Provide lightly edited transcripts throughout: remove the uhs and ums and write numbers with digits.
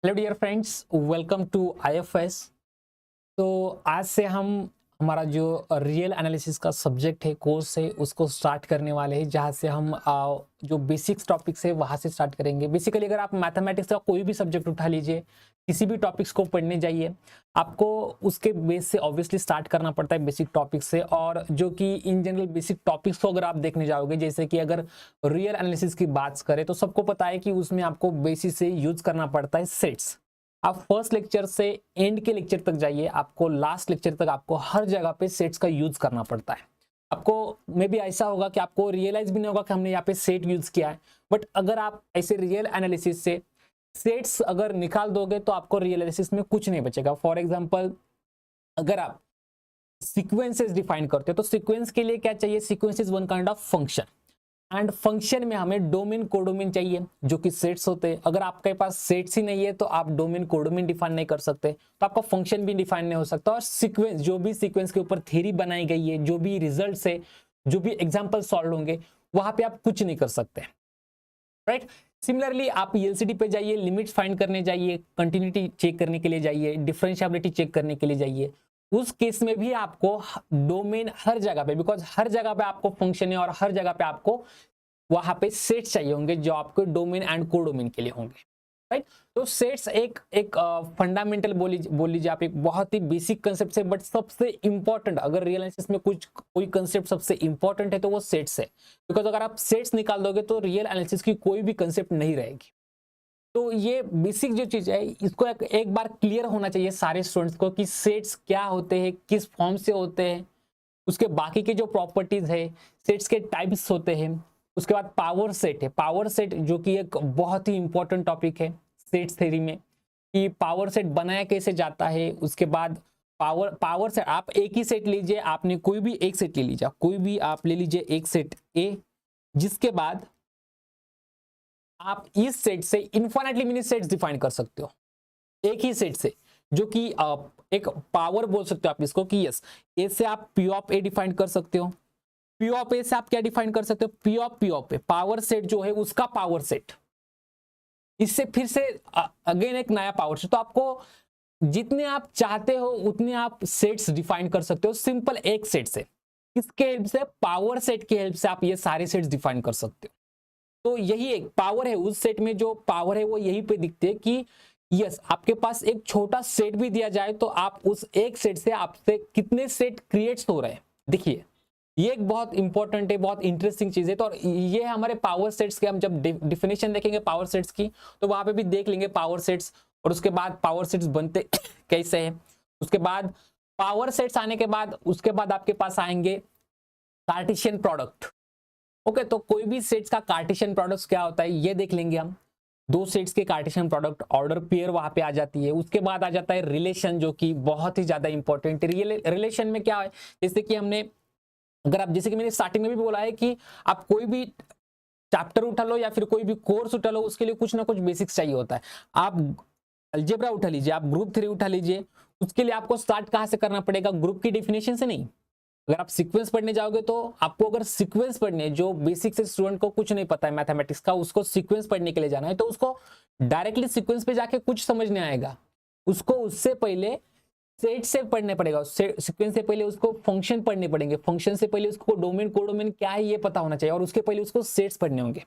Hello dear friends, welcome to IFS. तो आज से हम हमारा जो रियल एनालिसिस का सब्जेक्ट है, कोर्स है, उसको स्टार्ट करने वाले हैं, जहाँ से हम जो बेसिक्स टॉपिक्स है वहाँ से स्टार्ट करेंगे। बेसिकली अगर आप मैथमेटिक्स का कोई भी सब्जेक्ट उठा लीजिए, किसी भी टॉपिक्स को पढ़ने जाइए, आपको उसके बेस से ऑब्वियसली स्टार्ट करना पड़ता है, बेसिक टॉपिक से। और जो कि इन जनरल बेसिक टॉपिक्स को अगर आप देखने जाओगे, जैसे कि अगर रियल एनालिसिस की बात करें तो सबको पता है कि उसमें आपको बेसिस से यूज करना पड़ता है सेट्स। आप फर्स्ट लेक्चर से एंड के लेक्चर तक जाइए, आपको लास्ट लेक्चर तक आपको हर जगह पे सेट्स का यूज करना पड़ता है। आपको मे भी ऐसा होगा कि आपको रियलाइज भी नहीं होगा कि हमने यहाँ पे सेट यूज किया है, बट अगर आप ऐसे रियल एनालिसिस से सेट्स अगर निकाल दोगे तो आपको रियल एनालिसिस में कुछ नहीं बचेगा। फॉर एग्जाम्पल, अगर आप सीक्वेंसेस डिफाइन करते हो तो सीक्वेंस के लिए क्या चाहिए? Sequence is one kind of function, and function में हमें डोमेन कोडोमेन चाहिए जो कि सेट्स होते हैं। अगर आपके पास सेट्स ही नहीं है तो आप डोमेन कोडोमेन डिफाइन नहीं कर सकते, तो आपका फंक्शन भी डिफाइन नहीं हो सकता। और सीक्वेंस, जो भी सीक्वेंस के ऊपर थ्योरी बनाई गई है, जो भी रिजल्ट्स है, जो भी एग्जांपल सॉल्व होंगे, वहां पे आप कुछ नहीं कर सकते, राइट। सिमिलरली आप एलसीडी पे जाइए, लिमिट्स फाइंड करने जाइए, कंटिन्यूटी चेक करने के लिए जाइए, डिफरेंशिएबिलिटी चेक करने के लिए जाइए। उस केस में भी आपको डोमेन हर जगह पे, बिकॉज हर जगह पे आपको फंक्शन है और हर जगह पे आपको वहां पे सेट्स चाहिए होंगे जो आपको डोमेन एंड कोडोमेन के लिए होंगे, राइट। तो सेट्स एक एक फंडामेंटल बोल लीजिए आप, एक बहुत ही बेसिक कंसेप्ट है, बट सबसे इंपॉर्टेंट, अगर रियल एनालिसिस में कुछ कोई कंसेप्ट सबसे इंपॉर्टेंट है तो वो सेट्स है। बिकॉज अगर आप सेट्स निकाल दोगे तो रियल एनालिसिस की कोई भी कंसेप्ट नहीं रहेगी। तो ये बेसिक जो चीज है, इसको एक बार क्लियर होना चाहिए सारे स्टूडेंट्स को कि सेट्स क्या होते हैं, किस फॉर्म से होते हैं, उसके बाकी के जो प्रॉपर्टीज है, सेट्स के टाइप्स होते हैं। उसके बाद पावर सेट है, पावर सेट जो कि एक बहुत ही इंपॉर्टेंट टॉपिक है सेट्स थ्योरी में, कि पावर सेट बनाया कैसे जाता है। उसके बाद पावर सेट, आप एक ही सेट लीजिए, आपने कोई भी एक सेट ले लीजिए, कोई भी आप ले लीजिए एक सेट ए, जिसके बाद आप इस सेट से इनफाइनाइटली मेनी सेट्स डिफाइन कर सकते हो एक ही सेट से, जो कि एक पावर बोल सकते हो आप इसको, कि यस, ए से आप पी ऑफ ए डिफाइन कर सकते हो। पी ऑफ ए से आप क्या डिफाइन कर सकते हो? P of A, power set जो है उसका पावर सेट। इससे फिर से अगेन एक नया पावर सेट। तो आपको जितने आप चाहते हो उतने आप सेट्स डिफाइन कर सकते हो सिंपल एक सेट से। किसके हेल्प से? पावर सेट की हेल्प से आप ये सारे सेट्स डिफाइन कर सकते हो। तो यही एक पावर है, उस सेट में जो पावर है वो यही पे दिखते है कि यस, आपके पास एक छोटा सेट भी दिया जाए तो आप उस एक सेट से आपसे कितने सेट क्रिएट्स हो रहे हैं। देखिए, ये एक बहुत इंपॉर्टेंट है, बहुत इंटरेस्टिंग चीज है। तो ये हमारे पावर सेट्स के, हम जब डिफिनेशन देखेंगे पावर सेट्स की तो वहां पे भी देख लेंगे पावर सेट्स, और उसके बाद पावर सेट्स बनते कैसे हैं। उसके बाद पावर सेट्स आने के बाद उसके बाद आपके पास आएंगे कार्टेशियन प्रोडक्ट। ओके, तो कोई भी सेट्स का कार्टेशियन प्रोडक्ट क्या होता है ये देख लेंगे हम। दो सेट्स के कार्टेशियन प्रोडक्ट, ऑर्डर पेयर वहां पे आ जाती है। उसके बाद आ जाता है रिलेशन, जो कि बहुत ही ज्यादा इंपॉर्टेंट है। रिलेशन में क्या है, जैसे कि हमने, अगर आप, जैसे कि मैंने स्टार्टिंग में भी बोला है कि आप कोई भी चैप्टर उठा लो या फिर कोई भी कोर्स उठा लो, उसके लिए कुछ ना कुछ बेसिक्स चाहिए होता है। आप अलजेब्रा उठा लीजिए, आप ग्रुप थ्योरी उठा लीजिए, उसके लिए आपको स्टार्ट कहां से करना पड़ेगा? ग्रुप की डेफिनेशन से नहीं। अगर आप सीक्वेंस पढ़ने जाओगे तो आपको, अगर सीक्वेंस पढ़ने, जो बेसिक से स्टूडेंट को कुछ नहीं पता है मैथमेटिक्स का, उसको सीक्वेंस पढ़ने के लिए जाना है तो उसको डायरेक्टली सीक्वेंस पे जाके कुछ समझ नहीं आएगा। उसको उससे पहले सेट से पढ़ने पड़ेगा, सीक्वेंस से पहले उसको फंक्शन पढ़ने पड़ेंगे, फंक्शन से पहले उसको डोमेन कोडोमेन क्या है ये पता होना चाहिए, और उसके पहले उसको सेट्स पढ़ने होंगे।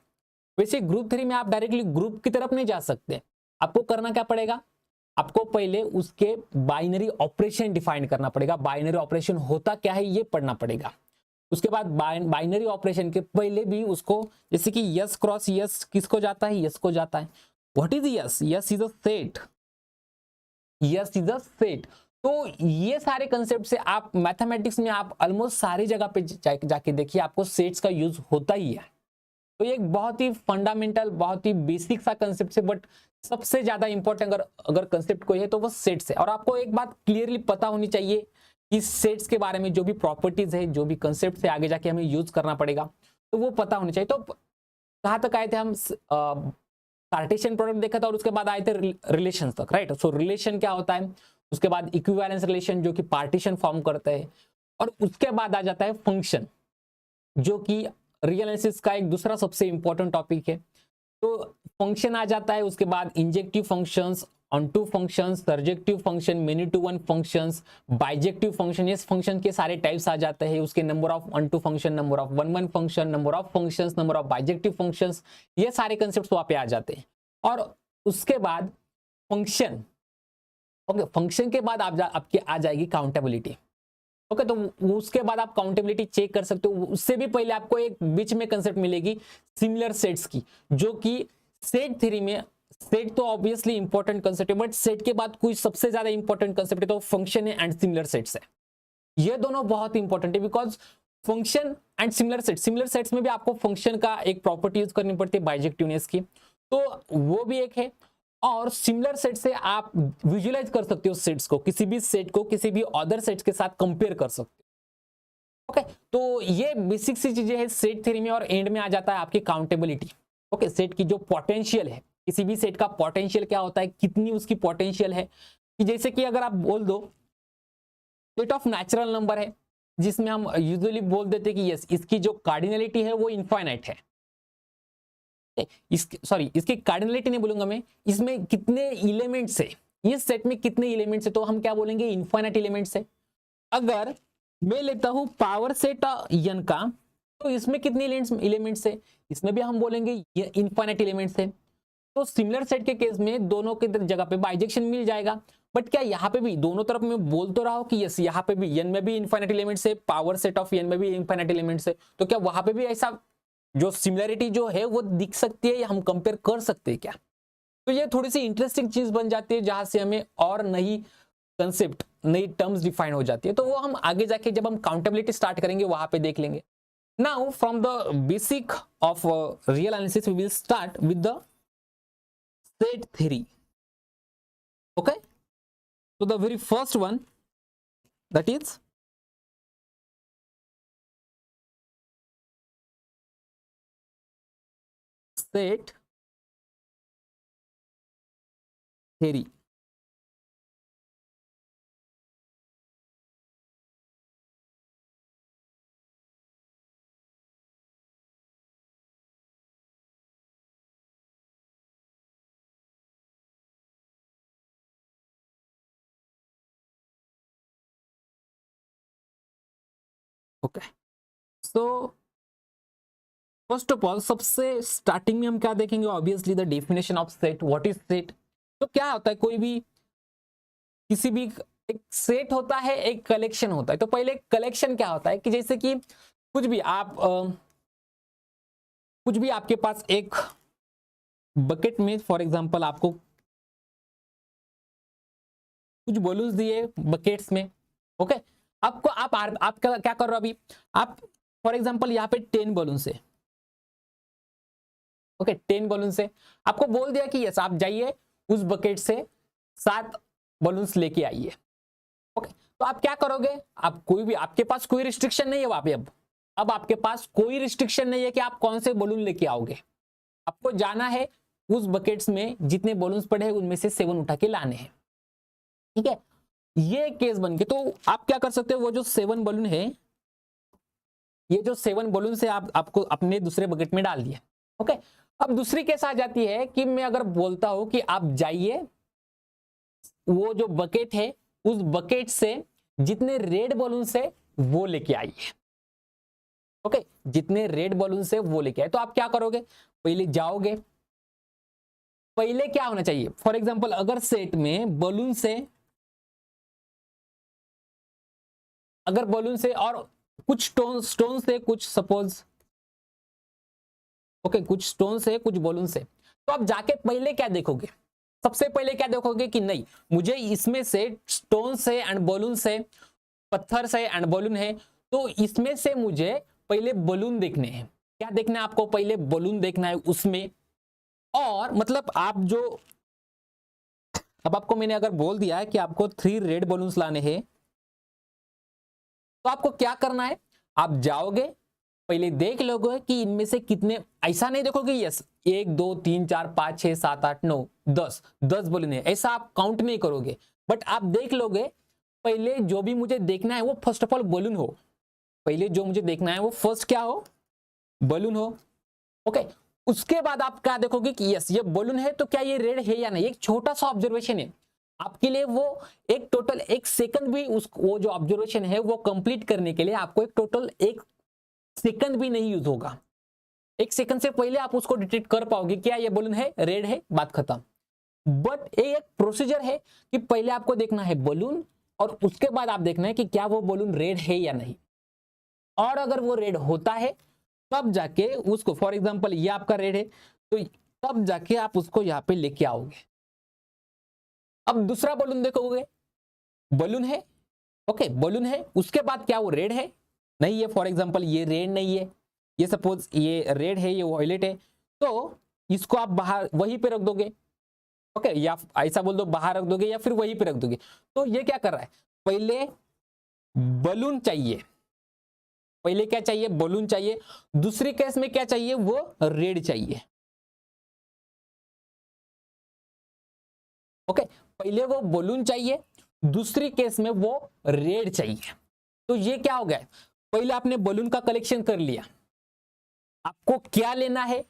वैसे ग्रुप थ्योरी में आप डायरेक्टली ग्रुप की तरफ नहीं जा सकते। आपको करना क्या पड़ेगा? आपको पहले उसके बाइनरी ऑपरेशन डिफाइन करना पड़ेगा, बाइनरी ऑपरेशन होता क्या है ये पढ़ना पड़ेगा। उसके बाद बाइनरी ऑपरेशन के पहले भी उसको, जैसे कि यस क्रॉस यस किसको जाता है? यस को जाता है। What is yes? Yes is a set, yes is a set. तो ये सारे कंसेप्ट से आप मैथमेटिक्स में आप ऑलमोस्ट सारी जगह पे जाके देखिए, आपको सेट्स का यूज होता ही है। तो ये एक बहुत ही फंडामेंटल, बहुत ही बेसिक सा कंसेप्ट है, बट सबसे ज्यादा इंपॉर्टेंट अगर कंसेप्ट कोई है तो वो सेट्स है। और आपको एक बात क्लियरली पता होनी चाहिए कि सेट्स के बारे में जो भी प्रॉपर्टीज है, जो भी कंसेप्ट है, आगे जाके हमें यूज करना पड़ेगा, तो वो पता होनी चाहिए। तो कहां तक आए थे हम? कार्टेशियन प्रोडक्ट देखा था और उसके बाद आए थे रिलेशन तक, राइट। सो रिलेशन क्या होता है, उसके बाद इक्विवेलेंस रिलेशन जो कि पार्टीशन फॉर्म करता है, और उसके बाद आ जाता है फंक्शन, जो कि रियल एनालिसिस का एक दूसरा सबसे इंपॉर्टेंट टॉपिक है। तो फंक्शन आ जाता है, उसके बाद injective functions, onto function, surjective function, many to one functions, bijective function, ये फंक्शन के सारे टाइप्स आ जाते हैं, उसके number of onto function, number of one one function, number of functions, number of bijective functions, ये सारे concept वहां पे आ जाते हैं। और उसके बाद फंक्शन, ओके, फंक्शन के बाद आपकी आ जाएगी काउंटेबिलिटी। ओके, तो उसके बाद आप काउंटेबिलिटी चेक कर सकते हो। उससे भी पहले आपको एक बीच में कंसेप्ट मिलेगी सिमिलर सेट्स की, जो कि सेट थ्योरी में, सेट तो ऑब्वियसली इंपॉर्टेंट कंसेप्ट है, बट सेट के बाद कोई सबसे ज्यादा इंपॉर्टेंट कंसेप्ट है तो फंक्शन है एंड सिमिलर सेट्स है। ये दोनों बहुत इंपॉर्टेंट है, because function and similar sets में भी आपको फंक्शन का एक प्रॉपर्टी यूज करनी पड़ती है बाइजेक्टिवनेस की, तो वो भी एक है। और सिमिलर सेट से आप विजुअलाइज कर सकते हो सेट्स को, किसी भी सेट को किसी भी अदर सेट्स के साथ कंपेयर कर सकते हो। ओके, तो ये बेसिक सी चीजें हैं सेट थ्योरी में। और एंड में आ जाता है आपकी काउंटेबिलिटी। ओके, सेट की जो पोटेंशियल है, किसी भी सेट का पोटेंशियल क्या होता है, कितनी उसकी पोटेंशियल है, कि जैसे कि अगर आप बोल दो सेट ऑफ नेचुरल नंबर है, जिसमें हम यूजुअली बोल देते हैं कि यस, इसकी जो कार्डिनलिटी है वो इनफाइनाइट है। इसकी कार्डिनलिटी नहीं बोलूंगा मैं, इसमें कितने एलिमेंट्स है, इस सेट में कितने एलिमेंट्स है, तो हम क्या बोलेंगे, इनफाइनाइट एलिमेंट्स है। अगर मैं लेता हूं पावर सेट n का, तो इसमें कितने एलिमेंट्स है, इसमें भी हम बोलेंगे ये इनफाइनाइट एलिमेंट्स है। तो सिमिलर सेट के केस में दोनों के जगह पे बाइजेक्शन मिल जाएगा। बट क्या यहाँ पे भी दोनों तरफ में बोल तो रहा हूं कि यस, यहाँ पे भी n में भी इनफाइनाइट एलिमेंट्स है, पावर सेट ऑफ n में भी इनफाइनाइट एलिमेंट्स है, तो क्या वहां पे भी ऐसा जो सिमिलरिटी जो है वो दिख सकती है या हम कंपेयर कर सकते हैं क्या? तो ये थोड़ी सी इंटरेस्टिंग चीज बन जाती है, जहां से हमें और नई कंसेप्ट, नई टर्म्स डिफाइन हो जाती है। तो वो हम आगे जाके जब हम काउंटेबिलिटी स्टार्ट करेंगे वहां पे देख लेंगे। Now from the basic of real analysis we will start with the set theory. Okay, so the very first one, that is set theory. Okay, so first of all सबसे starting में हम क्या देखेंगे, obviously the definition of set. What is set? तो क्या होता है, कोई भी किसी भी एक सेट होता है, एक कलेक्शन होता है। तो पहले कलेक्शन क्या होता है कि जैसे कि कुछ भी आप कुछ भी आपके पास एक बकेट में, फॉर एग्जांपल आपको कुछ बलून्स दिए बकेट्स में। ओके, आपको आप क्या कर रहे हो अभी, आप फॉर एग्जांपल यहाँ पे 10 बलून से, ओके 10 बलून से आपको बोल दिया कि यस आप जाइए उस बकेट से 7 बलून्स लेके आइए। ओके, तो आप क्या करोगे, आप कोई भी, आपके पास कोई रिस्ट्रिक्शन नहीं है वहां पे। अब आपके पास कोई रिस्ट्रिक्शन नहीं है कि आप कौन से बलून लेके आओगे। आपको जाना है उस बकेट्स में जितने बलून्स पड़े हैं उनमें से 7 उठा के लाने हैं। ठीक है, ये केस बन के, तो आप क्या कर सकते हो, वो जो 7 बलून है, ये जो 7 बलून से आपको अपने दूसरे बकेट में डाल दिया। ओके, अब दूसरी केस आ जाती है कि मैं अगर बोलता हूं कि आप जाइए वो जो बकेट है उस बकेट से जितने रेड बलून है वो लेके आइए। ओके, जितने रेड बलून है वो लेके आए। तो आप क्या करोगे, पहले जाओगे, पहले क्या होना चाहिए, फॉर एग्जांपल अगर सेट में बलून से, अगर बलून से और कुछ स्टोन से, कुछ सपोज ओके कुछ स्टोन से कुछ बलून से, तो आप जाके पहले क्या देखोगे, सबसे पहले क्या देखोगे कि नहीं मुझे इसमें से स्टोन से एंड बलून से, पत्थर से एंड बलून है, तो इसमें से मुझे पहले बलून देखने हैं। क्या देखना है आपको, पहले बलून देखना है उसमें। और मतलब आप जो, अब आपको मैंने अगर बोल दिया है कि आपको 3 रेड बलून्स लाने हैं, तो आपको क्या करना है, आप जाओगे पहले देख लोगे कि इनमें से कितने, ऐसा नहीं देखोगे यस 1 2 3 4 5 6 7 8 9 10 बलून है, ऐसा आप काउंट नहीं करोगे। बट आप देख लोगे पहले जो भी मुझे देखना है वो फर्स्ट ऑफ ऑल बलून हो, पहले जो मुझे देखना है वो फर्स्ट क्या हो, बलून हो। ओके, उसके बाद आप क्या देखोगे कि यस ये बलून है तो क्या ये रेड है या नहीं। एक छोटा सा ऑब्जर्वेशन है आपके लिए, वो एक टोटल 1 सेकंड भी उस वो जो ऑब्जर्वेशन है वो कंप्लीट करने के लिए आपको एक टोटल 1 सेकंड भी नहीं यूज होगा। 1 सेकंड से पहले आप उसको डिटेक्ट कर पाओगे क्या ये बलून है, रेड है, बात खत्म। बट एक प्रोसीजर है कि पहले आपको देखना है बलून और उसके बाद आप देखना है कि क्या वो बलून रेड है या नहीं। और अगर वो रेड होता है तब जाके उसको, फॉर एग्जांपल ये आपका रेड है तो तब जाके आप उसको यहाँ पे लेके आओगे। अब दूसरा बलून देखोगे, बलून है, ओके बलून है, उसके बाद क्या वो रेड है, नहीं है, फॉर एग्जांपल ये रेड नहीं है, ये सपोज ये रेड है, ये वॉयलेट है, तो इसको आप बाहर वहीं पे रख दोगे, ओके या ऐसा बोल दो बाहर रख दोगे या फिर वहीं पे रख दोगे। तो ये क्या कर रहा है, पहले बलून चाहिए, पहले क्या चाहिए, बलून चाहिए, दूसरे केस में क्या चाहिए, वो रेड चाहिए। ओके पहले वो बलून चाहिए, दूसरी केस में वो रेड चाहिए। तो ये क्या हो गया, पहले आपने बलून का कलेक्शन कर लिया, आपको क्या लेना है,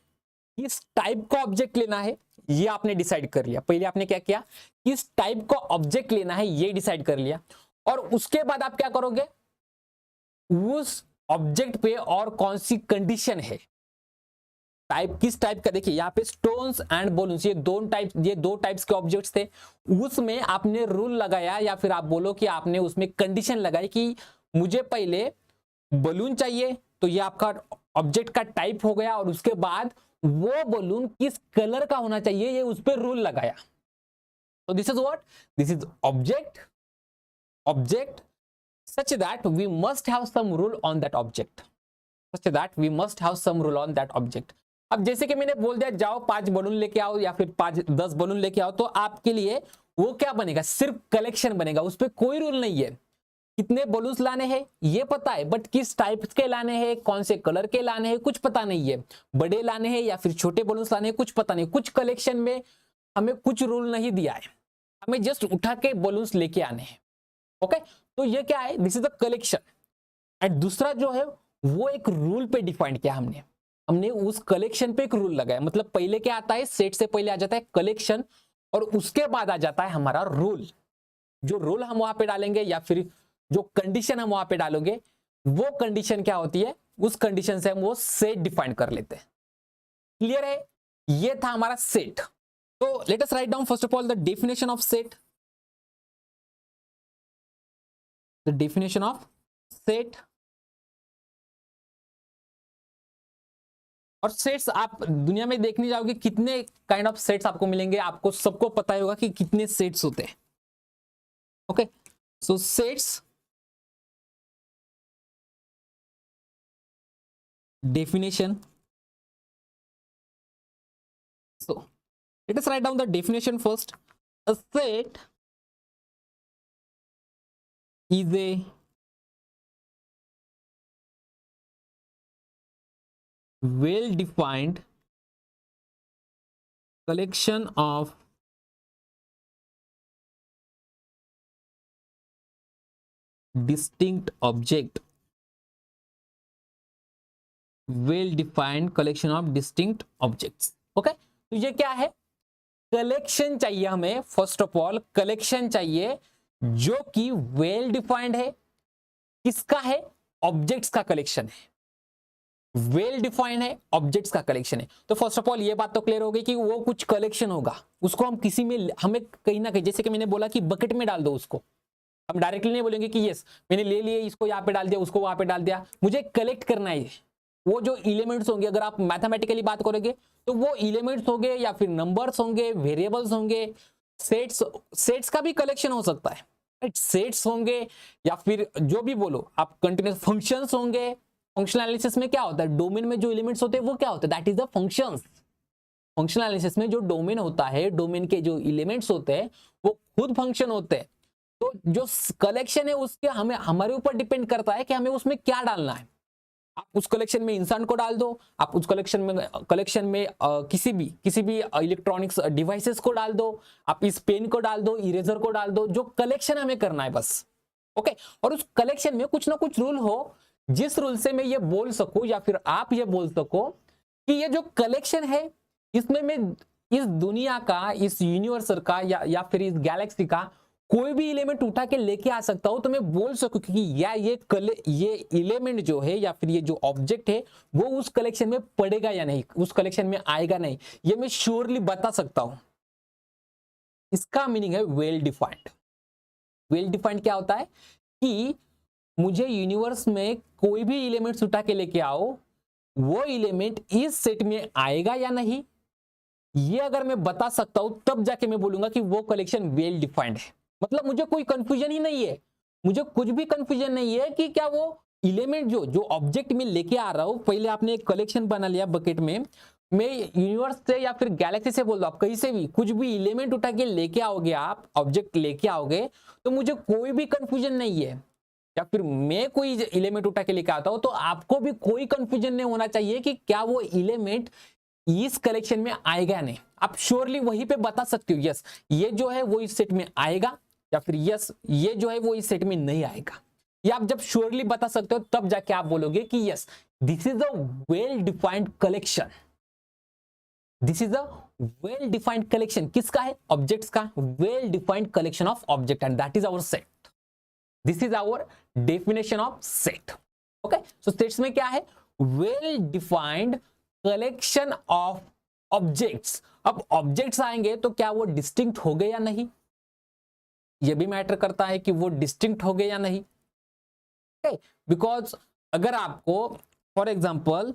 किस टाइप का ऑब्जेक्ट लेना है ये आपने डिसाइड कर लिया। पहले आपने क्या किया, किस टाइप का ऑब्जेक्ट लेना है ये डिसाइड कर लिया, और उसके बाद आप क्या करोगे, उस ऑब्जेक्ट पे और कौन सी कंडीशन है, टाइप किस टाइप का, देखिए यहाँ पे स्टोन्स एंड बलून्स ये दो टाइप्स के ऑब्जेक्ट्स थे, उसमें आपने रूल लगाया या फिर आप बोलो कि आपने उसमें कंडीशन लगाई कि मुझे पहले बलून चाहिए, तो ये आपका ऑब्जेक्ट का टाइप हो गया, और उसके बाद वो बलून किस कलर का होना चाहिए ये उस पर रूल लगाया। तो this is what, this is object such that we must have some rule on that object, such that we must have some rule on that object। अब जैसे कि मैंने बोल दिया जाओ 5 बलून लेके आओ या फिर 5-10 बलून लेके आओ, तो आपके लिए वो क्या बनेगा, सिर्फ कलेक्शन बनेगा, उस पर कोई रूल नहीं है। कितने बलून्स लाने हैं ये पता है, बट किस टाइप के लाने हैं, कौन से कलर के लाने हैं कुछ पता नहीं है, बड़े लाने हैं या फिर छोटे बलून्स लाने हैं कुछ पता नहीं। कुछ कलेक्शन में हमें कुछ रूल नहीं दिया है, हमें जस्ट उठा के बलून्स लेके आने हैं। ओके तो ये क्या है, this is the collection. And दूसरा जो है वो एक रूल पे डिफाइन किया हमने उस कलेक्शन पे एक रूल लगाया। मतलब पहले क्या आता है, सेट से पहले आ जाता है कलेक्शन, और उसके बाद आ जाता है हमारा रूल। जो रूल हम वहां पे डालेंगे या फिर जो कंडीशन हम वहां पे डालेंगे, वो कंडीशन क्या होती है, उस कंडीशन से हम वो सेट डिफाइन कर लेते हैं। क्लियर है, ये था हमारा सेट। तो let us write down first of all the definition of set. The definition of set। और सेट्स आप दुनिया में देखने जाओगे कितने काइंड ऑफ सेट्स आपको मिलेंगे, आपको सबको पता होगा कि कितने सेट्स होते हैं। Okay so sets definition, so let us write down the definition first। A set is a well defined collection of distinct object, well defined collection of distinct objects। Okay तो ये क्या है, कलेक्शन चाहिए हमें, first of all collection चाहिए जो कि well defined है। किसका है, ऑब्जेक्ट्स का कलेक्शन है, वेल डिफाइंड है, ऑब्जेक्ट्स का कलेक्शन है। तो फर्स्ट ऑफ ऑल ये बात तो क्लियर हो गई कि वो कुछ कलेक्शन होगा, उसको हम किसी में हमें कहीं ना कहीं, जैसे कि मैंने बोला कि बकेट में डाल दो उसको, हम डायरेक्टली नहीं बोलेंगे कि यस मैंने ले लिए, इसको यहाँ पे डाल दिया, उसको वहां पे डाल दिया, मुझे कलेक्ट करना है। वो जो एलिमेंट्स होंगे, अगर आप मैथमेटिकली बात करोगे तो वो एलिमेंट्स होंगे या फिर नंबर्स होंगे, वेरिएबल्स होंगे, सेट्स का भी कलेक्शन हो सकता है, सेट्स होंगे या फिर जो भी बोलो आप, कंटिन्यूस फंक्शंस होंगे। फंक्शनल एनालिसिस में क्या होता है, डोमेन में जो एलिमेंट्स होते हैं वो क्या होते हैं, that is the functions. Functional analysis में जो डोमेन होता है, डोमेन के जो एलिमेंट्स होते हैं वो खुद फंक्शन होते हैं। तो जो कलेक्शन है उसके हमें हमारे ऊपर डिपेंड करता है कि हमें उसमें क्या डालना है। आप उस कलेक्शन में इंसान को डाल दो, आप उस कलेक्शन में किसी भी इलेक्ट्रॉनिक्स डिवाइसेस को डाल दो, आप इस पेन को डाल दो, इरेजर को डाल दो, जो कलेक्शन हमें करना है बस। ओके और उस कलेक्शन में कुछ ना कुछ रूल हो, जिस रूल से मैं ये बोल सकूं या फिर आप ये बोल सको कि ये जो कलेक्शन है इसमें मैं इस दुनिया का, इस यूनिवर्स का या फिर इस गैलेक्सी का कोई भी एलिमेंट उठा के लेके आ सकता हूं, तो मैं बोल सकूं कि ये एलिमेंट जो है या फिर ये जो ऑब्जेक्ट है वो उस कलेक्शन में पड़ेगा या नहीं, उस कलेक्शन में आएगा नहीं, ये मैं श्योरली बता सकता हूं। इसका मीनिंग है वेल डिफाइंड। वेल डिफाइंड क्या होता है कि मुझे यूनिवर्स में कोई भी एलिमेंट्स उठा के लेके आओ, वो एलिमेंट इस सेट में आएगा या नहीं, ये अगर मैं बता सकता हूं तब जाके मैं बोलूंगा कि वो कलेक्शन वेल डिफाइंड है। मतलब मुझे कोई कंफ्यूजन ही नहीं है, मुझे कुछ भी कंफ्यूजन नहीं है कि क्या वो एलिमेंट जो ऑब्जेक्ट में लेके आ रहा हूं, पहले आपने एक कलेक्शन बना लिया बकेट में, मैं यूनिवर्स से या फिर गैलेक्सी से बोल दो, आप कहीं से भी कुछ भी एलिमेंट उठा के लेके आओगे, आप ऑब्जेक्ट लेके आओगे, तो मुझे कोई भी कंफ्यूजन नहीं है। या फिर मैं कोई एलिमेंट उठा के लेके आता हूं तो आपको भी कोई कंफ्यूजन नहीं होना चाहिए कि क्या वो एलिमेंट इस कलेक्शन में आएगा नहीं। आप श्योरली वहीं पे बता सकते हो यस ये जो है वो इस सेट में आएगा, या फिर यस ये जो है वो इस सेट में नहीं आएगा। ये आप जब श्योरली बता सकते हो तब जाके आप बोलोगे कि yes this is a well defined collection. This is a well defined collection किसका है? ऑब्जेक्ट्स का। Well defined collection of object and that is our set. This is our definition of set. Okay, so sets में क्या है? Well defined collection of objects. अब objects आएंगे तो क्या वो डिस्टिंक्ट हो गए या नहीं, ये भी मैटर करता है कि वो डिस्टिंक्ट हो गए या नहीं। बिकॉज अगर आपको फॉर एग्जांपल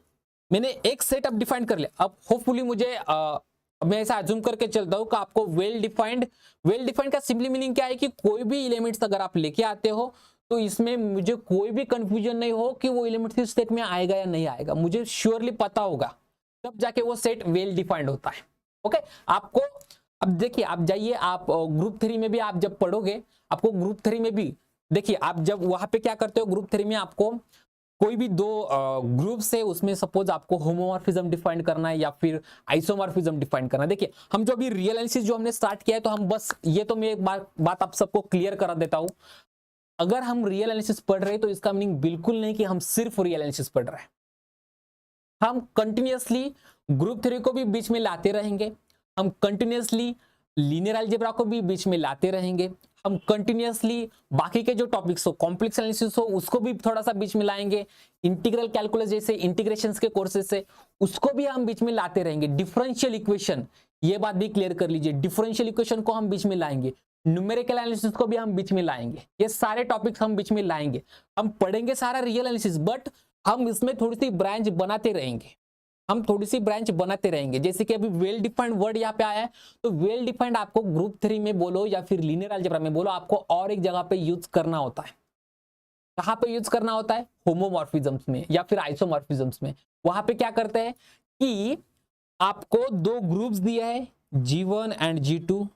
मैंने एक सेटअप डिफाइन कर लिया, अब होपफुली मुझे मैं ऐसा अज्यूम करके चलता हूं कि आपको वेल डिफाइंड का सिंपली मीनिंग क्या है कि कोई भी एलिमेंट्स अगर आप लेके आते हो तो इसमें मुझे कोई भी कंफ्यूजन नहीं हो कि वो एलिमेंट इस सेट में आएगा या नहीं आएगा, मुझे श्योरली पता होगा, तब जाके वो सेट वेल डिफाइंड होता है। ओके, आपको अब देखिए, आप जाइए, आप ग्रुप 3 में भी आप जब पढ़ोगे, आपको ग्रुप 3 में भी देखिए, आप जब वहां पे क्या करते हो, ग्रुप 3 में आपको कोई भी दो ग्रुप से, उसमें सपोज आपको होमोमॉर्फिज्म डिफाइन करना है या फिर आइसोमॉर्फिज्म डिफाइन करना है। देखिए, हम जो अभी रियल एनालिसिस जो हमने स्टार्ट किया है, तो हम बस ये तो मैं एक बात आप सबको क्लियर करा देता हूं, अगर हम रियल एनालिसिस पढ़ रहे हैं तो इसका मीनिंग बिल्कुल नहीं कि हम सिर्फ रियल एनालिसिस पढ़ रहे हैं। हम कंटिन्यूअसली ग्रुप 3 को भी बीच में लाते रहेंगे, हम कंटिन्यूअसली लीनियर अलजेब्रा को भी बीच में लाते रहेंगे, हम कंटिन्यूअसली बाकी के जो टॉपिक्स हो, कॉम्प्लेक्स एनालिसिस हो, उसको भी थोड़ा सा बीच में लाएंगे, इंटीग्रल कैलकुलस जैसे इंटीग्रेशंस के कोर्सेज से उसको भी हम बीच में लाते रहेंगे। डिफरेंशियल इक्वेशन, ये बात भी क्लियर कर लीजिए, डिफरेंशियल इक्वेशन को हम बीच में लाएंगे, न्यूमेरिकल एनालिसिस को भी हम बीच में लाएंगे, ये सारे टॉपिक्स हम बीच में लाएंगे। हम पढ़ेंगे सारा रियल एनालिसिस, बट हम इसमें थोड़ी सी ब्रांच बनाते रहेंगे, हम थोड़ी सी ब्रांच बनाते रहेंगे। जैसे कि अभी वेल डिफाइंड वर्ड यहाँ पे आया है, तो वेल डिफाइंड आपको ग्रुप 3 में बोलो या फिर लीनियर अलजेब्रा में बोलो, आपको और एक जगह पे यूज करना होता है। कहाँ पे यूज करना होता है? होमोमॉर्फिज्म्स में या फिर आइसोमॉर्फिज्म्स में। वहां पे क्या करते हैं कि आपको दो ग्रुप्स दिए है, G1 एंड G2,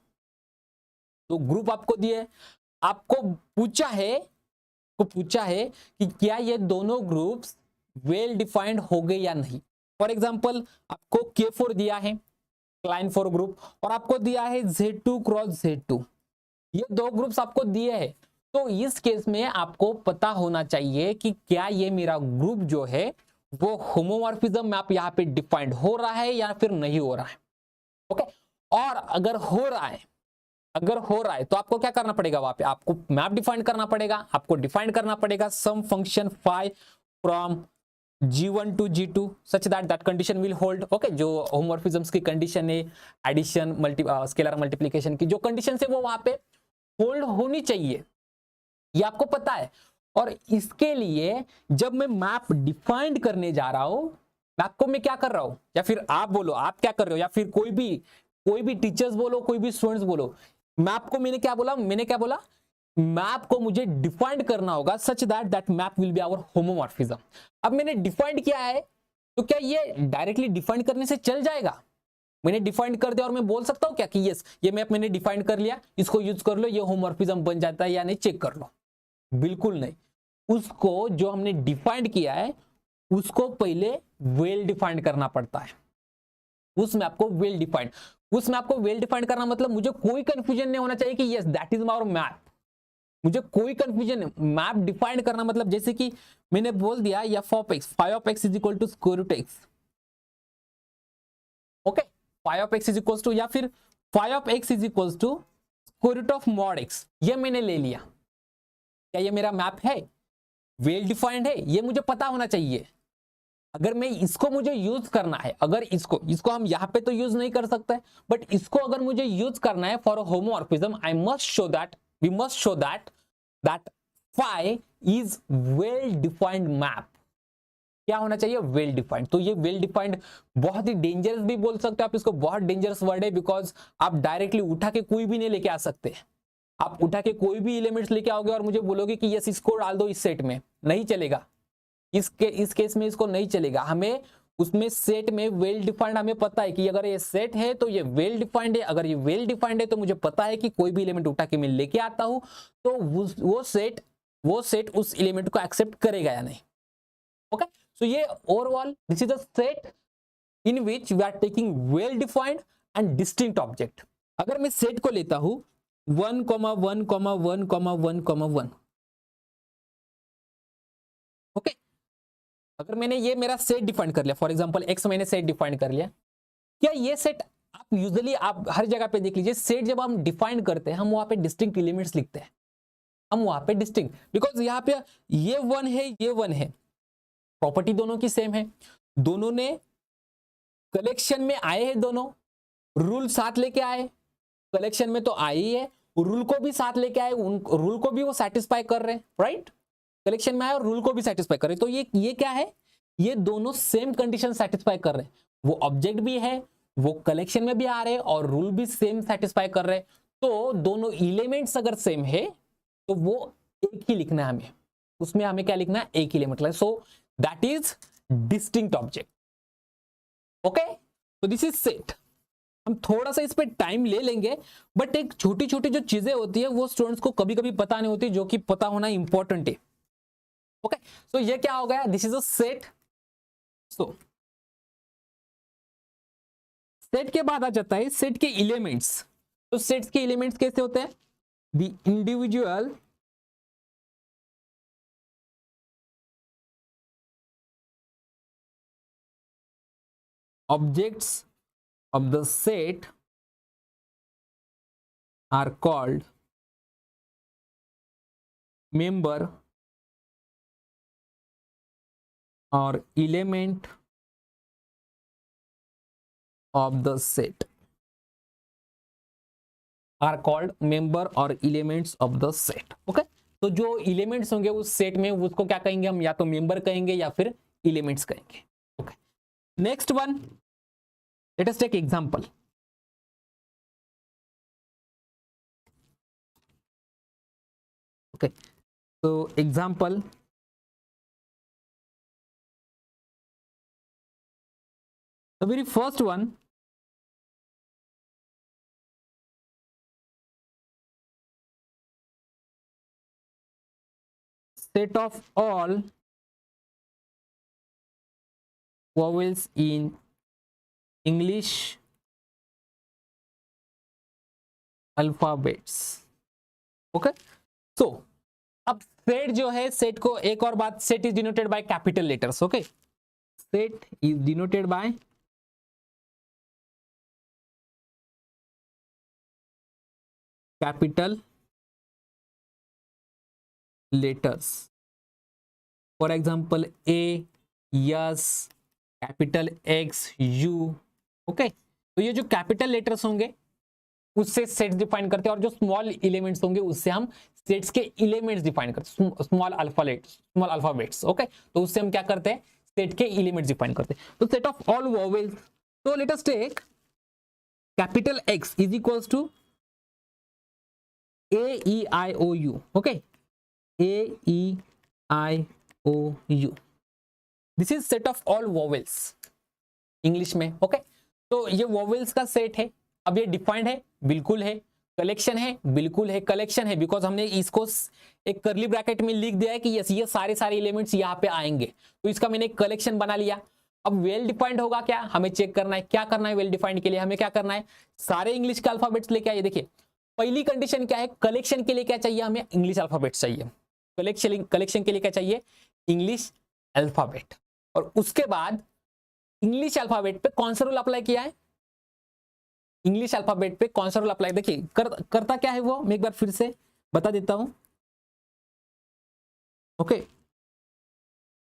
तो ग्रुप आपको दिए, आपको पूछा है कि क्या ये दोनों ग्रुप्स वेल डिफाइंड हो गए या नहीं। फॉर एग्जांपल, आपको K4 दिया है, क्लाइन 4 ग्रुप, और आपको दिया है Z2 क्रॉस Z2, ये दो ग्रुप्स आपको दिए हैं। तो इस केस में आपको पता होना चाहिए कि क्या ये मेरा ग्रुप जो है वो होमोमॉर्फिज्म में आप यहाँ पे डिफाइंड हो रहा है या फिर नहीं हो रहा है। ओके, और अगर हो रहा है तो आपको क्या करना पड़ेगा? वहां पे आपको मैप डिफाइन करना पड़ेगा, आपको डिफाइन करना पड़ेगा some function phi from G1 to G2 such that condition will hold। Okay, जो होमोमॉर्फिज्म्स की कंडीशन है, एडिशन स्केलर मल्टीप्लिकेशन की जो कंडीशन है वो वहां पे होल्ड होनी चाहिए, ये आपको पता है। और इसके लिए जब मैं मैप डिफाइंड करने जा रहा हूं, मैप को मैं क्या कर रहा हूं, या फिर आप बोलो आप क्या कर रहे हो, या फिर कोई भी टीचर्स बोलो, कोई भी स्टूडेंट्स बोलो, मैप को मैंने क्या बोला, मैप को मुझे डिफाइंड करना होगा such that map will be our homomorphism. अब मैंने डिफाइंड किया है, तो क्या ये डायरेक्टली डिफाइंड करने से चल जाएगा? मैंने डिफाइंड कर दिया और मैं बोल सकता हूं क्या कि यस ये मैप मैंने डिफाइंड कर लिया, इसको यूज कर लो, ये होमोमॉर्फिज्म बन जाता है या नहीं, चेक कर लो। बिल्कुल नहीं, उसको जो हमने डिफाइंड किया है उसको पहले वेल डिफाइंड करना पड़ता है। उस मैप को वेल डिफाइंड करना मतलब मुझे कोई कंफ्यूजन नहीं होना चाहिए कि yes that is our map, मुझे कोई कंफ्यूजन नहीं। मैप डिफाइन करना मतलब जैसे कि मैंने बोल दिया f of x, phi of x is equal to square root x, okay, five of x is equals to, या फिर five of x is equals to square root of mod x, ये मैंने ले लिया। क्या ये मेरा मैप है, वेल डिफाइंड है, ये मुझे पता होना चाहिए। अगर मैं इसको मुझे यूज करना है, अगर इसको हम यहाँ पे तो यूज नहीं कर सकते, बट इसको अगर मुझे यूज करना है for homomorphism, I must show that, we must show that phi is well defined map. क्या होना चाहिए, वेल डिफाइंड। तो ये वेल डिफाइंड बहुत ही डेंजरस भी बोल सकते हो आप इसको, बहुत डेंजरस वर्ड है, बिकॉज आप डायरेक्टली उठा के कोई भी नहीं लेके आ सकते। आप उठा के कोई भी एलिमेंट्स लेके आओगे और मुझे बोलोगे कि यस इसको डाल दो इस सेट में, नहीं चलेगा। इस केस में इसको नहीं चलेगा। हमें उसमें सेट में वेल डिफाइंड, हमें पता है कि अगर ये सेट है तो ये वेल डिफाइंड है। अगर ये वेल डिफाइंड है तो मुझे पता है कि कोई भी एलिमेंट उठा के मैं लेके आता हूं तो वो सेट उस एलिमेंट को एक्सेप्ट करेगा या नहीं। ओके, सो ये overall this is a set in which we are taking well defined and distinct object. अगर मैं सेट को लेता हूं 1, 1, 1, 1, 1, ओके, अगर मैंने ये मेरा सेट डिफाइन कर लिया, फॉर एग्जांपल एक्स मैंने सेट डिफाइन कर लिया, क्या ये सेट आप यूजुअली आप हर जगह पे देख लीजिए, सेट जब हम डिफाइन करते हैं हम वहां पे डिस्टिंक्ट एलिमेंट्स लिखते हैं, हम वहां पे डिस्टिंक्ट, बिकॉज यहाँ पे ये 1 है, ये 1 है, प्रॉपर्टी दोनों की सेम है, दोनों ने कलेक्शन में आए हैं, दोनों रूल साथ लेके आए, कलेक्शन में तो आए ही है, रूल को भी साथ लेके आए, उन रूल को भी वो सेटिस्फाई कर रहे हैं, राइट, कलेक्शन में आए और रूल को भी सेटिस्फाई कर रहे हैं। तो ये क्या है, ये दोनों सेम कंडीशन सेटिस्फाई कर रहे हैं, वो ऑब्जेक्ट भी है, वो कलेक्शन में भी आ रहे हैं और रूल भी सेम सेटिस्फाई कर रहे हैं। तो दोनों एलिमेंट्स अगर सेम है तो वो एक ही लिखना है हमें, उसमें हमें क्या लिखना है, एक ही element. So that is distinct object. Okay, तो दिस इज सेट। हम थोड़ा सा इस पे टाइम ले लेंगे, बट एक छोटी छोटी जो चीजें होती है वो स्टूडेंट्स को कभी कभी पता नहीं होती, जो कि पता होना इंपॉर्टेंट है। ओके, सो ये क्या हो गया, this is a set. So set के बाद आ जाता है सेट के एलिमेंट्स। तो सेट्स के एलिमेंट्स कैसे होते हैं, the individual objects of the set are called member or element of the set, are called member or elements of the set। Okay, तो जो एलिमेंट्स होंगे उस सेट में उसको क्या कहेंगे हम, या तो मेंबर कहेंगे या फिर एलिमेंट्स कहेंगे। Okay, next one, let us take example. Okay, तो example, the very first one, set of all vowels in English alphabets। Okay, so अब सेट जो है, सेट को एक और बात, set is denoted by capital letters. Okay, set is denoted by capital letters. For example A, S, capital X, U. Okay, तो ये जो कैपिटल लेटर्स होंगे उससे सेट्स डिफाइन करते हैं, और जो स्मॉल एलिमेंट्स होंगे उससे हम सेट्स के एलिमेंट्स डिफाइन करते हैं, स्मॉल अल्फाबेट्स। ओके, तो उससे हम क्या करते हैं, सेट के एलिमेंट्स डिफाइन करते हैं। तो सेट ऑफ ऑल वोवेल्स, तो let us take capital X is equals to A E I O U. Okay, A E I O U, this is set of all vowels English में। Okay, तो ये vowels का set है। अब ये defined है, बिल्कुल है, कलेक्शन है, बिल्कुल है, कलेक्शन है, बिकॉज हमने इसको एक करली ब्रैकेट में लिख दिया है कि यस ये सारे एलिमेंट्स यहाँ पे आएंगे, तो इसका मैंने एक कलेक्शन बना लिया। अब वेल डिफाइंड होगा क्या, हमें चेक करना है, क्या करना है वेल डिफाइंड के लिए, हमें क्या करना है, सारे इंग्लिश के अल्फाबेट्स लेके आइए। देखिए पहली कंडीशन क्या है, कलेक्शन के लिए क्या चाहिए, हमें इंग्लिश अल्फाबेट्स चाहिए। कलेक्शन के लिए क्या चाहिए, इंग्लिश अल्फाबेट। और उसके बाद इंग्लिश अल्फाबेट पे कौन सा रूल अप्लाई किया है, इंग्लिश अल्फाबेट पे कौन सा रूल अप्लाई, देखिए करता क्या है वो, मैं एक बार फिर से बता देता हूं। ओके,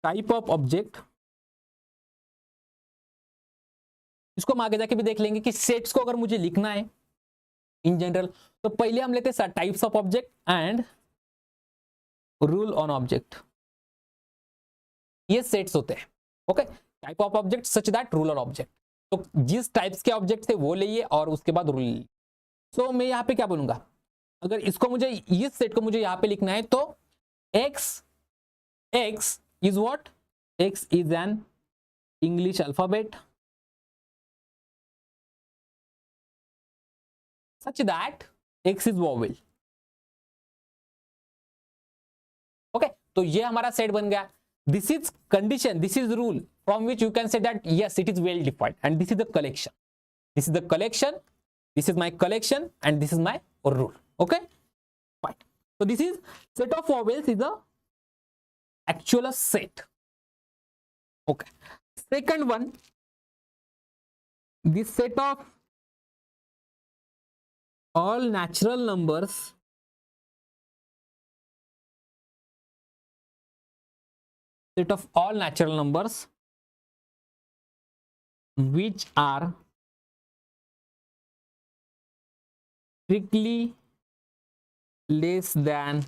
टाइप ऑफ ऑब्जेक्ट, इसको हम आगे जाके भी देख लेंगे कि सेट्स को अगर मुझे लिखना है इन जनरल, तो पहले हम लेते हैं types of object and rule on object, ये सेट्स होते हैं। Okay, type of object such that rule on object, तो जिस टाइप्स के ऑब्जेक्ट थे वो लिए और उसके बाद रूल लिए। सो मैं यहाँ पे क्या बोलूंगा, अगर इसको मुझे, इस सेट को मुझे यहाँ पे लिखना है, तो x is what, x is an English alphabet such that x is vowel। Okay, तो ये हमारा सेट बन गया। This is condition, this is rule from which you can say that yes it is well defined and this is the collection, this is the collection, this is my collection and this is my rule. Okay fine, so this is set of vowels is a actual set। okay, second one, this set of all natural numbers which are strictly less than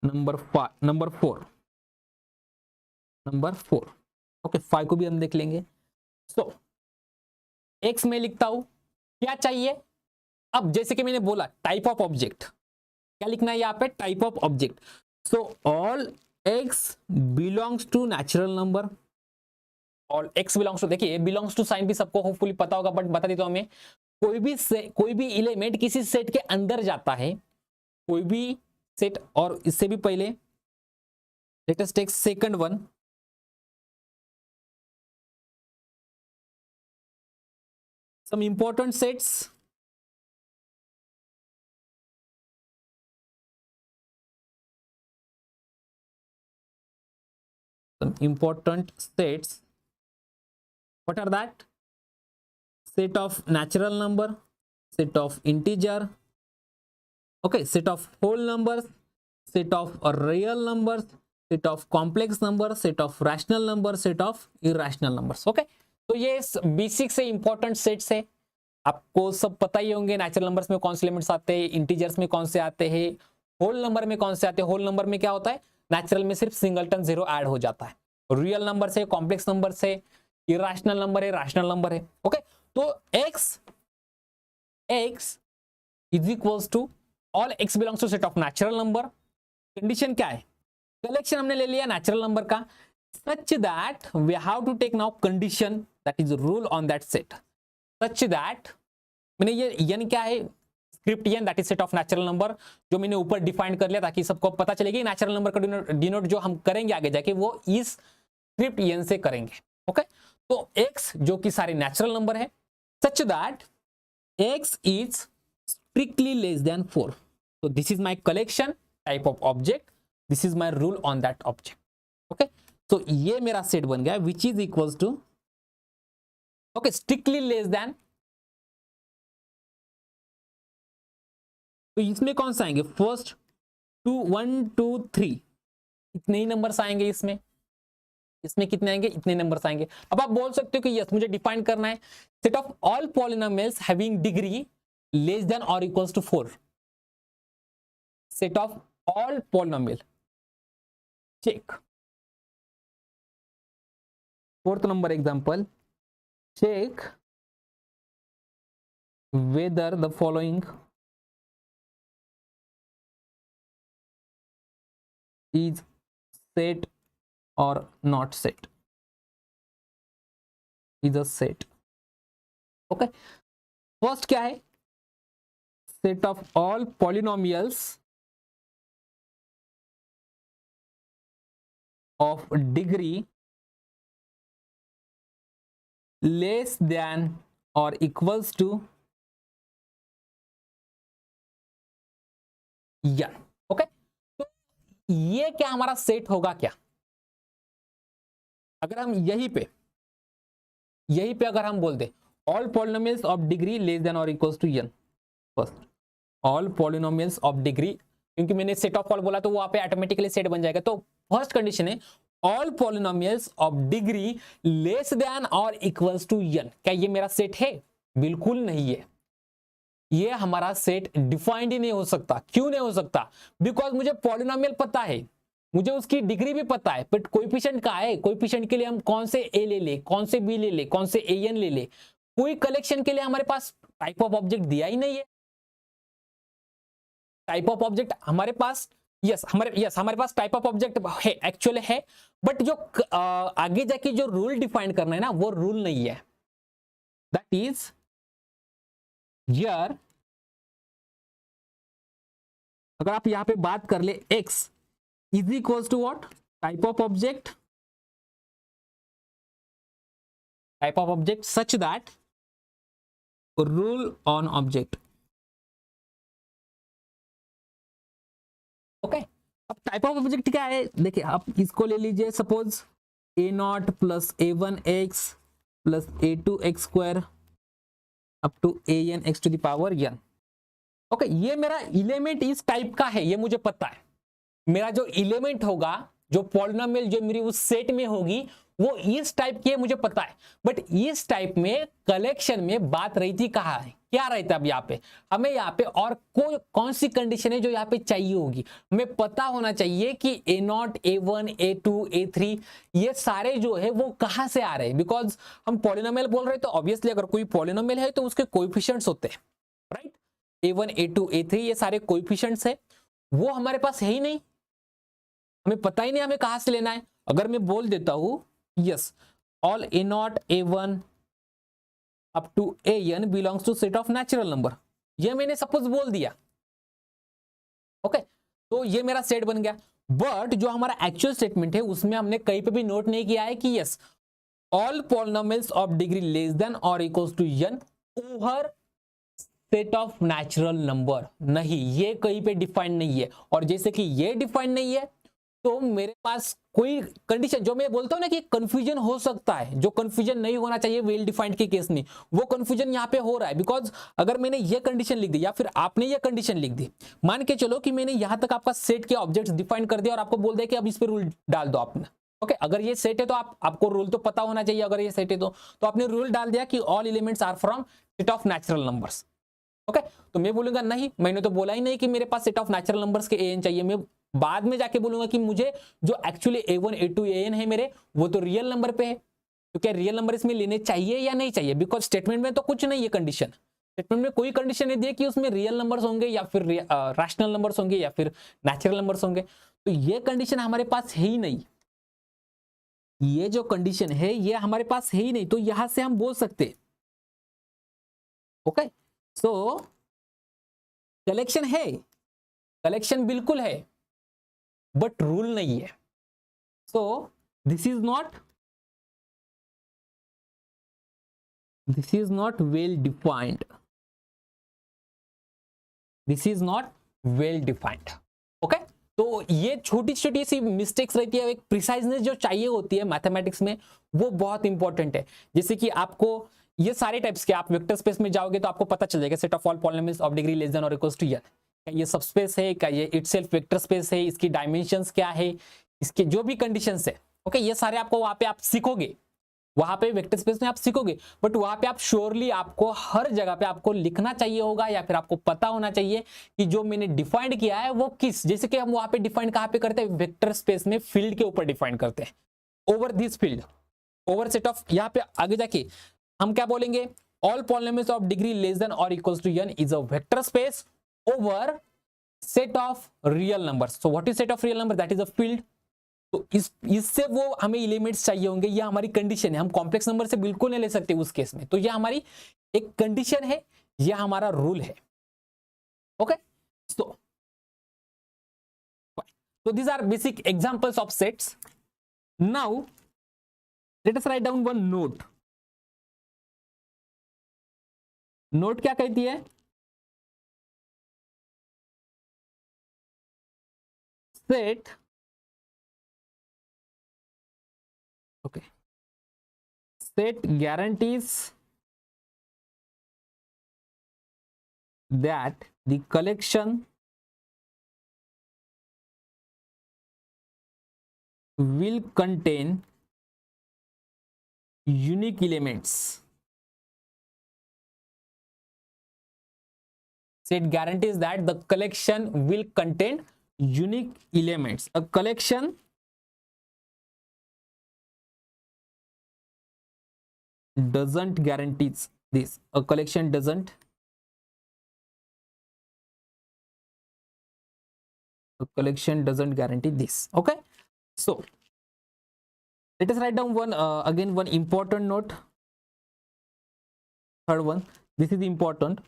number 4। Okay, 5 को भी हम देख लेंगे। सो x में लिखता हूं, क्या चाहिए, अब जैसे कि मैंने बोला टाइप ऑफ ऑब्जेक्ट, क्या लिखना है यहाँ पे, type of object. So all x belongs to natural number, all x belongs to, देखिए बिलोंग्स टू साइन भी सबको होपफुली पता होगा, बट बता देता हूं मैं, कोई भी एलिमेंट किसी सेट के अंदर जाता है, कोई भी सेट, और इससे भी पहले let us take second one, some important sets, what are that, set of natural number, set of integer, okay, set of whole numbers, set of real numbers, set of complex numbers, set of rational numbers, set of irrational numbers। okay, तो ये basic से important sets है, आपको सब पता ही होंगे, natural numbers में कौन से एलिमेंट्स आते हैं, इंटीजर्स में कौन से आते हैं, होल नंबर में कौन से आते हैं। होल नंबर में क्या होता है, नेचुरल में सिर्फ सिंगलटन जीरो ऐड हो जाता है, रियल नंबर से, कॉम्प्लेक्स नंबर से, इरेशनल नंबर है, रैशनल नंबर है। ओके, तो x is equals to all x belongs to set of natural number, condition क्या है, कलेक्शन हमने ले लिया नेचुरल नंबर का, such that we have to take now condition that is rule on that set, such that मैंने ये n क्या है, script n that is set of natural number, जो मैंने ऊपर डिफाइन कर लिया ताकि सबको पता चलेगी नेचुरल नंबर का डिनोट जो हम करेंगे आगे जाके वो इस स्क्रिप्ट n से करेंगे। ओके, तो x जो कि सारे नेचुरल नंबर है, such that x is strictly less than 4, so this is my collection type of object, this is my rule on that object। Okay, तो ये मेरा सेट बन गया which is equals to, okay, strictly less than, तो इसमें कौन सा आएंगे, फर्स्ट 2 1 2 3 इतने ही नंबर्स आएंगे, इसमें कितने आएंगे, इतने नंबर्स आएंगे। अब आप बोल सकते हो कि यस मुझे डिफाइन करना है set of all polynomials having degree less than और equals to 4, set of all polynomial, check. Fourth number example, check whether the following is set or not set, is a set। okay, first क्या है, set of all polynomials of degree less than or equals to n। Okay, तो ये क्या हमारा set होगा क्या, अगर हम यहीं पे अगर हम बोल दे all polynomials of degree less than और equals to n। First all polynomials of degree, क्योंकि मैंने सेट ऑफ ऑल बोला तो वहां पे ऑटोमेटिकली सेट बन जाएगा। तो फर्स्ट कंडीशन है all polynomials of degree less than और इक्वल्स टू n। क्या ये मेरा सेट है? बिल्कुल नहीं है। ये हमारा सेट डिफाइंड ही नहीं हो सकता। क्यों नहीं हो सकता? बिकॉज मुझे पॉलिनोमियल पता है, मुझे उसकी डिग्री भी पता है, बट कोएफिशिएंट का है। कोएफिशिएंट के लिए हम कौन से ए ले ले, कौन से बी ले ले, कौन से ए एन ले ले, कोई कलेक्शन के लिए हमारे पास टाइप ऑफ ऑब्जेक्ट दिया ही नहीं है। टाइप ऑफ ऑब्जेक्ट हमारे पास हमारे पास टाइप ऑफ ऑब्जेक्ट है, एक्चुअली है, बट जो आगे जाके जो रूल डिफाइन करना है ना, वो रूल नहीं है। दैट इज हियर अगर आप यहां पे बात कर ले x is equals to what, type of object, type of object such that rule on object. Okay, अब टाइप ऑफ ऑब्जेक्ट क्या है? देखिए आप इसको ले लीजिए, suppose a not plus a one x plus a two x square up to a n x to the power n। Okay, ये मेरा एलिमेंट इस टाइप का है, ये मुझे पता है। मेरा जो एलिमेंट होगा, जो पॉलिनोमियल जो मेरी उस सेट में होगी, वो इस टाइप की है, मुझे पता है। बट इस टाइप में कलेक्शन में बात रही थी कहाँ है, क्या रहता है? अब यहाँ पे हमें यहाँ पे और कौन सी कंडीशन है जो यहाँ पे चाहिए होगी? हमें पता होना चाहिए कि A not, A one, A two, A three, ये सारे जो है वो कहाँ से आ रहे हैं। बिकॉज हम पॉलिनोमियल बोल रहे हैं, तो ऑब्वियसली अगर कोई पॉलिनोमियल है तो उसके कोएफिशिएंट्स होते हैं, right? A one, A two, A three, ये सारे कोएफिशिएंट्स है, वो हमारे पास है ही नहीं, हमें पता ही नहीं हमें कहां से लेना है। अगर मैं बोल देता हूं yes all a not, A one up to a n belongs to set of natural number, ये मैंने सपोज बोल दिया, ओके, तो ये मेरा सेट बन गया। बट जो हमारा एक्चुअल स्टेटमेंट है उसमें हमने कहीं पे भी नोट नहीं किया है कि yes all polynomials of degree less than और equals to n over set of natural number. नहीं, ये कहीं पे डिफाइंड नहीं है। और जैसे कि ये डिफाइंड नहीं है, तो मेरे पास कोई कंडीशन, जो मैं बोलता हूं ना कि कंफ्यूजन हो सकता है, जो कंफ्यूजन नहीं होना चाहिए वेल डिफाइंड के केस में, वो कंफ्यूजन यहां पे हो रहा है। बिकॉज अगर मैंने ये कंडीशन लिख दी या फिर आपने ये कंडीशन लिख दी, मान के चलो कि मैंने यहां तक आपका सेट के ऑब्जेक्ट्स डिफाइन कर दिया और आपको बोल दिया कि अब इस पे रूल डाल दो आपने। ओके, अगर ये सेट है तो आपको रूल तो पता होना चाहिए। अगर ये सेट है तो आपने रूल डाल दिया कि all elements are from set of natural numbers. Okay, तो मैं बोलूंगा नहीं, मैंने तो बोला ही नहीं कि मेरे पास सेट ऑफ नेचुरल नंबर्स के एन चाहिए। मैं बाद में जाके बोलूंगा कि मुझे जो actually a one, A two, a n है मेरे, वो तो रियल नंबर पे है। तो क्या रियल नंबर इसमें लेने चाहिए या नहीं चाहिए? बिकॉज स्टेटमेंट में तो कुछ नहीं है कंडीशन, स्टेटमेंट में कोई कंडीशन नहीं दी कि उसमें रियल नंबर्स होंगे या फिर रैशनल नंबर्स होंगे या फिर नेचुरल नंबर्स होंगे। तो ये कंडीशन हमारे पास है ही नहीं, ये जो कंडीशन है ये हमारे पास है ही नहीं। तो यहां से हम बोल सकते, ओके, सो कलेक्शन है, कलेक्शन बिल्कुल है, बट रूल नहीं है। So this is not well defined, this is not well defined. Okay, तो ये छोटी छोटी सी मिस्टेक्स रहती है, एक प्रिसाइजनेस जो चाहिए होती है मैथमेटिक्स में, वो बहुत इंपॉर्टेंट है। जैसे कि आपको ये सारे टाइप्स के, आप वेक्टर स्पेस में जाओगे तो आपको पता चल जाएगा set of all polynomials of degree less than और इक्वल्स टू n। ये सब स्पेस है, क्या ये इटसेल्फ वेक्टर स्पेस है, इसकी डायमेंशंस क्या है, इसके जो भी कंडीशंस है, ओके, ये सारे आपको वहां पे आप सीखोगे, वहां पे वेक्टर स्पेस में आप सीखोगे। बट वहां पे आप श्योरली आपको हर जगह पे आपको लिखना चाहिए होगा या फिर आपको पता होना चाहिए कि जो मैंने डिफाइंड किया है वो किस, जैसे कि हम वहां पे डिफाइंड कहां पे करते हैं, वेक्टर स्पेस में फील्ड के ऊपर डिफाइंड करते हैं, over this field, over set of, यहाँ पे आगे जाके हम क्या बोलेंगे, all polynomials of degree less than और equals to n is a vector space over set of real numbers. So what is set of real number? That is a field. तो इससे वो हमें एलिमेंट्स चाहिए होंगे, ये हमारी कंडीशन है। हम कॉम्प्लेक्स नंबर से बिल्कुल नहीं ले सकते उस केस में। तो ये हमारी एक कंडीशन है, ये हमारा रूल है। Okay, so these are basic examples of sets. Now let us write down one note. Note क्या कहती है? Set, okay, set guarantees that the collection will contain unique elements. So it guarantees that the collection will contain unique elements. A collection doesn't guarantee this. A collection doesn't. A collection doesn't guarantee this. Okay. So let us write down one again one important note. Third one. This is important.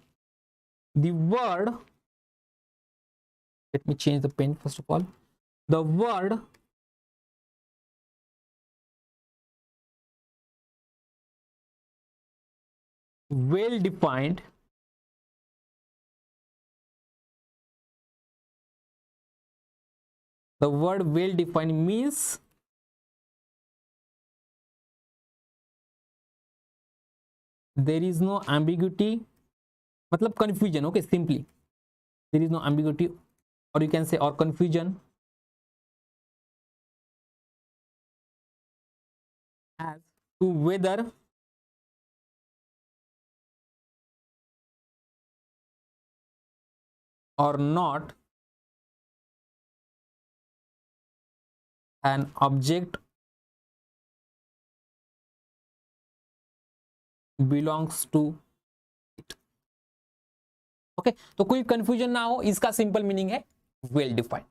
The word. Let me change the pen first of all. The word well defined means there is no ambiguity, मतलब confusion. Okay, simply there is no ambiguity, or you can say or confusion as to whether or not an object belongs to it. Okay तो कोई confusion ना हो, इसका simple meaning है well defined.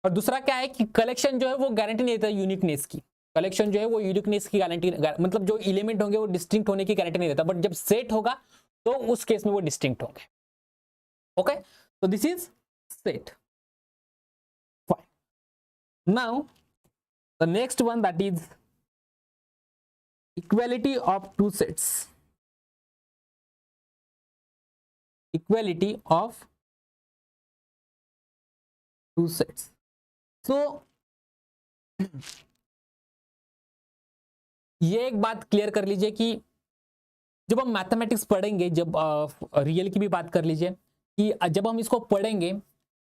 और दूसरा क्या है कि कलेक्शन जो है वो गारंटी नहीं देता यूनिकनेस की। कलेक्शन जो है वो यूनिकनेस की गारंटी, मतलब जो एलिमेंट होंगे वो डिस्टिंक्ट होने की गारंटी नहीं देता, बट जब सेट होगा तो उस केस में वो डिस्टिंक्ट होंगे। Okay so this is set. Fine. Now the next one, that is equality of two sets. Equality of two sets. So ये एक बात क्लियर कर लीजिए कि जब हम मैथमेटिक्स पढ़ेंगे, जब रियल की भी बात कर लीजिए कि जब हम इसको पढ़ेंगे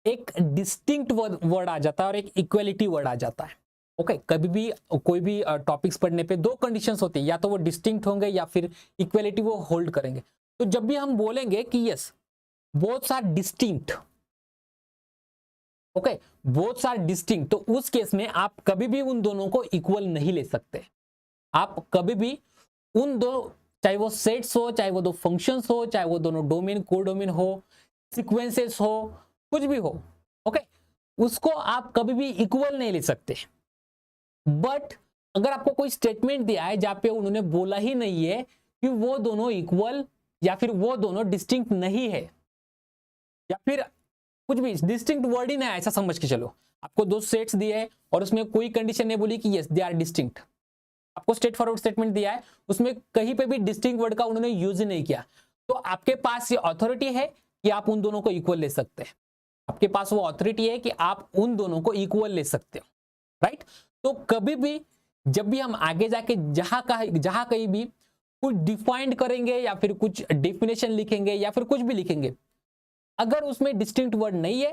एक डिस्टिंक्ट वर्ड आ जाता है और एक इक्वलिटी वर्ड आ जाता है। ओके कभी भी कोई भी टॉपिक्स पढ़ने पे दो कंडीशंस होती है, या तो वो डिस्टिंक्ट होंगे या फिर इक्वलिटी वो होल्ड करेंगे। तो जब भी हम बोलेंगे कि yes both are distinct, okay both are distinct, तो उस केस में आप कभी भी उन दोनों को इक्वल नहीं ले सकते। आप कभी भी उन दो, चाहे वो सेट्स हो, चाहे वो दो फंक्शंस हो, चाहे वो दोनों डोमेन कोडोमेन हो, सीक्वेंसेस हो, कुछ भी हो, ओके उसको आप कभी भी इक्वल नहीं ले सकते। बट अगर आपको कोई स्टेटमेंट दिया है जहां पे उन्होंने बोला ही नहीं है कि वो दोनों इक्वल या फिर वो दोनों डिस्टिंक्ट नहीं है, या फिर कुछ भी डिस्टिंक्ट वर्ड ही नहीं है, ऐसा समझ के चलो आपको दो सेट्स दिए हैं और उसमें कोई कंडीशन नहीं बोली कि यस दे आर डिस्टिंक्ट, आपको स्ट्रेट फॉरवर्ड स्टेटमेंट दिया है, उसमें कहीं पे भी डिस्टिंक्ट वर्ड का उन्होंने यूज ही नहीं किया, तो आपके पास ये अथॉरिटी है कि आप उन दोनों को इक्वल ले सकते हैं। आपके पास वो अथॉरिटी है कि आप उन दोनों को इक्वल ले सकते हो, राइट। तो कभी भी जब भी हम आगे जाके जहां कहीं भी कुछ डिफाइंड करेंगे या फिर कुछ डेफिनेशन लिखेंगे या फिर कुछ भी लिखेंगे, अगर उसमें डिस्टिंक्ट वर्ड नहीं है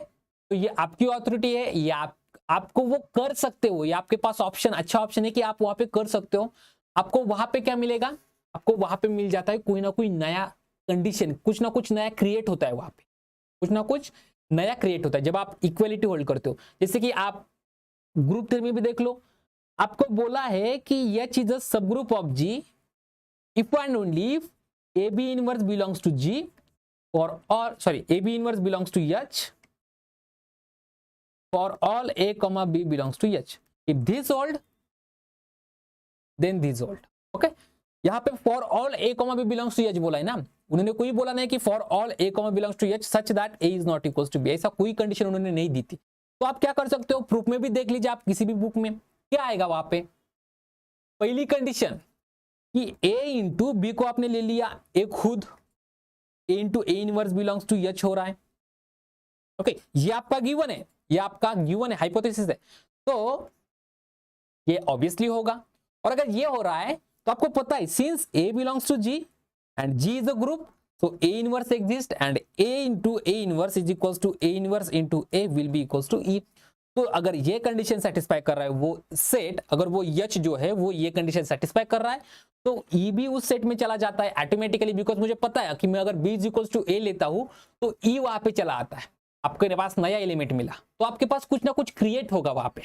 तो ये आपकी अथॉरिटी है, ये आपको वो कर सकते हो, ये आपके पास ऑप्शन, अच्छा ऑप्शन है कि आप वहां पे कर सकते हो। आपको वहां पे क्या मिलेगा, आपको वहां पे मिल जाता है कोई ना कोई नया कंडीशन, कुछ ना कुछ नया क्रिएट होता है, वहां पे कुछ ना कुछ नया क्रिएट होता है जब आप इक्वलिटी होल्ड करते हो। जैसे कि आप ग्रुप थ्योरी में भी देख लो, आपको बोला है कि H is a subgroup of G if and only if A B inverse belongs to G और sorry A B inverse belongs to H for all a comma b belongs to h, if this hold then this hold। Okay यहाँ पे for all a comma b belongs to h बोला है ना, उन्होंने कोई बोला नहीं कि for all a comma belongs to h such that a is not equals to b, ऐसा कोई कंडीशन उन्होंने नहीं दी थी। तो आप क्या कर सकते हो, प्रूफ में भी देख लीजिए, आप किसी भी बुक में क्या आएगा वहां पे, पहली कंडीशन कि a इंटू बी को आपने ले लिया, a खुद a into a inverse belongs to h हो रहा है। ओके ये आपका गिवन है, ये आपका गिवन है, हाइपोथेसिस है, तो ये ऑब्वियसली होगा। और अगर ये हो रहा है तो आपको पता है since A belongs to G and G is a group, So A inverse exists and A into A inverse is equals to A inverse into A will be equals to E. तो अगर ये condition satisfy कर रहा है वो set, अगर वो H जो है वो ये कंडीशन सेटिस्फाई कर रहा है तो E भी उस सेट में चला जाता है ऑटोमेटिकली, बिकॉज मुझे पता है कि मैं अगर B is equals to A लेता हूं तो E वहां पे चला आता है। आपके पास नया एलिमेंट मिला तो आपके पास कुछ ना कुछ क्रिएट होगा वहां पे,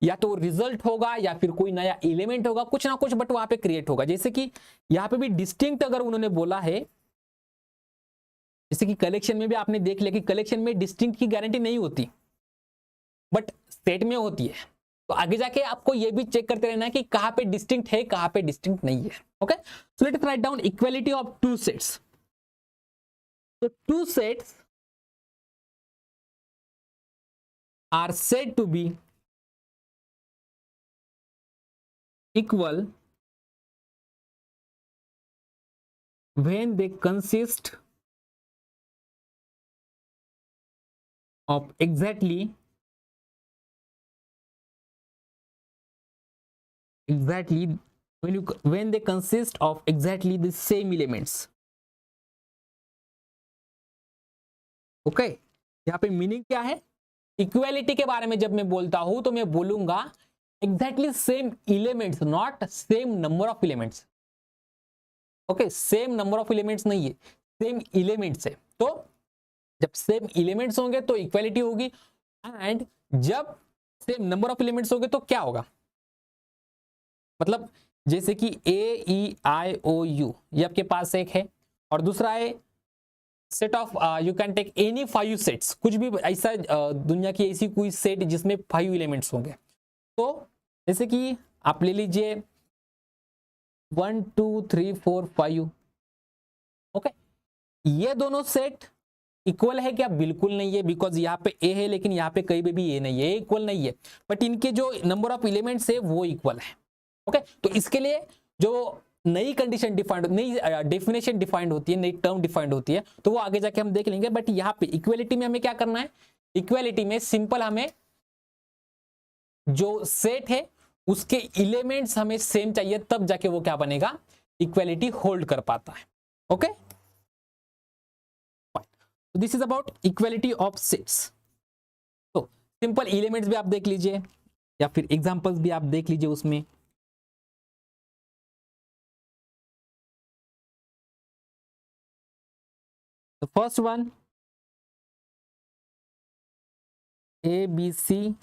या तो रिजल्ट होगा या फिर कोई नया एलिमेंट होगा, कुछ ना कुछ बट वहां पे क्रिएट होगा। जैसे कि यहाँ पे भी डिस्टिंक्ट अगर उन्होंने बोला है, जैसे कि कलेक्शन में भी आपने देख लिया कि कलेक्शन में डिस्टिंक्ट की गारंटी नहीं होती बट सेट में होती है। तो आगे जाके आपको ये भी चेक करते रहना है कि कहां पे डिस्टिंक्ट है कहां पे डिस्टिंक्ट नहीं है। Okay, so let's write down equality of two sets. तो two sets are said to be equal when they consist of exactly when they consist of exactly the same elements। Okay, यहाँ पे meaning क्या है? Equality के बारे में जब मैं बोलता हूं तो मैं बोलूंगा exactly same elements, not same number of elements. Okay, same number of elements नहीं है, सेम एलिमेंट्स है। तो जब सेम एलिमेंट्स होंगे तो इक्वालिटी होगी, एंड जब सेम नंबर ऑफ एलिमेंट्स होंगे तो क्या होगा? मतलब जैसे कि AEIOU ये आपके पास एक है और दूसरा है set of you can take any 5 sets, कुछ भी ऐसा दुनिया की ऐसी कोई सेट जिसमें 5 एलिमेंट्स होंगे। तो जैसे कि आप ले लीजिए 1 2 3 4 5। ओके, ये दोनों सेट इक्वल है क्या? बिल्कुल नहीं है, बिकॉज यहाँ पे ए है लेकिन यहाँ पे कहीं पे भी ए नहीं है, इक्वल नहीं है। बट इनके जो नंबर ऑफ एलिमेंट्स है वो इक्वल है। ओके, तो इसके लिए जो नई कंडीशन डिफाइंड, नई डेफिनेशन डिफाइंड होती है, नई टर्म डिफाइंड होती है, तो वो आगे जाके हम देख लेंगे। बट यहाँ पे इक्वालिटी में हमें क्या करना है? इक्वालिटी में सिंपल हमें जो सेट है उसके एलिमेंट्स हमें सेम चाहिए, तब जाके वो क्या बनेगा? इक्वालिटी होल्ड कर पाता है। Okay, this is about equality of sets. तो सिंपल एलिमेंट्स भी आप देख लीजिए या फिर एग्जांपल्स भी आप देख लीजिए उसमें। The first one, ABC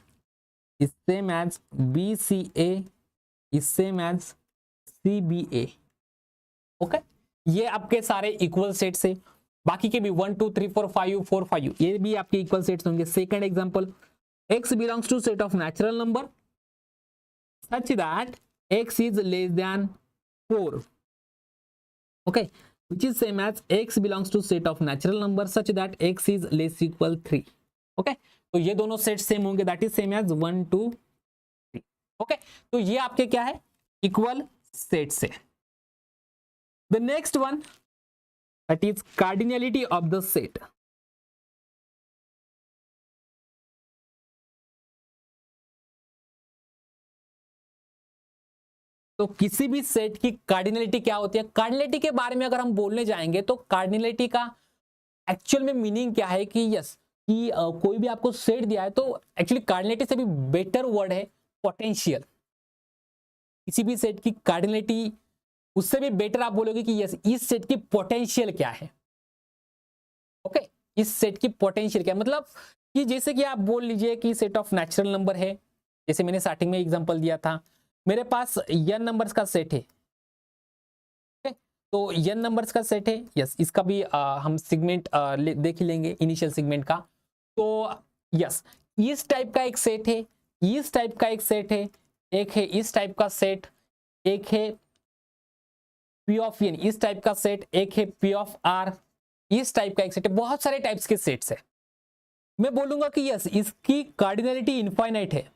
is same as BCA is same as CBA। Okay, ये आपके सारे इक्वल सेट्स है। बाकी के भी 1 2 3 4 5 4 5 ये भी आपके इक्वल सेट्स होंगे। Second example, x belongs to set of natural number such that x is less than 4। okay, which is same as x belongs to set of natural number such that x is less equal 3। okay, तो ये दोनों set same होंगे, that is same as 1 2 3। Okay, तो ये आपके क्या है? Equal sets है। The next one that is cardinality of the set. तो किसी भी सेट की कार्डिनलिटी क्या होती है? कार्डिनलिटी के बारे में अगर हम बोलने जाएंगे तो कार्डिनलिटी का एक्चुअल में मीनिंग क्या है कि यस कि कोई भी आपको सेट दिया है तो एक्चुअली कार्डिनलिटी से भी बेटर वर्ड है पोटेंशियल। किसी भी सेट की कार्डिनलिटी उससे भी बेटर आप बोलोगे कि यस इस सेट की पोटेंशियल क्या है। ओके, इस सेट की पोटेंशियल क्या है? मतलब कि जैसे कि आप बोल लीजिए कि सेट ऑफ नेचुरल नंबर है, जैसे मैंने स्टार्टिंग में एग्जांपल दिया था, मेरे पास n नंबर्स का सेट है। तो n नंबर्स का सेट है, यस इसका भी हम सेगमेंट देख लेंगे इनिशियल सेगमेंट का। तो यस इस टाइप का एक सेट है, इस टाइप का एक सेट है, एक है इस टाइप का सेट, एक है P ऑफ n इस टाइप का सेट, एक है P ऑफ R इस टाइप का एक सेट है। बहुत सारे टाइप्स के सेट्स है। मैं बोलूंगा कि यस इसकी कार्डिनलिटी इनफाइनाइट है,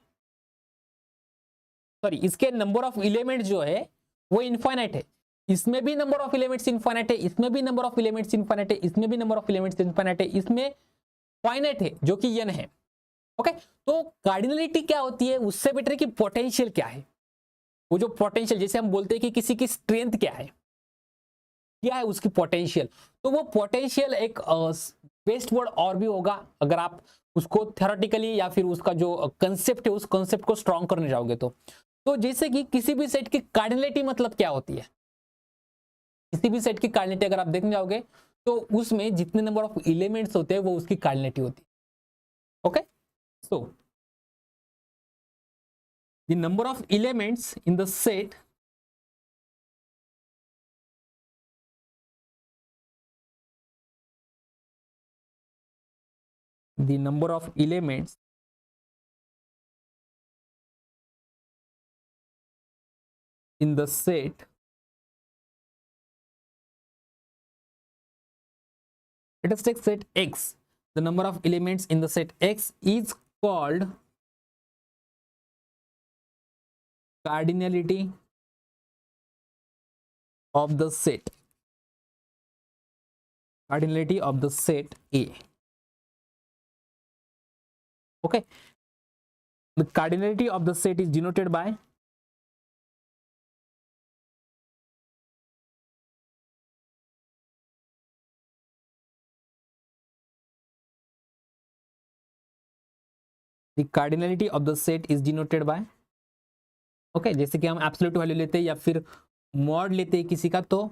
सॉरी इसके नंबर ऑफ एलिमेंट जो है वो इनफाइनाइट है। इसमें भी नंबर ऑफ एलिमेंट्स इनफाइनाइट है, इसमें भी नंबर ऑफ एलिमेंट्स इनफाइनाइट है, इसमें भी नंबर ऑफ एलिमेंट्स इनफाइनाइट है, इसमें फाइनाइट है जो कि n है। ओके, तो कार्डिनलिटी क्या होती है? उससे बेटर है कि पोटेंशियल क्या है। वो जो पोटेंशियल, जैसे हम बोलते हैं कि किसी की स्ट्रेंथ क्या है, क्या है उसकी पोटेंशियल। तो वो पोटेंशियल एक बेस्ट वर्ड और भी होगा अगर आप उसको थ्योरेटिकली या फिर उसका जो कंसेप्ट है उस कंसेप्ट को स्ट्रॉन्ग करने जाओगे तो जैसे कि किसी भी सेट की कार्डिनलिटी मतलब क्या होती है, किसी भी सेट की कार्डिनलिटी अगर आप देखने जाओगे तो उसमें जितने नंबर ऑफ एलिमेंट्स होते हैं वो उसकी कार्डिनलिटी होती है। Okay, so the number of elements in the set the number of elements in the set let us take set X. The number of elements in the set X is called cardinality of the set, cardinality of the set A. Okay, the cardinality of the set is denoted by the cardinality of the set is denoted by okay जैसे कि हम absolute value लेते हैं या फिर mod लेते हैं किसी का, तो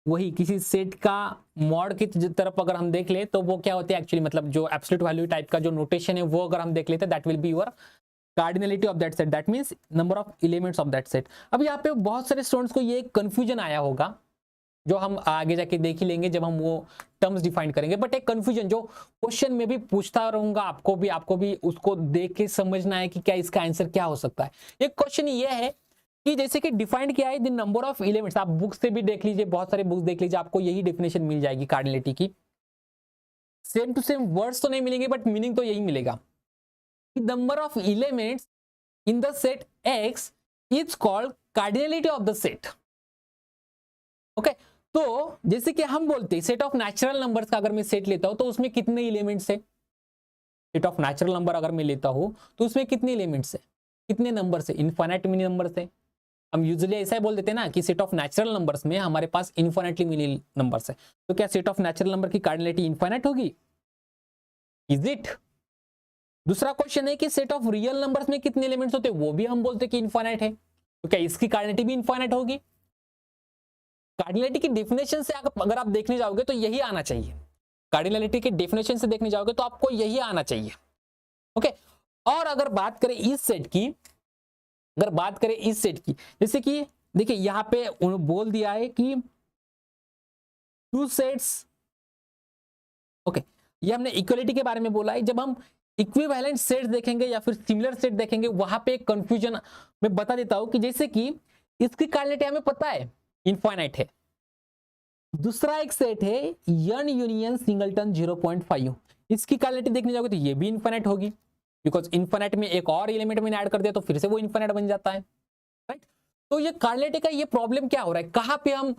वही किसी सेट का मॉड की तरफ अगर हम देख ले तो वो क्या होते हैं एक्चुअली, मतलब जो एब्सोल्यूट वैल्यू टाइप का जो नोटेशन है वो अगर हम देख लेते हैं that will be your cardinality of that set, that means number of elements of that set. अब यहाँ पे बहुत सारे स्टूडेंट्स को ये कंफ्यूजन आया होगा जो हम आगे जाके देख ही लेंगे जब हम वो टर्म्स डिफाइन करेंगे, बट एक कंफ्यूजन जो क्वेश्चन में भी पूछता रहूंगा आपको भी उसको देख के समझना है कि क्या इसका आंसर क्या हो सकता है। एक क्वेश्चन ये है कि जैसे कि डिफाइंड किया है द नंबर ऑफ एलिमेंट्स, आप बुक से भी देख लीजिए, बहुत सारे बुक्स देख लीजिए, आपको यही डेफिनेशन मिल जाएगी कार्डिनलिटी की। सेम टू सेम वर्ड्स तो नहीं मिलेंगे बट मीनिंग तो यही मिलेगा। Number of elements in the set x is called cardinality of the set. Okay, तो जैसे कि हम बोलते हैं सेट ऑफ नेचुरल नंबर्स का अगर मैं सेट लेता हूं तो उसमें कितने एलिमेंट्स है, सेट ऑफ नेचुरल नंबर अगर मैं लेता हूं तो उसमें कितने एलिमेंट्स है, कितने नंबर्स है, इनफाइनाइट मिनी नंबर्स है। हम यूजुअली ऐसा ही बोल देते हैं ना कि सेट ऑफ नेचुरल नंबर्स में हमारे पास इनफाइनाइटली मिनी नंबर्स है, तो क्या सेट ऑफ नेचुरल नंबर की कार्डिनलिटी इनफाइनाइट होगी, इज इट। दूसरा क्वेश्चन है कि सेट ऑफ रियल नंबर्स में कितने एलिमेंट्स होते हैं, वो भी हम बोलते हैं कि इनफाइनाइट है, तो क्या इसकी कार्डिनलिटी भी इनफाइनाइट होगी। कार्डिनलिटी की डेफिनेशन से अगर आप देखने जाओगे तो यही आना चाहिए, कार्डिनलिटी की डेफिनेशन से देखने जाओगे तो आपको यही आना चाहिए। ओके, और अगर बात करें इस सेट की, अगर बात करें इस सेट की, जैसे कि देखिए यहां पे उन्होंने बोल दिया है कि टू सेट्स, ओके ये हमने इक्वलिटी के बारे में बोला है। जब हम इक्विवेलेंट सेट्स देखेंगे या फिर सिमिलर सेट देखेंगे वहां पे एक कंफ्यूजन मैं बता देता हूं कि जैसे कि इसकी कार्डिनलिटी हमें पता है इनफाइनाइट है, दूसरा एक सेट है n यूनियन सिंगलटन 0.5, इसकी कार्डिनलिटी देखने जाओगे तो ये भी इनफाइनाइट होगी, बिकॉज इनफाइनाइट में एक और एलिमेंट मैंने ऐड कर दिया तो फिर से वो इनफाइनाइट बन जाता है, राइट। तो ये कार्डिनलिटी का ये प्रॉब्लम क्या हो रहा है, कहां पे हम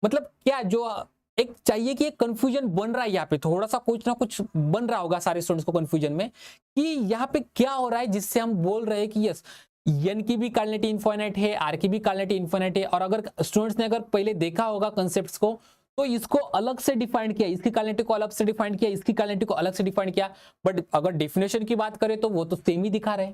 मतलब क्या जो एक चाहिए कि एक कंफ्यूजन बन रहा है, यहाँ पे थोड़ा सा कुछ ना कुछ बन रहा होगा सारे स्टूडेंट्स को कंफ्यूजन में कि यहाँ पे क्या हो रहा है जिससे हम बोल रहे हैं कि यस n की भी कार्डिनलिटी इनफाइनाइट है, r की भी कार्डिनलिटी इनफाइनाइट है। और अगर स्टूडेंट्स ने अगर पहले देखा होगा कंसेप्ट्स को तो इसको अलग से डिफाइन किया, इसकी कार्डिनलिटी को अलग से डिफाइन किया, इसकी कार्डिनलिटी को अलग से डिफाइन किया, बट अगर डेफिनेशन की बात करें तो वो तो सेम ही दिखा रहे।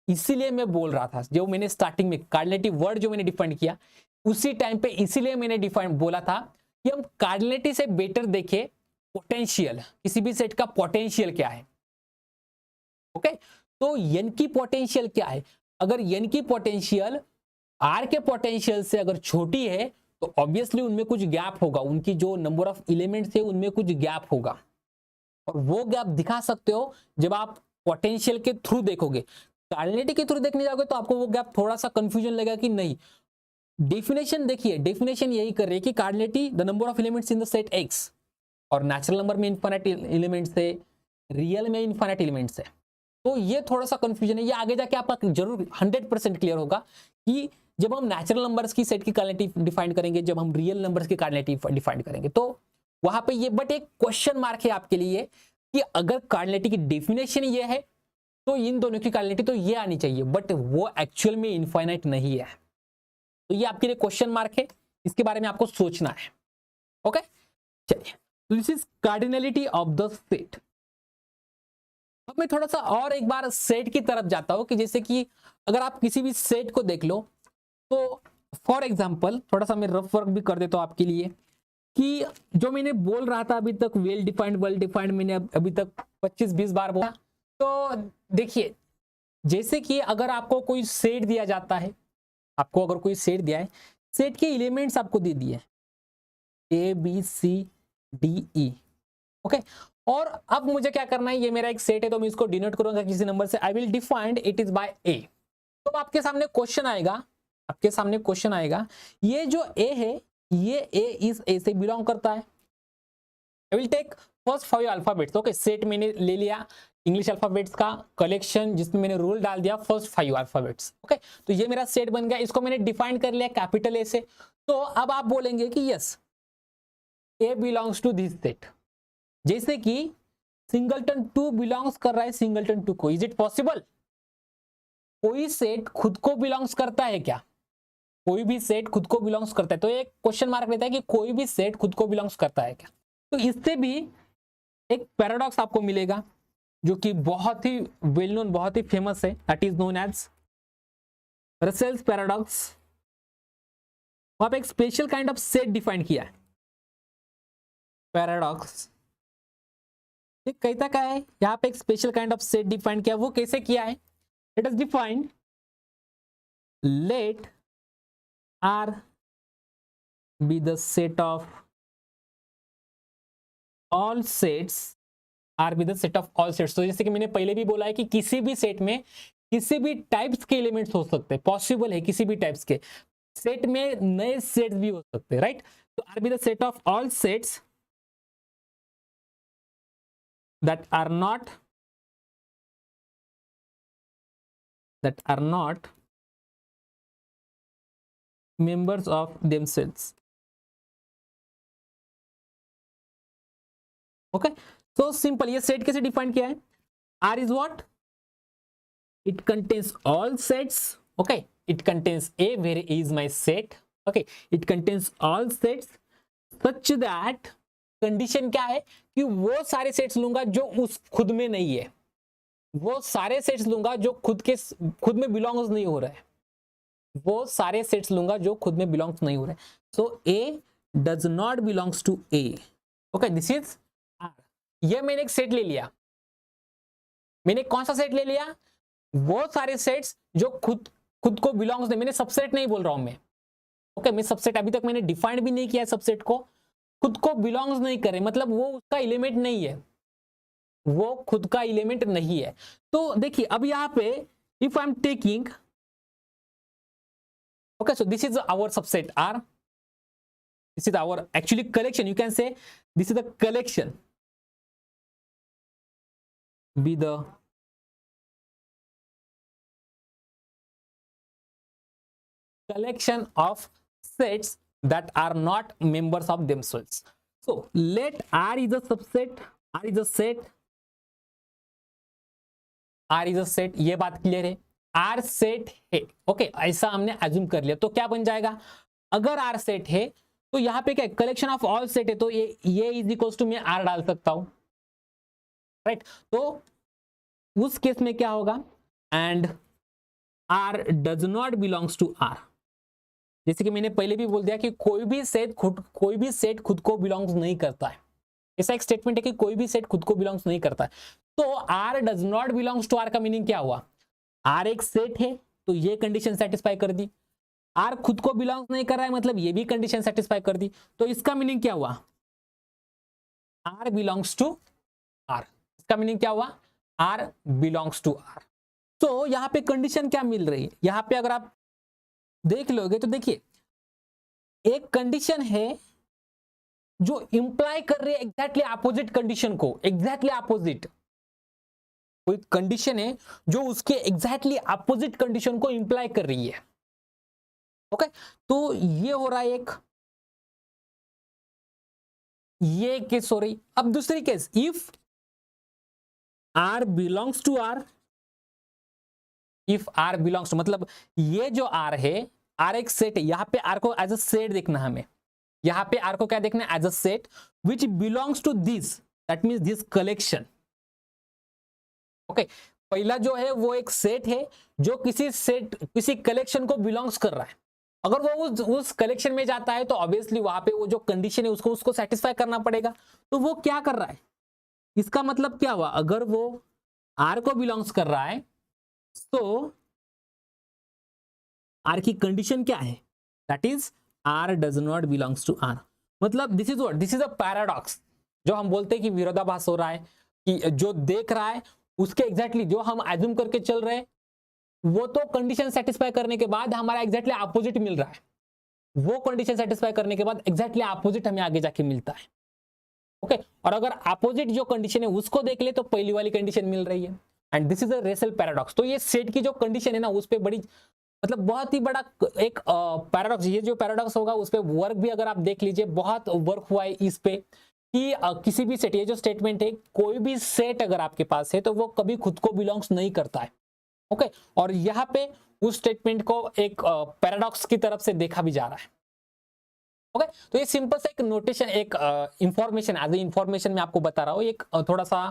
इसीलिए मैं बोल रहा था जो मैंने स्टार्टिंग में कार्डिनलिटी वर्ड जो मैंने डिफाइन किया उसी टाइम पे, इसीलिए मैंने डिफाइन बोला था कि हम कार्डिनलिटी से बेटर देखे पोटेंशियल, किसी भी सेट का पोटेंशियल क्या है। ओके, तो n की पोटेंशियल क्या है, अगर n की पोटेंशियल r के पोटेंशियल से अगर छोटी है तो ऑब्वियसली उनमें कुछ गैप होगा, उनकी जो नंबर ऑफ एलिमेंट्स है उनमें कुछ गैप होगा, और वो गैप दिखा सकते हो जब आप पोटेंशियल के थ्रू देखोगे। कार्डिनलिटी के थ्रू देखने जाओगे तो आपको वो गैप थोड़ा सा कंफ्यूजन लगेगा कि नहीं। डेफिनेशन देखिए, डेफिनेशन यही कर रही है कि cardinality the number of elements in the set x, और नेचुरल नंबर में इनफाइनाइट एलिमेंट्स है, रियल में इनफाइनाइट एलिमेंट्स है, तो ये थोड़ा सा कंफ्यूजन है। ये आगे जाके आपका जरूर 100% क्लियर होगा कि जब हम नेचुरल नंबर्स की सेट की कार्डिनलिटी डिफाइन करेंगे, जब हम रियल नंबर्स की कार्डिनलिटी डिफाइन करेंगे तो वहां पे ये, बट एक क्वेश्चन मार्क है आपके लिए कि अगर कार्डिनलिटी की डेफिनेशन ये है तो इन दोनों की कार्डिनलिटी तो ये आनी चाहिए, बट वो एक्चुअल में इनफाइनाइट नहीं है, तो ये आपके लिए क्वेश्चन मार्क है, इसके बारे में आपको सोचना है। ओके चलिए, this is cardinality of the set. अब मैं थोड़ा सा और एक बार सेट की तरफ जाता हूं कि जैसे कि अगर आप किसी भी सेट को देख लो तो फॉर एग्जांपल थोड़ा सा मैं रफ वर्क भी कर देता हूं आपके लिए कि जो मैंने बोल रहा था अभी तक वेल डिफाइंड मैंने अभी तक 25-20 बार बोला। तो देखिए, जैसे कि अगर आपको कोई सेट दिया जाता है, आपको अगर कोई सेट दिया है, सेट के एलिमेंट्स आपको दे दिए A B C D E, okay. और अब मुझे क्या करना है, ये मेरा एक सेट है तो मैं इसको डिनोट करूंगा किसी नंबर से। I will defined it is by A। तो आपके सामने क्वेश्चन आएगा, आपके सामने क्वेश्चन आएगा, ये जो A है ये A इस A से बिलोंग करता है। I will take first 5 alphabets, okay. Set मैंने ले लिया इंग्लिश अल्फाबेट्स का कलेक्शन जिसमें मैंने रूल डाल दिया फर्स्ट 5 अल्फाबेट्स, ओके। तो ये मेरा सेट बन गया, इसको मैंने डिफाइन कर लिया कैपिटल A से। तो अब आप बोलेंगे कि yes A belongs to this set, जैसे कि सिंगलटन 2 बिलोंग्स कर रहा है सिंगलटन 2 को। Is it possible? कोई सेट खुद को बिलोंग्स करता है क्या? कोई भी सेट खुद को बिलोंग्स करता है? तो एक क्वेश्चन मार्क रहता है कि कोई भी सेट खुद को बिलोंग्स करता है क्या। तो इससे भी एक पैराडॉक्स आपको मिलेगा जो कि बहुत ही वेल नोन, बहुत ही फेमस है, that is known as Russell's paradox. वहां पे एक special kind of set define किया है पैराडॉक्स। ये कहता क्या है, यहाँ पे एक special kind of set define किया। वो कैसे किया है? It is defined let R be the set of all sets, R be the set of all sets। तो जैसे कि मैंने पहले भी बोला है कि किसी भी सेट में किसी भी टाइप्स के एलिमेंट्स हो सकते हैं, पॉसिबल है किसी भी टाइप्स के सेट में नए सेट्स भी हो सकते हैं, राइट। तो R be the set of all sets that are not members of themselves, okay. So simple, ये सेट कैसे डिफाइन किया है? R is what? It contains all sets, okay। It contains A, where A is my set, okay। It contains all sets such that condition क्या है कि वो सारे sets लूंगा जो उस खुद में नहीं है, वो सारे सेट्स लूंगा जो खुद में बिलोंग्स नहीं हो रहा है, वो सारे सेट्स लूंगा जो खुद में बिलोंग्स नहीं हो रहे। सो A does not belongs to A, okay। This is R। ये मैंने एक सेट ले लिया, मैंने कौन सा सेट ले लिया? वो सारे सेट्स जो खुद को बिलोंग्स नहीं, मैंने सबसेट नहीं बोल रहा हूं मैं, ओके। मैं सबसेट अभी तक मैंने डिफाइंड भी नहीं किया, सबसेट को खुद को बिलोंग्स नहीं करे, मतलब वो उसका एलिमेंट नहीं है, वो खुद का एलिमेंट नहीं है। तो देखिए अब यहां पे if I am taking, okay, so this is our subset R, this is our actually collection, you can say this is the collection, be the collection of sets that are not members of themselves। So let R is a subset, R is a set, R is a set, ये बात clear है। R set है, okay, ऐसा हमने assume कर लिया। तो क्या बन जाएगा, अगर R सेट है तो यहाँ पे क्या कलेक्शन ऑफ ऑल सेट है, तो ये इज इक्वल्स टू मैं R डाल सकता हूं, राइट। तो उस केस में क्या होगा, and R does not belongs to R। जैसे कि मैंने पहले भी बोल दिया कि कोई भी सेट खुद को बिलोंग्स नहीं करता है, ऐसा एक स्टेटमेंट है कि कोई भी सेट खुद को बिलोंग्स नहीं करता है। तो R does not belongs to R का मीनिंग क्या हुआ, R एक सेट है तो ये कंडीशन सेटिस्फाई कर दी, R खुद को बिलोंग्स नहीं कर रहा है मतलब ये भी कंडीशन सेटिस्फाई कर दी। तो इसका मीनिंग क्या हुआ, R बिलोंग्स टू R। इसका मीनिंग क्या हुआ, R बिलोंग्स टू R। तो यहां पे कंडीशन क्या मिल रही है, यहां पे अगर आप देख लोगे तो देखिए एक कंडीशन है जो इंप्लाई कर रही है एग्जैक्टली अपोजिट कंडीशन को, एग्जैक्टली अपोजिट कोई कंडीशन है जो उसके एग्जैक्टली अपोजिट कंडीशन को इंप्लाई कर रही है, ओके। तो ये हो रहा है एक, ये केस हो रही। अब दूसरी case, if R belongs to R, if R belongs to मतलब ये जो R है, R एक सेट है, यहां पे R को एज अ सेट देखना हमें, यहाँ पे आर को क्या देखना है, as a set which belongs to this, that means this collection. Okay, पहला जो है वो एक सेट है जो किसी कलेक्शन को बिलोंग्स कर रहा है। अगर वो उस कलेक्शन में जाता है तो ऑब्वियसली वहां पे वो जो कंडीशन है उसको सेटिस्फाई करना पड़ेगा। तो वो क्या कर रहा है, इसका मतलब क्या हुआ, अगर वो आर को बिलोंग्स कर रहा है तो आर की कंडीशन क्या है, that is R does not belongs to R. मतलब this is what, this is a paradox, जो हम बोलते हैं कि विरोधाभास हो रहा है, कि जो देख रहा है उसके एग्जैक्टली जो हम एज्यूम करके चल रहे हैं वो तो कंडीशन सेटिस्फाई करने के बाद हमारा एग्जैक्टली अपोजिट मिल रहा है, वो कंडीशन सेटिस्फाई करने के बाद एग्जैक्टली अपोजिट हमें आगे जाके मिलता है। ओके, और अगर अपोजिट जो कंडीशन है उसको देख ले तो पहली वाली कंडीशन मिल रही है, and this is a wrestle paradox. तो ये सेट की जो कंडीशन है ना उस पर बड़ी मतलब बहुत ही बड़ा एक पैराडॉक्स, ये जो पैराडॉक्स होगा उस पर वर्क भी अगर आप देख लीजिए बहुत वर्क हुआ है इस पे, कि किसी भी सेट, ये जो स्टेटमेंट है, कोई भी सेट अगर आपके पास है तो वो कभी खुद को बिलोंग्स नहीं करता है। ओके, और यहाँ पे उस स्टेटमेंट को एक पैराडॉक्स की तरफ से देखा भी जा रहा है। ओके, तो ये सिंपल सा एक नोटेशन, एक इंफॉर्मेशन, एज ए इंफॉर्मेशन मैं आपको बता रहा हूँ, एक थोड़ा सा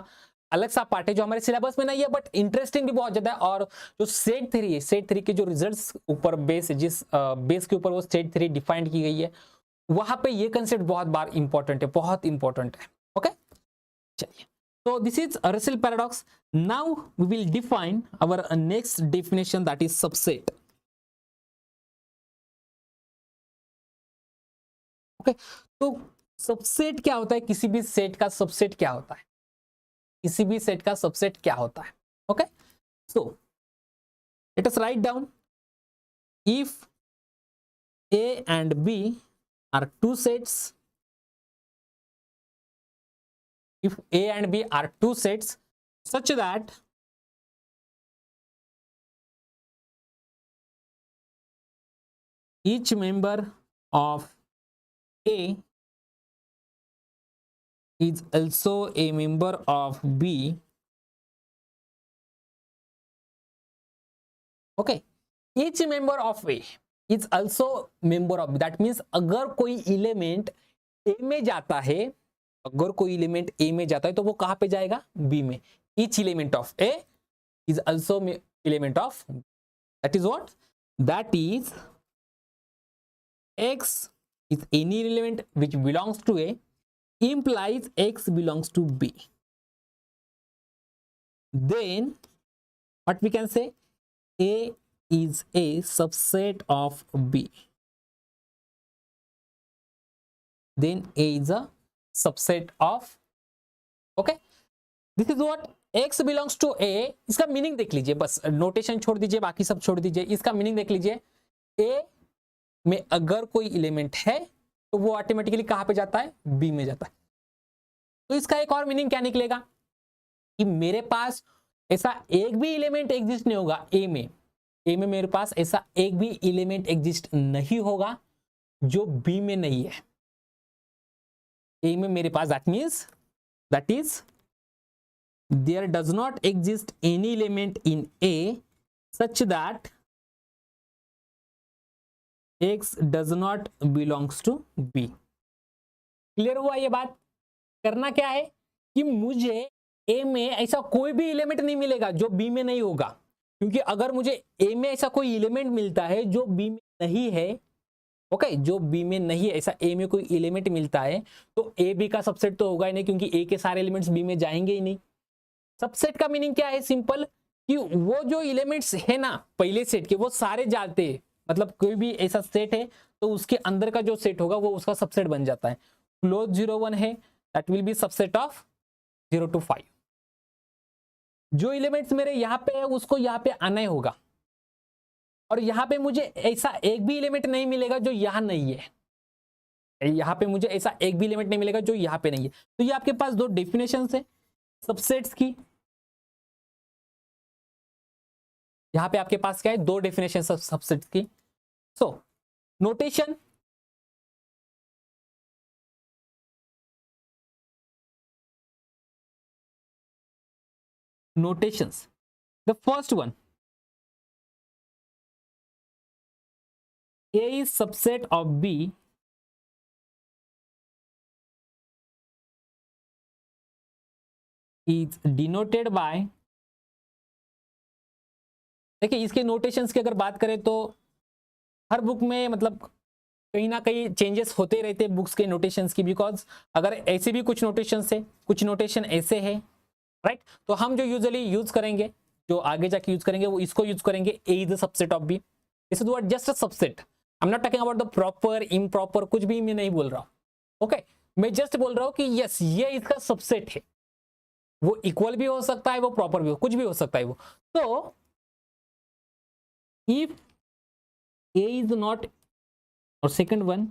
अलग सा पार्ट है जो हमारे सिलेबस में नहीं है बट इंटरेस्टिंग भी बहुत ज्यादा है। और जो सेट थ्री है, सेट थ्री के जो रिजल्ट्स ऊपर बेस है, जिस बेस के ऊपर वो सेट थ्री डिफाइंड की गई है, वहां पे ये कंसेप्ट बहुत बार इंपॉर्टेंट है, बहुत इंपॉर्टेंट है। ओके, चलिए, so this is a Russell paradox. Now we will define our next definition, that is subset. Okay, तो सबसेट क्या होता है, किसी भी सेट का सबसेट क्या होता है, किसी भी सेट का सबसेट क्या होता है। Okay, so let us write down, if A and B are two sets, if A and B are two sets such that each member of A is also a member of B. Okay, each member of A is also member of B. That means अगर कोई element A में जाता है, अगर कोई element A में जाता है तो वो कहां पे जाएगा, B में। Each element of A is also element of B. That is what? That is X is any element which belongs to A implies X belongs to B. Then what we can say, A is a subset of B. Then A is a subset of, okay, this is what X belongs to A. इसका meaning देख लीजिए, बस notation छोड़ दीजिए, बाकी सब छोड़ दीजिए, इसका मीनिंग देख लीजिए। A में अगर कोई एलिमेंट है तो वो ऑटोमेटिकली कहां पे जाता है, B में जाता है। तो इसका एक और मीनिंग क्या निकलेगा कि मेरे पास ऐसा एक भी एलिमेंट एग्जिस्ट नहीं होगा A में, A में मेरे पास ऐसा एक भी एलिमेंट एग्जिस्ट नहीं होगा जो B में नहीं है। A में मेरे पास that is there does not exist any element in A such that X does not belongs to B. Clear हुआ ये बात? करना क्या है कि मुझे A में ऐसा कोई भी एलिमेंट नहीं मिलेगा जो B में नहीं होगा, क्योंकि अगर मुझे A में ऐसा कोई एलिमेंट मिलता है जो B में नहीं है, ओके, जो B में नहीं है, ऐसा A में कोई एलिमेंट मिलता है तो A B का सबसेट तो होगा ही नहीं, क्योंकि A के सारे एलिमेंट्स B में जाएंगे ही नहीं। सबसेट का मीनिंग क्या है, सिंपल, कि वो जो एलिमेंट्स है ना पहले सेट के वो सारे जाते हैं, मतलब कोई भी ऐसा सेट है तो उसके अंदर का जो सेट होगा वो उसका सबसेट बन जाता है। क्लोज 0 1 है, that will B subset of 0 to 5। जो एलिमेंट्स मेरे यहाँ पे है उसको यहाँ पे आना ही होगा, और यहाँ पे मुझे ऐसा एक भी एलिमेंट नहीं मिलेगा जो यहाँ नहीं है, यहाँ पे मुझे ऐसा एक भी एलिमेंट नहीं मिलेगा जो यहाँ पे नहीं है। तो ये आपके पास दो डेफिनेशन है सबसेट्स की, यहाँ पे आपके पास क्या है, दो डेफिनेशन सबसेट्स की। So notation, notations, the first one, A is subset of B is denoted by, देखिए इसके नोटेशंस की अगर बात करें तो हर बुक में मतलब कहीं ना कहीं चेंजेस होते रहते हैं बुक्स के नोटेशंस की, बिकॉज अगर ऐसे भी कुछ नोटेशंस है, कुछ नोटेशन ऐसे है, राइट। तो हम जो यूजुअली यूज करेंगे, जो आगे जाके यूज करेंगे, वो इसको यूज करेंगे, A is the subset of B. This is what just a subset, I am not talking about the proper improper, कुछ भी मैं नहीं बोल रहा हूं, ओके। मैं जस्ट बोल रहा हूं कि यस ये इसका सबसेट है, वो इक्वल भी हो सकता है, वो प्रॉपर भी हो, कुछ भी हो सकता है वो। तो इफ ए इज नॉट, और second one,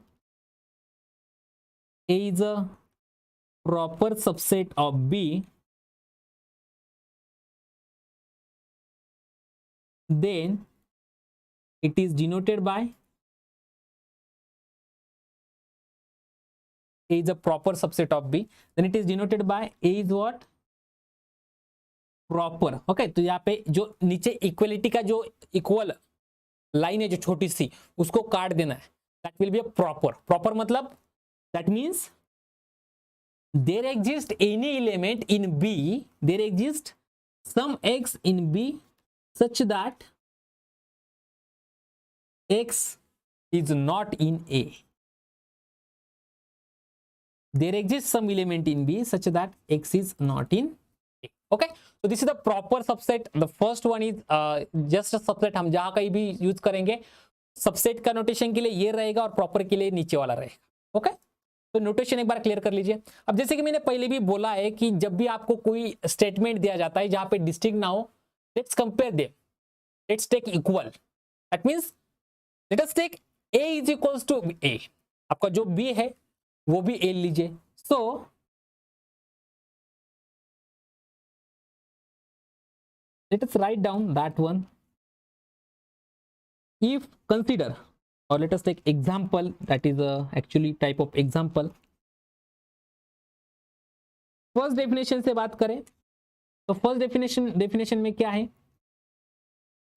A is a proper subset of B, then it is denoted by, A is a proper subset of B, then it is denoted by A is what, proper. Okay, तो यहाँ पे जो नीचे equality का जो equal line है जो छोटी सी, उसको काट देना है, that will be a proper. Proper मतलब that means there exist any element in B, there exist some X in B such that X is not in A, there exists some element in B such that X is not in A. Okay, so this is the proper subset. The first one is just a subset. हम जहां कहीं भी use करेंगे subset का notation के लिए ये रहेगा और प्रॉपर के लिए नीचे वाला रहेगा। ओके, तो नोटेशन एक बार क्लियर कर लीजिए। अब जैसे कि मैंने पहले भी बोला है कि जब भी आपको कोई स्टेटमेंट दिया जाता है जहां पे डिस्टिंक्ट ना हो, let's compare them, let's take equal, that means let us take A is equals to A, आपका जो B है वो भी ए लीजिए। So let us write down that one. If consider, और let us take example, that is actually type of example. First definition से बात करें तो फर्स्ट डेफिनेशन में क्या है,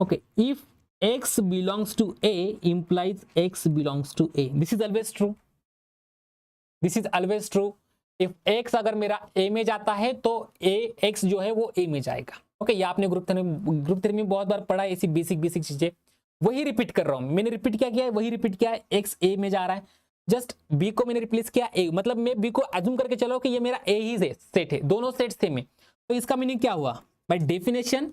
okay, if x belongs to A implies x belongs to A, this is always true, this is always true. If x अगर मेरा ए में जाता है तो ए एक्स जो है वो ए में जाएगा। ओके, ये आपने ग्रुप थ्री में बहुत बार पढ़ा है, ऐसी बेसिक चीजें, वही रिपीट कर रहा हूं। मैंने रिपीट क्या किया है, वही रिपीट किया है, एक्स ए में जा रहा है, जस्ट बी को मैंने रिप्लेस किया ए, मतलब मैं बी को अज्यूम करके चलो कि ये मेरा ए ही सेट है, दोनों सेट्स थे में। तो इसका मीनिंग क्या हुआ, by definition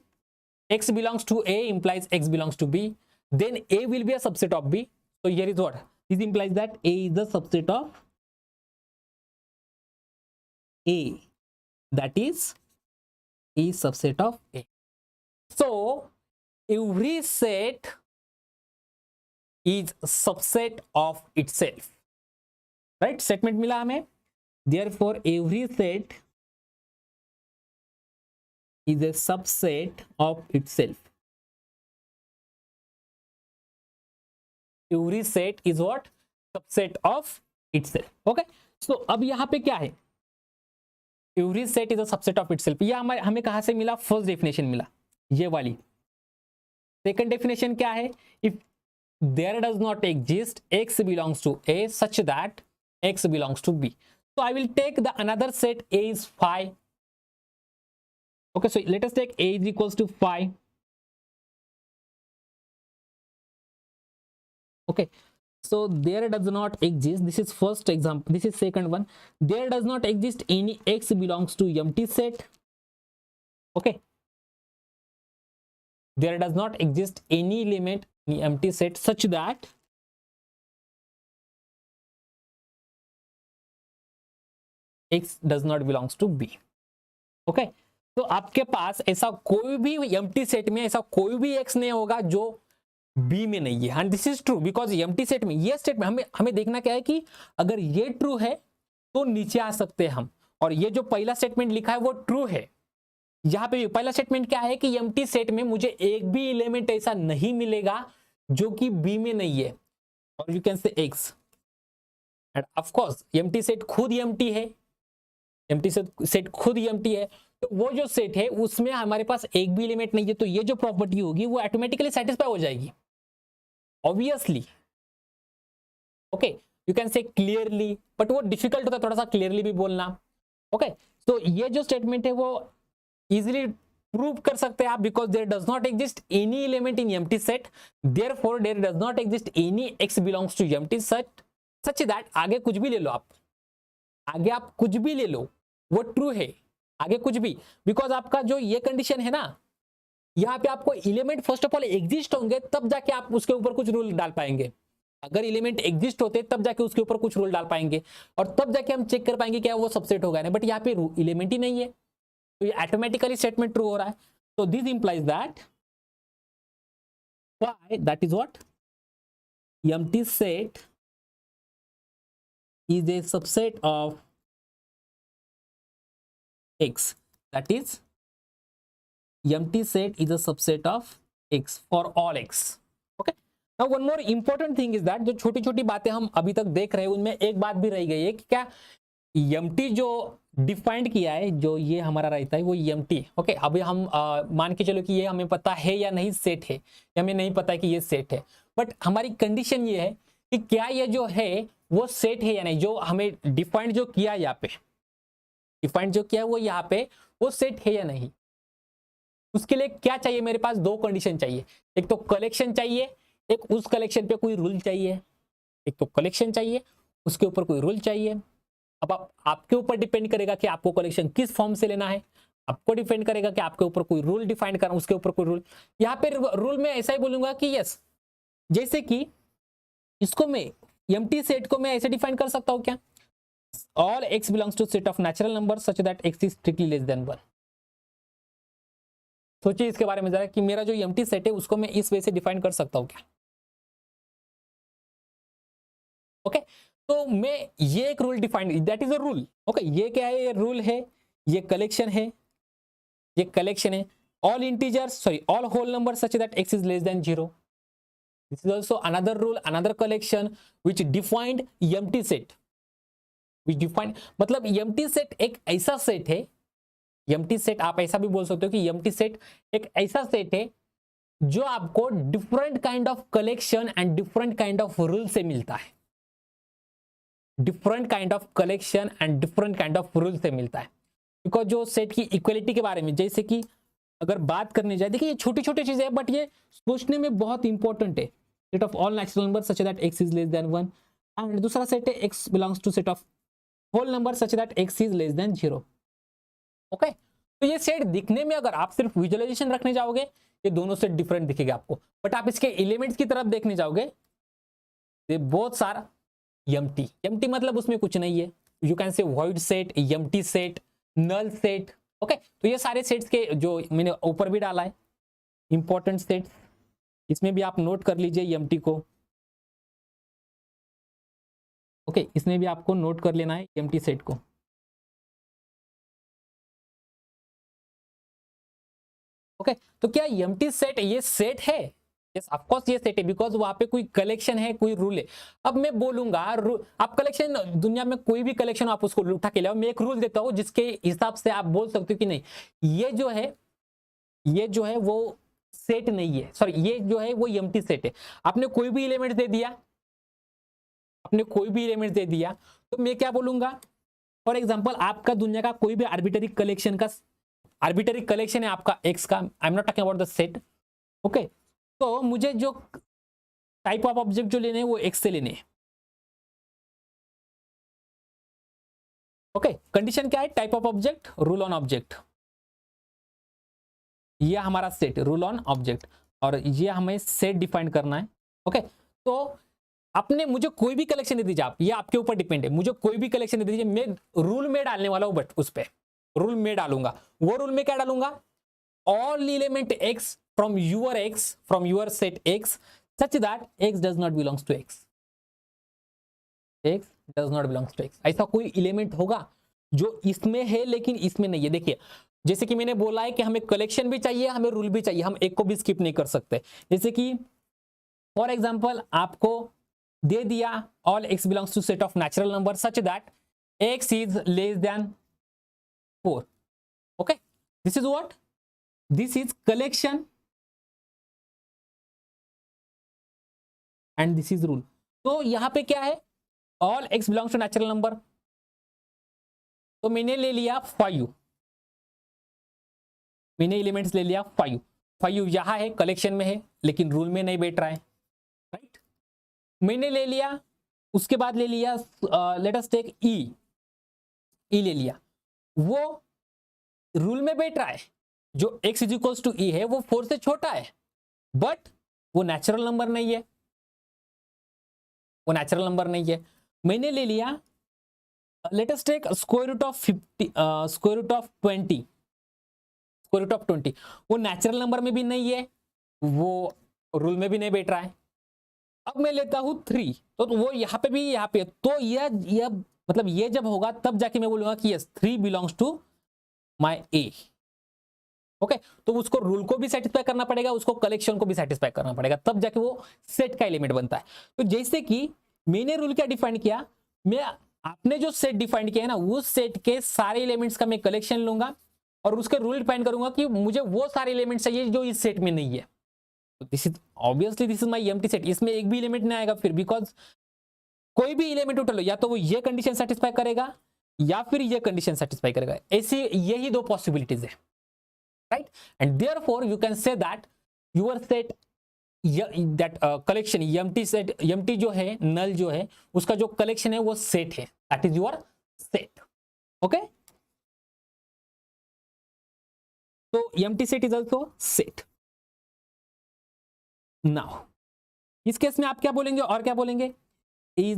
x belongs to A implies x belongs to B, then A will be a subset of B. So here is what this implies, that A is the subset of A, that is subset of A. So every set is subset of itself, right? Statement मिला हमें, therefore every set is a subset of itself. Every set is what, subset of itself. Okay, so अब यहां पे क्या है, every set is a subset of itself, ये हमें कहां से मिला, फर्स्ट डेफिनेशन मिला, ये वाली। सेकंड डेफिनेशन क्या है, if there does not exist x belongs to A such that x belongs to B, so I will take the another set, A is 5. Okay, so let us take A is equals to 5. Okay, so there does not exist, this is first example, this is second one, there does not exist any x belongs to empty set. Okay, there does not exist any element in empty set such that x does not belongs to b. Okay, तो आपके पास ऐसा कोई भी empty set में ऐसा कोई भी x नहीं होगा जो बी में नहीं है, and this is true because empty set में ये स्टेटमेंट हमें देखना क्या है कि अगर ये ट्रू है तो नीचे आ सकते हैं हम, और ये जो पहला स्टेटमेंट लिखा है वो ट्रू है। यहां पे पहला स्टेटमेंट क्या है कि एम्प्टी सेट में मुझे एक भी एलिमेंट ऐसा नहीं मिलेगा जो कि बी में नहीं है, और यू कैन से x, end of course empty set खुद एम्प्टी है, एम्प्टी सेट खुद एम्प्टी है, तो वो जो सेट है उसमें हमारे पास एक भी एलिमेंट नहीं है, तो ये जो प्रॉपर्टी होगी वो ऑटोमेटिकली सेटिस्फाई हो जाएगी ऑब्वियसली। ओके, यू कैन से क्लियरली, बट वो डिफिकल्ट होता है थोड़ा सा क्लियरली भी बोलना, ओके, तो ये जो स्टेटमेंट है वो इजिली प्रूव कर सकते हैं आप, because there does not exist any element in empty set, therefore there does not exist any x belongs to empty set such that, आगे कुछ भी ले लो आप, आगे आप कुछ भी ले लो वो ट्रू है, आगे कुछ भी, बिकॉज आपका जो ये कंडीशन है ना, यहाँ पे आपको element first of all exist होंगे तब जाके आप उसके ऊपर कुछ रूल डाल पाएंगे। अगर एलिमेंट एग्जिस्ट होते तब जाके उसके ऊपर कुछ रूल डाल पाएंगे और तब जाके हम चेक कर पाएंगे क्या वो सबसेट होगा नहीं, बट यहाँ पे एलिमेंट ही नहीं है तो ये ऑटोमेटिकली स्टेटमेंट ट्रू हो रहा है। तो this implies that why that is what empty set is a subset of x, that is empty set is a subset of x for all x. okay, now one more important thing is that जो छोटी छोटी बातें हम अभी तक देख रहे हैं उनमें एक बात भी रह गई है कि क्या empty जो डिफाइंड किया है, जो ये हमारा रहता है वो empty। ओके, अभी हम मान के चलो कि ये हमें पता है या नहीं सेट है, या हमें नहीं पता कि ये सेट है, बट हमारी कंडीशन ये है कि क्या ये जो है वो सेट है या नहीं, जो हमें डिफाइंड जो किया यहाँ पे, डिफाइंड जो किया वो यहाँ पे वो सेट है या नहीं। उसके लिए क्या चाहिए मेरे पास, दो कंडीशन चाहिए, एक तो कलेक्शन चाहिए, एक उस कलेक्शन पे कोई रूल चाहिए। एक तो कलेक्शन चाहिए, उसके ऊपर कोई रूल चाहिए। अब आपके ऊपर डिपेंड करेगा कि आपको कलेक्शन किस फॉर्म से लेना है, आपको डिपेंड करेगा कि आपके ऊपर कोई रूल डिफाइन करना, उसके ऊपर कोई रूल। यहाँ पे रूल में ऐसा ही बोलूंगा कि यस, जैसे कि इसको मैं एम्प्टी सेट को मैं ऐसे डिफाइन कर सकता हूं क्या, all x belongs to set of natural number such that x is strictly less than 1। सोचिए इसके बारे में जरा कि मेरा जो एम्प्टी सेट है उसको मैं इस वे से डिफाइन कर सकता हूं क्या। ओके, तो मैं ये एक rule define, that is a rule. Okay, ये क्या है, ये रूल है, ये कलेक्शन है, ये कलेक्शन है। All integers sorry all whole number such that x is less than 0। This is also another rule, another collection which defined empty set, which defined मतलब एम्प्टी सेट एक ऐसा सेट है, empty set आप ऐसा भी बोल सकते हो कि एम्प्टी सेट एक ऐसा सेट है जो आपको different kind of collection and different kind of rule से मिलता है, different kind of collection and different kind of rule से मिलता है। बिकॉज जो सेट की इक्वलिटी के बारे में जैसे कि अगर बात करने जाए, देखिए ये छोटी छोटी चीजें हैं बट ये सोचने में बहुत इंपॉर्टेंट है। Set of all natural number such that x is less than 1 and दूसरा सेट है x belongs to set of whole number such that x is less than 0। Okay, तो ये सेट दिखने में अगर आप सिर्फ विजुअलाइजेशन रखने जाओगे ये दोनों सेट डिफरेंट दिखेगा आपको, बट आप इसके एलिमेंट्स की तरफ देखने जाओगे they both are empty. Empty मतलब उसमें कुछ नहीं है, you can say void set, empty set, null set. Okay, तो ये सारे सेट्स के जो मैंने ऊपर भी डाला है इंपॉर्टेंट सेट्स, इसमें भी आप नोट कर लीजिए एम्प्टी को। ओके, इसमें भी आपको नोट कर लेना है एम्प्टी सेट को। ओके, तो क्या एम्प्टी सेट ये सेट है, यस ऑफ कोर्स ये सेट है, बिकॉज वहां पे कोई कलेक्शन है, कोई रूल है। अब मैं बोलूंगा आप कलेक्शन, दुनिया में कोई भी कलेक्शन आप उसको उठा के लाओ, मैं एक रूल देता हूं जिसके हिसाब से आप बोल सकते हो कि नहीं ये जो है, ये जो है वो सेट नहीं है, सॉरी ये जो है वो एम्प्टी सेट है। आपने कोई भी एलिमेंट दे दिया, आपने कोई भी एलिमेंट दे दिया, तो मैं क्या बोलूंगा, फॉर एग्जाम्पल आपका दुनिया का कोई भी आर्बिटरी कलेक्शन का, आर्बिटरी कलेक्शन है आपका एक्स का, आई am not talking about the set. Okay, तो मुझे जो टाइप ऑफ ऑब्जेक्ट जो लेने हैं वो एक्स से लेने हैं। ओके, कंडीशन क्या है, type of object, rule on object, ये हमारा सेट रूल ऑन ऑब्जेक्ट, और ये हमें सेट डिफाइन करना है। ओके, तो आपने मुझे कोई भी कलेक्शन दे दीजिए, आप ये आपके ऊपर डिपेंड है, मुझे कोई भी कलेक्शन दे दीजिए, मैं रूल में डालने वाला हूं, बट उस पर रूल में डालूंगा। वो रूल में क्या डालूंगा, all element x from your set x such that x does not belongs to x does not belongs to x। ऐसा कोई एलिमेंट होगा जो इसमें है लेकिन इसमें नहीं है। देखिए जैसे कि मैंने बोला है कि हमें कलेक्शन भी चाहिए, हमें रूल भी चाहिए, हम एक को भी स्किप नहीं कर सकते। जैसे कि फॉर एग्जांपल आपको दे दिया all x belongs to set of natural number such that x is less than 4। Okay, this is what, this is collection and this is rule. तो यहां पे क्या है, all x belongs to natural number, तो मैंने ले लिया 5, मैंने एलिमेंट्स ले लिया 5, 5 यहां है, कलेक्शन में है लेकिन रूल में नहीं बैठ रहा है, राइट। मैंने ले लिया, उसके बाद ले लिया लेट अस टेक ई ले लिया, वो रूल में बैठ रहा है, जो x इज इक्वल्स टू ई है वो 4 से छोटा है, बट वो नेचुरल नंबर नहीं है, वो नेचुरल नंबर नहीं है। मैंने ले लिया let us take square root of 50, square root of 20, square root of 20, वो नेचुरल नंबर में भी नहीं है, वो रूल में भी नहीं बैठ रहा है। अब मैं लेता हूं 3, तो वो यहाँ पे भी, यहाँ पे, तो यह मतलब ये जब होगा तब जाके मैं बोलूंगा कि yes 3 belongs to my A. Okay, तो उसको रूल को भी सेटिस्फाई करना पड़ेगा, उसको कलेक्शन को भी सेटिस्फाई करना पड़ेगा, तब जाके वो सेट का एलिमेंट बनता है। तो जैसे कि मैंने रूल क्या डिफाइन किया, मैं आपने जो सेट डिफाइन किया है ना, उस सेट के सारे एलिमेंट्स का मैं कलेक्शन लूंगा और उसके रूल डिफाइन करूंगा कि मुझे वो सारे एलिमेंट्स चाहिए जो इस सेट में नहीं है। तो this is obviously this is my empty set, इसमें एक भी एलिमेंट नहीं आएगा फिर, बिकॉज कोई भी एलिमेंट उठा लो, या तो वो ये कंडीशन सेटिस्फाई करेगा या फिर ये कंडीशन सेटिस्फाई करेगा, ऐसी यही दो पॉसिबिलिटीज है, right. And therefore you can say that your set, that collection empty set, empty जो है, नल जो है, उसका जो कलेक्शन है वो सेट है, that is your set. Okay, तो empty set is also set. Now इस केस में आप क्या बोलेंगे और क्या बोलेंगे, is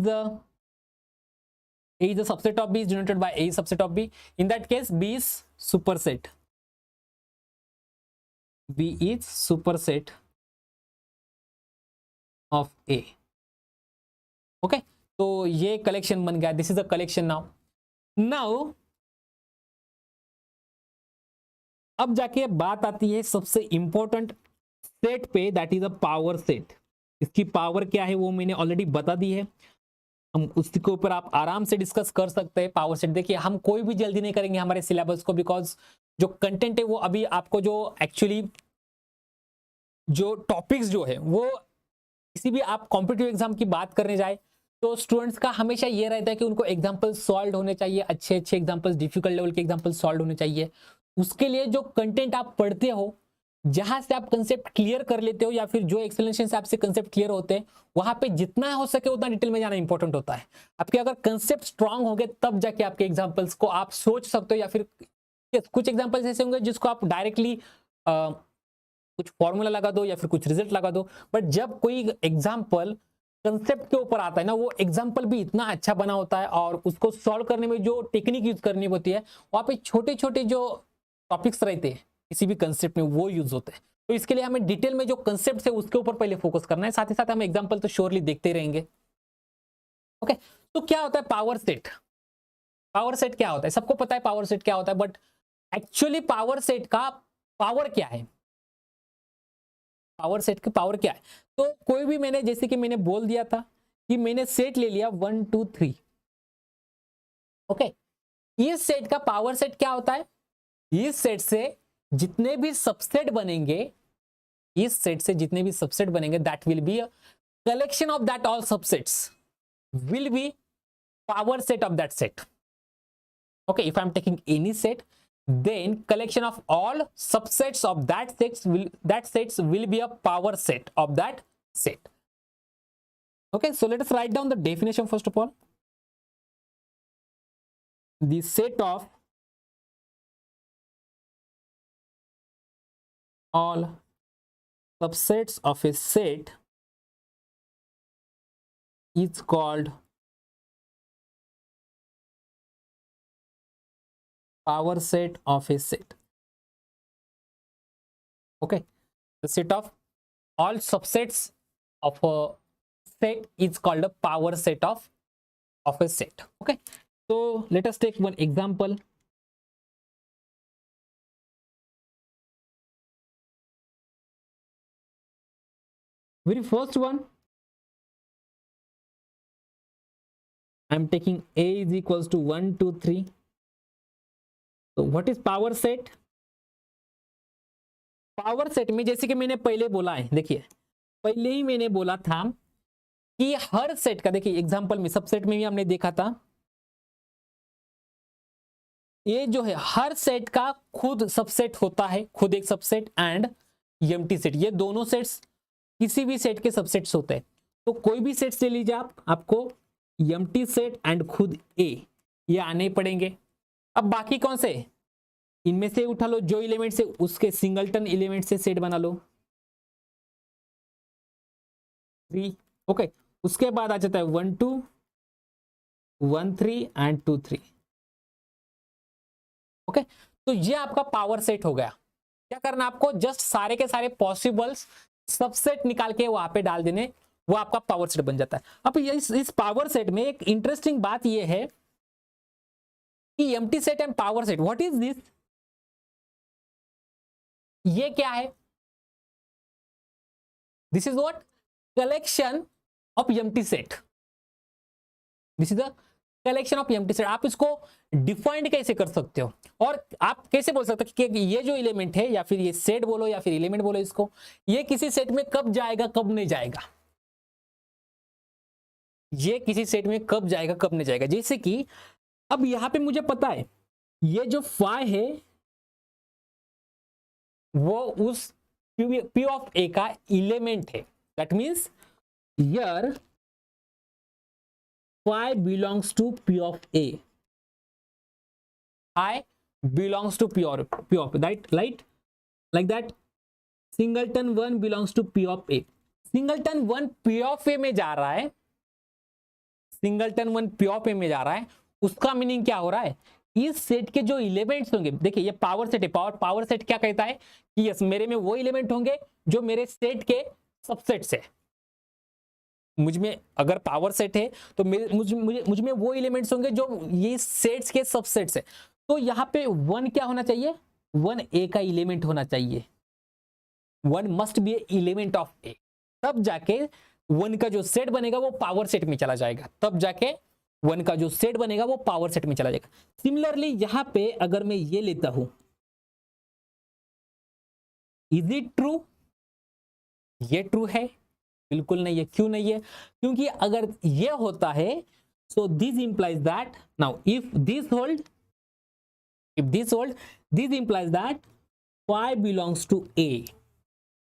the subset of B is denoted by A is subset of B. In that case, B is superset. B is superset of A. Okay, तो ये कलेक्शन बन गया, this is a collection now. Now अब जाके बात आती है सबसे इंपॉर्टेंट सेट पे, that is a power set. इसकी पावर क्या है वो मैंने ऑलरेडी बता दी है, हम उसके ऊपर आप आराम से डिस्कस कर सकते हैं। पावर सेट देखिए, हम कोई भी जल्दी नहीं करेंगे हमारे सिलेबस को, बिकॉज जो कंटेंट है वो अभी आपको जो एक्चुअली जो टॉपिक्स जो है वो, किसी भी आप कॉम्पिटिटिव एग्जाम की बात करने जाए तो स्टूडेंट्स का हमेशा ये रहता है कि उनको एग्जाम्पल सॉल्व होने चाहिए, अच्छे अच्छे एग्जाम्पल्स, डिफिकल्ट लेवल के एग्जाम्पल सॉल्व होने चाहिए। उसके लिए जो कंटेंट आप पढ़ते हो, जहां से आप कंसेप्ट क्लियर कर लेते हो, या फिर जो एक्सप्लेनेशन से आपसे कंसेप्ट क्लियर होते हैं, वहां पे जितना हो सके उतना डिटेल में जाना इंपॉर्टेंट होता है। आपके अगर कंसेप्ट स्ट्रांग हो गए तब जाके आपके एग्जाम्पल्स को आप सोच सकते हो, या फिर कुछ एग्जाम्पल्स ऐसे होंगे जिसको आप डायरेक्टली कुछ फॉर्मूला लगा दो या फिर कुछ रिजल्ट लगा दो, बट जब कोई एग्जाम्पल कंसेप्ट के ऊपर आता है ना, वो एग्जाम्पल भी इतना अच्छा बना होता है, और उसको सॉल्व करने में जो टेक्निक यूज करनी होती है, वहां पे छोटे छोटे जो टॉपिक्स रहते हैं किसी भी कंसेप्ट में वो यूज होते हैं। तो इसके लिए हमें डिटेल में जो कंसेप्ट है उसके ऊपर पहले फोकस करना है, साथ ही साथ हम एग्जाम्पल तो श्योरली देखते रहेंगे। ओके, तो क्या होता है पावर सेट? पावर सेट क्या होता है? सबको पता है पावर सेट क्या होता है, बट एक्चुअली पावर सेट का पावर क्या है? पावर सेट की पावर क्या है? तो कोई भी, मैंने जैसे कि मैंने बोल दिया था कि मैंने सेट ले लिया 1 2 3। ओके, इस सेट का पावर सेट क्या होता है? इस सेट से जितने भी सबसेट बनेंगे, इस सेट से जितने भी सबसेट बनेंगे, that will be a collection of that all subsets will be power set of that set. Okay, if I'm taking any set, then collection of all subsets of that sets will be a power set of that set. Okay, so let us write down the definition first of all. The set of all subsets of a set is called power set of a set. Okay, the set of all subsets of a set is called a power set of a set. Okay, so let us take one example. Very first one, I'm taking A is equals to 1 2 3. So what is power set? Power set में जैसे कि मैंने पहले बोला है, देखिए पहले ही मैंने बोला था कि हर सेट का, देखिए एग्जांपल में सबसेट में भी हमने देखा था ये जो है हर सेट का खुद सबसेट होता है, खुद एक सबसेट एंड एम्प्टी सेट, ये दोनों सेट्स किसी भी सेट के सबसेट्स होते हैं। तो कोई भी सेट्स ले लीजिए आप, आपको एम्प्टी सेट एंड खुद ए ये आने पड़ेंगे। अब बाकी कौन से, इनमें से उठा लो जो एलिमेंट से उसके सिंगलटन एलिमेंट से सेट बना लो 3। ओके, उसके बाद आ जाता है 1 2 1 3 एंड 2 3। ओके, तो ये आपका पावर सेट हो गया। क्या करना आपको, जस्ट सारे के सारे पॉसिबल्स सबसेट निकाल के वहां पे डाल देने, वो आपका पावर सेट बन जाता है। अब इस पावर सेट में एक इंटरेस्टिंग बात ये है कि empty set and power set, what is this, ये क्या है, this is what, collection of empty set, this is the collection of empty set. आप इसको डिफाइंड कैसे कर सकते हो, और आप कैसे बोल सकते हो कि ये जो एलिमेंट है, या फिर ये सेट बोलो या फिर एलिमेंट बोलो इसको, ये किसी सेट में कब जाएगा कब नहीं जाएगा, ये किसी सेट में कब जाएगा कब नहीं जाएगा। जैसे कि अब यहां पे मुझे पता है ये जो फाई है वो उस पी ऑफ ए का एलिमेंट है, that means here phi belongs to P of A, I belongs to P of right like that। Singleton 1 belongs to P of A, Singleton 1 P of A में जा रहा है, Singleton 1 P of A में जा रहा है, उसका meaning क्या हो रहा है, इस सेट के जो एलिमेंट्स होंगे, देखिए ये पावर सेट है, पावर सेट क्या कहता है कि यस मेरे में वो एलिमेंट होंगे जो मेरे सेट के सबसेट से, मुझ में अगर पावर सेट है तो मुझ में वो एलिमेंट्स होंगे जो ये सेट्स के सबसेट से। तो यहाँ पे 1 क्या होना चाहिए, 1 ए का एलिमेंट होना चाहिए, 1 मस्ट बी एलिमेंट ऑफ ए, तब जाके 1 का जो सेट बनेगा वो पावर सेट में चला जाएगा, तब जाके 1 का जो सेट बनेगा वो पावर सेट में चला जाएगा। सिमिलरली यहाँ पे अगर मैं ये लेता हूं, इज इट ट्रू, ये ट्रू है, बिल्कुल नहीं है। क्यों नहीं है, क्योंकि अगर ये होता है so this implies that, now if this hold, this implies that phi belongs to A,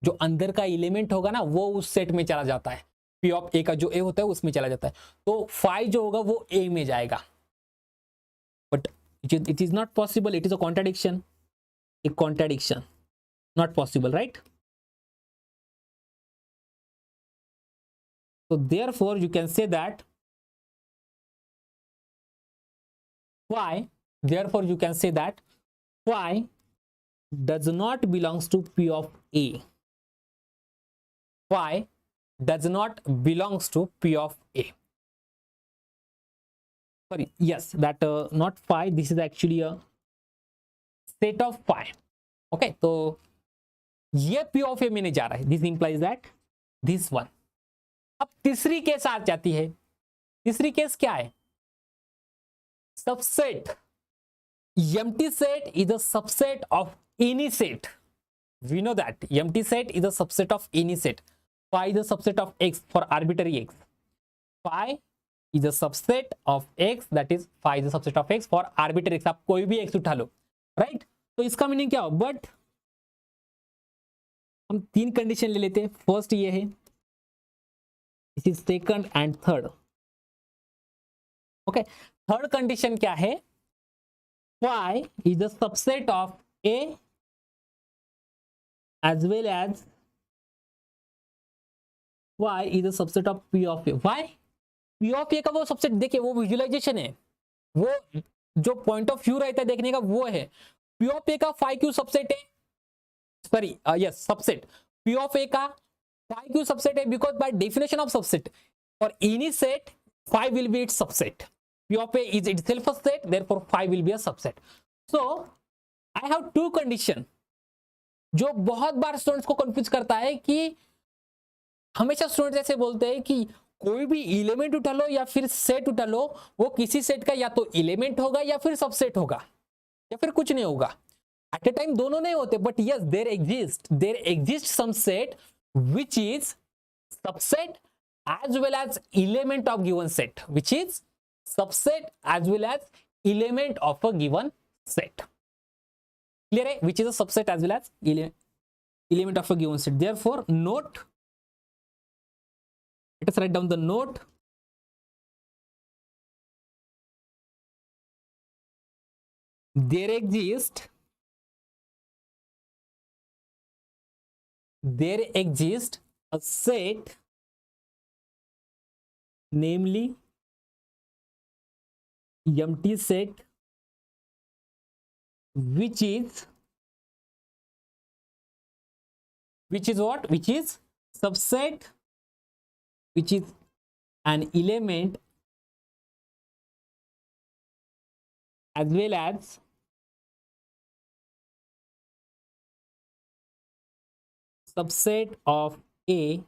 जो अंदर का एलिमेंट होगा ना वो उस सेट में चला जाता है, P ऑफ A का जो A होता है उसमें चला जाता है, तो phi जो होगा वो A में जाएगा। But it is not possible, it is a contradiction, not possible, right? So therefore you can say that therefore you can say that phi does not belongs to P of A, phi does not belongs to P of A, sorry, yes, that not phi, this is actually a set of phi। okay, तो ये P of A में नहीं जा रहा है, this implies that this one। अब तीसरी case आ जाती है, तीसरी केस क्या है, subset, empty set is a subset of any set, we know that empty set is a subset of any set, phi is a subset of x for arbitrary x, phi is a subset of x, that is phi is a subset of x for arbitrary x, आप कोई भी x उठा लो, right. तो इसका meaning क्या हो, but हम 3 condition ले लेते हैं, फर्स्ट ये है, this is second and third. Okay, third condition क्या है, phi is the subset of A as well as y is the subset of P of A। why, P of A का वो subset, देखिए वो visualisation है, वो जो point of view रहता है देखने का वो है, P of A का phi क्यों सबसेट है, sorry yes subset, P of A का phi क्यों सबसेट है, because by definition of subset for any set phi will be its subset, P of A is itself a set, therefore phi will be a subset। So I have 2 condition जो बहुत बार students को confuse करता है, कि हमेशा students ऐसे बोलते हैं कि कोई भी एलिमेंट उठा लो या फिर सेट उठा लो, वो किसी सेट का या तो एलिमेंट होगा या फिर सबसेट होगा या फिर कुछ नहीं होगा, एट ए टाइम दोनों नहीं होते। But yes there exist some set which is subset as well as element of given set, which is subset as well as element of a given set. Clear है? Which is a subset as well as element of a given set. Therefore, note, let us write down the note. There exists a set, namely empty set, which is what? Which is subset, which is an element as well as subset of A,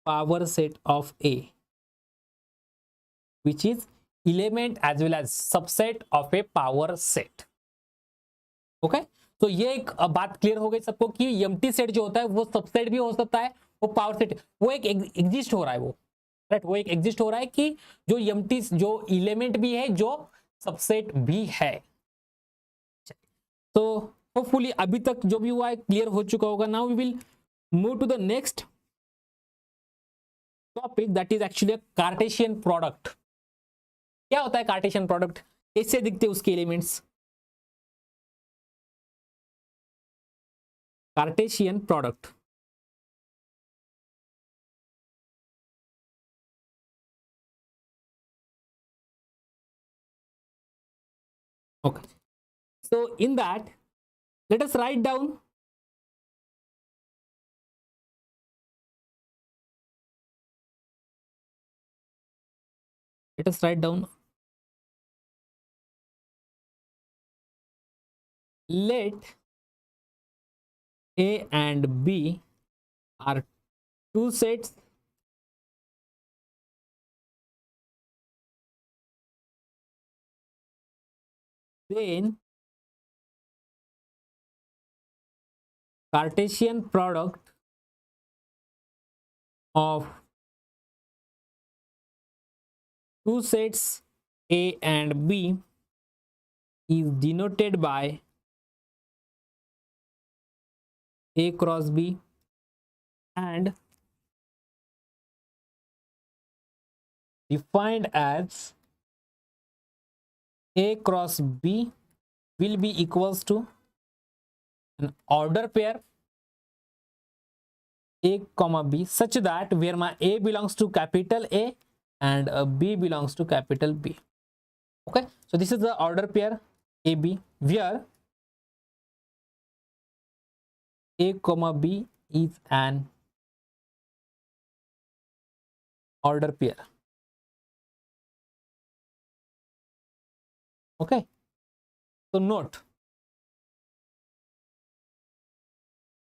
power set of A, which is element as well as subset of a power set. Okay तो ये एक बात clear हो गई सबको कि empty set जो होता है वो सबसेट भी हो सकता है, वो पावर सेट, वो एक एग्जिस्ट हो रहा है, वो राइट, वो एक एग्जिस्ट हो रहा है कि जो एम्प्टी जो एलिमेंट भी है जो सबसेट भी है. तो होपफुली अभी तक जो भी हुआ है क्लियर हो चुका होगा. Now we will move to the next topic, that is actually Cartesian product. क्या होता है कार्टेशियन प्रोडक्ट, कैसे दिखते हैं उसके elements? Cartesian product okay, so in that let us write down let A and B are two sets then Cartesian product of two sets A and B is denoted by A cross B and defined as A cross B will be equals to an order pair A comma B such that where my A belongs to capital A and B belongs to capital B. Okay, so this is the order pair AB where A comma B is an order pair. Okay, so note,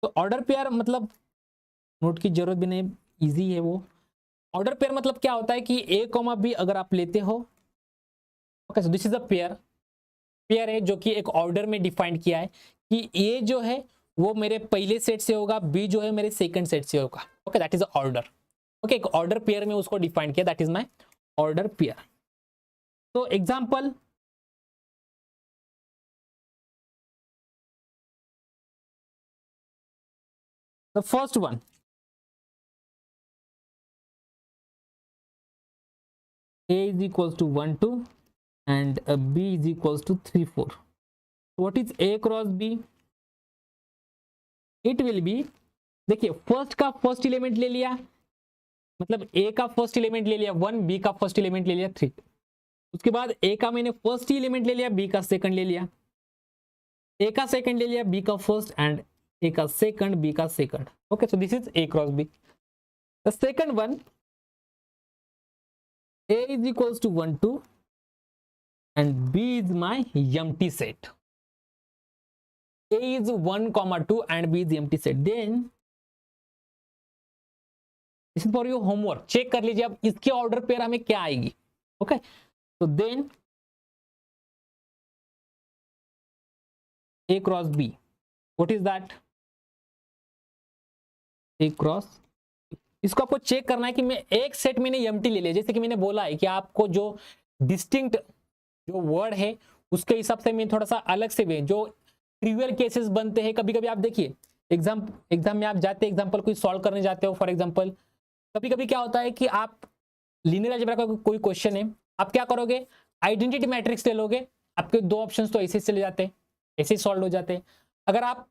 तो order pair मतलब note की जरूरत भी नहीं, easy है वो. Order pair मतलब क्या होता है कि ए कॉमा बी अगर आप लेते हो, okay, so this is a pair है जो कि एक ऑर्डर में डिफाइंड किया है कि ए जो है वो मेरे पहले सेट से होगा, बी जो है मेरे सेकंड सेट से होगा. Okay, that is a order. Okay, एक ऑर्डर पेयर में उसको डिफाइन किया, that is my order pair. तो example, the first one, A is equals to 1 2 and B is equals to 3 4. What is A cross B? It will be, देखिए first का first element ले लिया, मतलब A का first element ले लिया 1, B का फर्स्ट एलिमेंट ले लिया 3. उसके बाद A का मैंने फर्स्ट एलिमेंट ले लिया, B का सेकंड ले लिया, A का सेकंड ले लिया, B का फर्स्ट एंड A का second, B का second. Okay, so this is A cross B. The second one, A is equals to 1 2 and B is my empty set. A is 1 comma 2 and B is empty set. Then this is for your homework. Check कर लीजिए अब इसके order pair हमें क्या आएगी. Okay, so then A cross B, what is that? A cross, इसको आपको check करना है कि मैं एक सेट मैंने एम्प्टी ले लिया, जैसे कि मैंने बोला है कि आपको जो डिस्टिंक्ट जो वर्ड है उसके हिसाब से मैं थोड़ा सा अलग से वे जो ट्रिवियल केसेस बनते हैं, कभी कभी आप देखिए एग्जाम में आप जाते एग्जाम्पल कोई सॉल्व करने जाते हो, फॉर एग्जाम्पल कभी कभी क्या होता है कि आप लीनियर अलजेब्रा का कोई क्वेश्चन है, आप क्या करोगे, आइडेंटिटी मैट्रिक्स ले लोगे, आपके दो ऑप्शंस तो ऐसे ही चले जाते हैं, ऐसे ही सॉल्व हो जाते हैं। अगर आप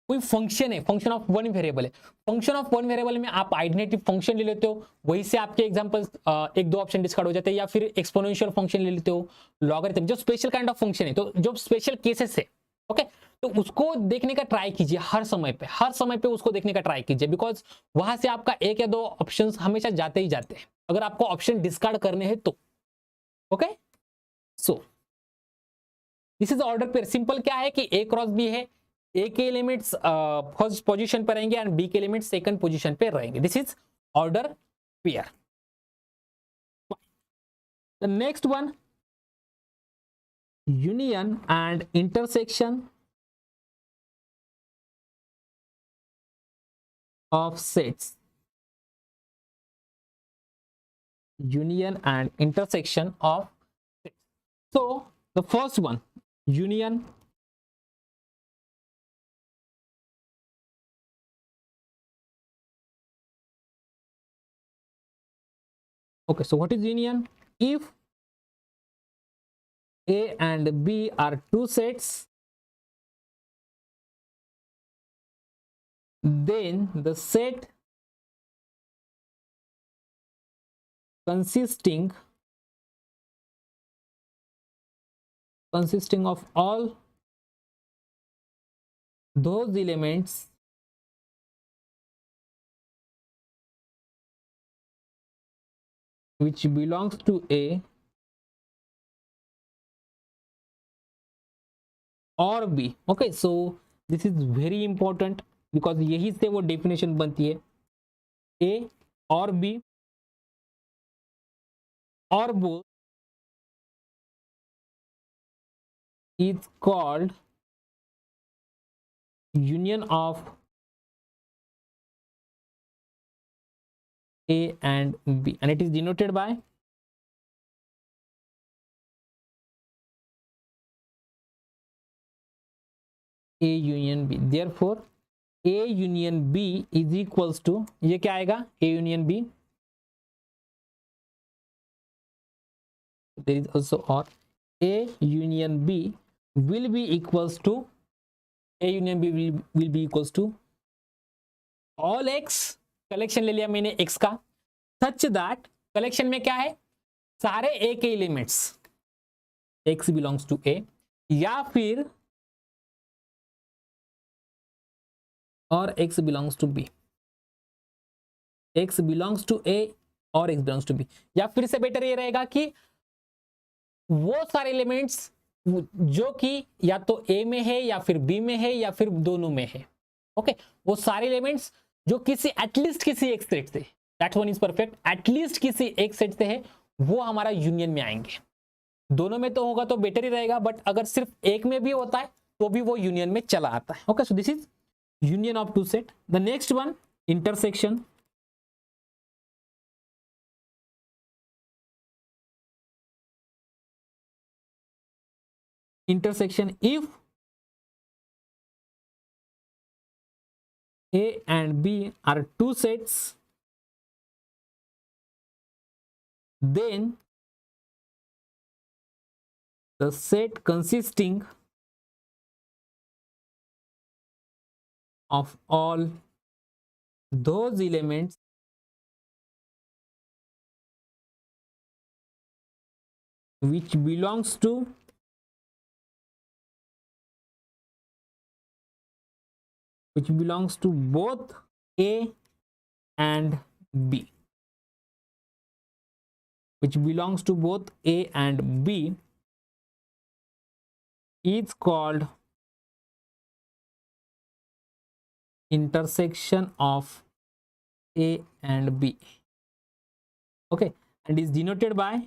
कोई फंक्शन है, फंक्शन ऑफ वन वेरिएबल है, फंक्शन ऑफ वन वेरिएबल में आप आइडेंटिटी फंक्शन ले लेते हो, वहीं से आपके एग्जांपल्स एक दो ऑप्शन डिस्कार्ड हो जाते हैं, या फिर एक्सपोनेंशियल फंक्शन ले लेते हो, लॉगरिथम, जो स्पेशल काइंड ऑफ फंक्शन है, तो जो स्पेशल केसेस है, ओके, तो उसको देखने का ट्राई कीजिए हर समय पे उसको देखने का ट्राई कीजिए, बिकॉज वहां से आपका एक या दो ऑप्शन हमेशा जाते ही जाते हैं, अगर आपको ऑप्शन डिस्कार्ड करने हैं तो। Okay, so this is order pair. Simple क्या है कि ए क्रॉस बी है, ए के एलिमेंट्स फर्स्ट पोजीशन पर रहेंगे एंड बी के एलिमेंट्स सेकंड पोजीशन पे रहेंगे, this is order pair. The next one, union and intersection of sets. Union and intersection of sets. So the first one, union. Okay, so what is union? If A and B are two sets, then the set consisting of all those elements which belongs to A or B. Okay, so this is very important because यही से वो definition बनती है, A और B or both is called union of A and B, and it is denoted by A union B. Therefore A union B is equals to, ये क्या आएगा, A union B, there is also or, A union B will be equals to, A union B will be equals to all X, collection ले लिया मैंने X का, such that collection में क्या है, सारे A के elements X belongs to A, या फिर और X belongs to B, X belongs to A और X बिलोंग्स टू B, या फिर से बेटर ये रहेगा कि वो सारे एलिमेंट्स जो कि या तो A में है या फिर B में है या फिर दोनों में है, ओके, वो सारे एलिमेंट्स जो किसी एटलीस्ट किसी एक सेट से, that one is perfect, at least किसी एक सेट से है, वो हमारा यूनियन में आएंगे। दोनों में तो होगा तो बेटर ही रहेगा, बट अगर सिर्फ एक में भी होता है तो भी वो यूनियन में चला आता है। Okay, so this is union of two set. The next one, intersection. Intersection, if A and B are two sets, then the set consisting of all those elements which belongs to both A and B, which belongs to both A and B is called intersection of A and B. Okay, and is denoted by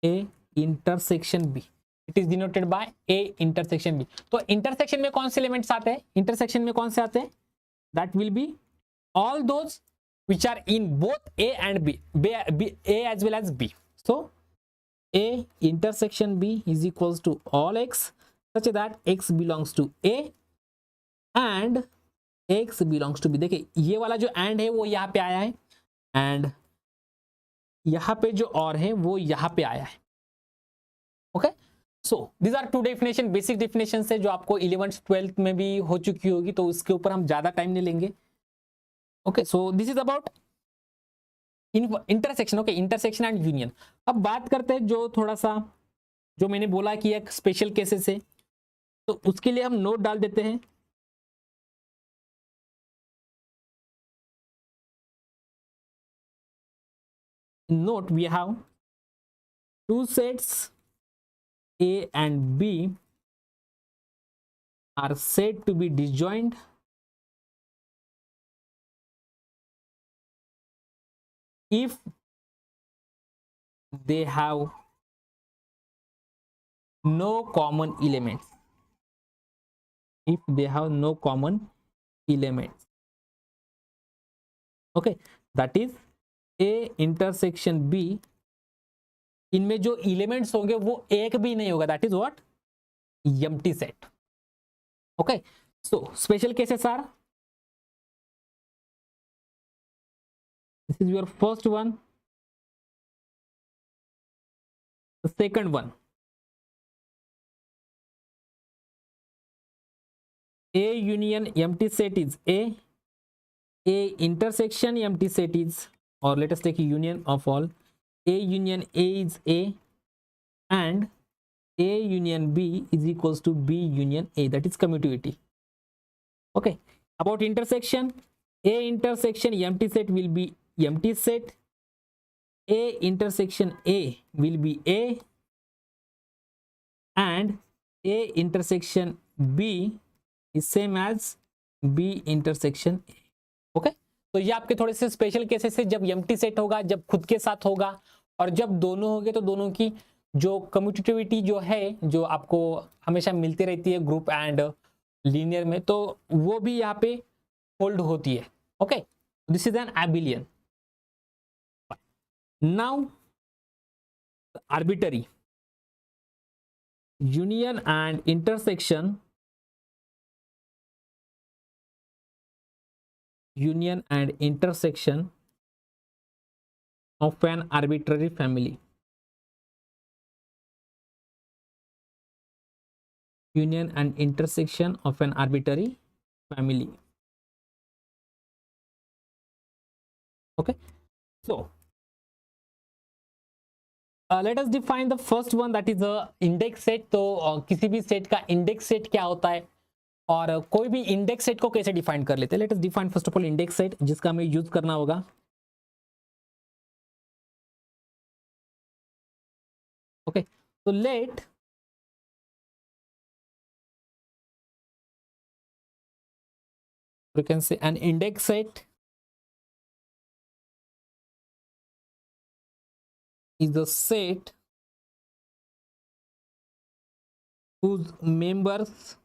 A intersection B. It is denoted by A intersection B. तो intersection में कौन से elements आते हैं, intersection में कौन से आते हैं, that will be all those which are in both A and B, A as well as B. So A intersection B is equals to all x such that x belongs to A and x belongs to B. देखिए ये वाला जो and है वो यहाँ पे आया है and यहाँ पे जो और है वो यहाँ पे आया है. Okay, so these are two definition, basic definition है जो आपको 11th 12th में भी हो चुकी होगी, तो उसके ऊपर हम ज्यादा टाइम नहीं लेंगे. Okay, so this is about intersection. Okay, intersection and union. अब बात करते हैं जो थोड़ा सा जो मैंने बोला कि एक स्पेशल केसेस है, तो उसके लिए हम नोट डाल देते हैं. Note, we have two sets A and B are said to be disjoint if they have no common elements. If they have no common elements. Okay, that is A intersection B, इनमें जो elements होंगे वो एक भी नहीं होगा, that is what empty set. Okay, so special cases are, this is your first one. The second one, A union empty set is A intersection empty set is, or let us take a union of all. A union A is A and A union B is equals to B union A, that is commutativity. Okay, about intersection, A intersection empty set will be empty set, A intersection A will be A and A intersection B is same as B intersection A. Okay, तो ये आपके थोड़े से special cases है, जब empty set होगा, जब खुद के साथ होगा, और जब दोनों होंगे तो दोनों की जो कम्यूटेटिविटी जो है, जो आपको हमेशा मिलती रहती है ग्रुप एंड लीनियर में, तो वो भी यहाँ पे होल्ड होती है. Okay, this is an एबिलियन. Now arbitrary union and intersection, union and intersection of an arbitrary family. Union and intersection of an arbitrary family. Okay, so let us define the first one, that is a index set. तो किसी भी set का index set क्या होता है और कोई भी इंडेक्स सेट को कैसे डिफाइन कर लेते हैं. Let us define first of all index set, जिसका हमें यूज करना होगा. ओके, तो late you can say an index set is the set whose members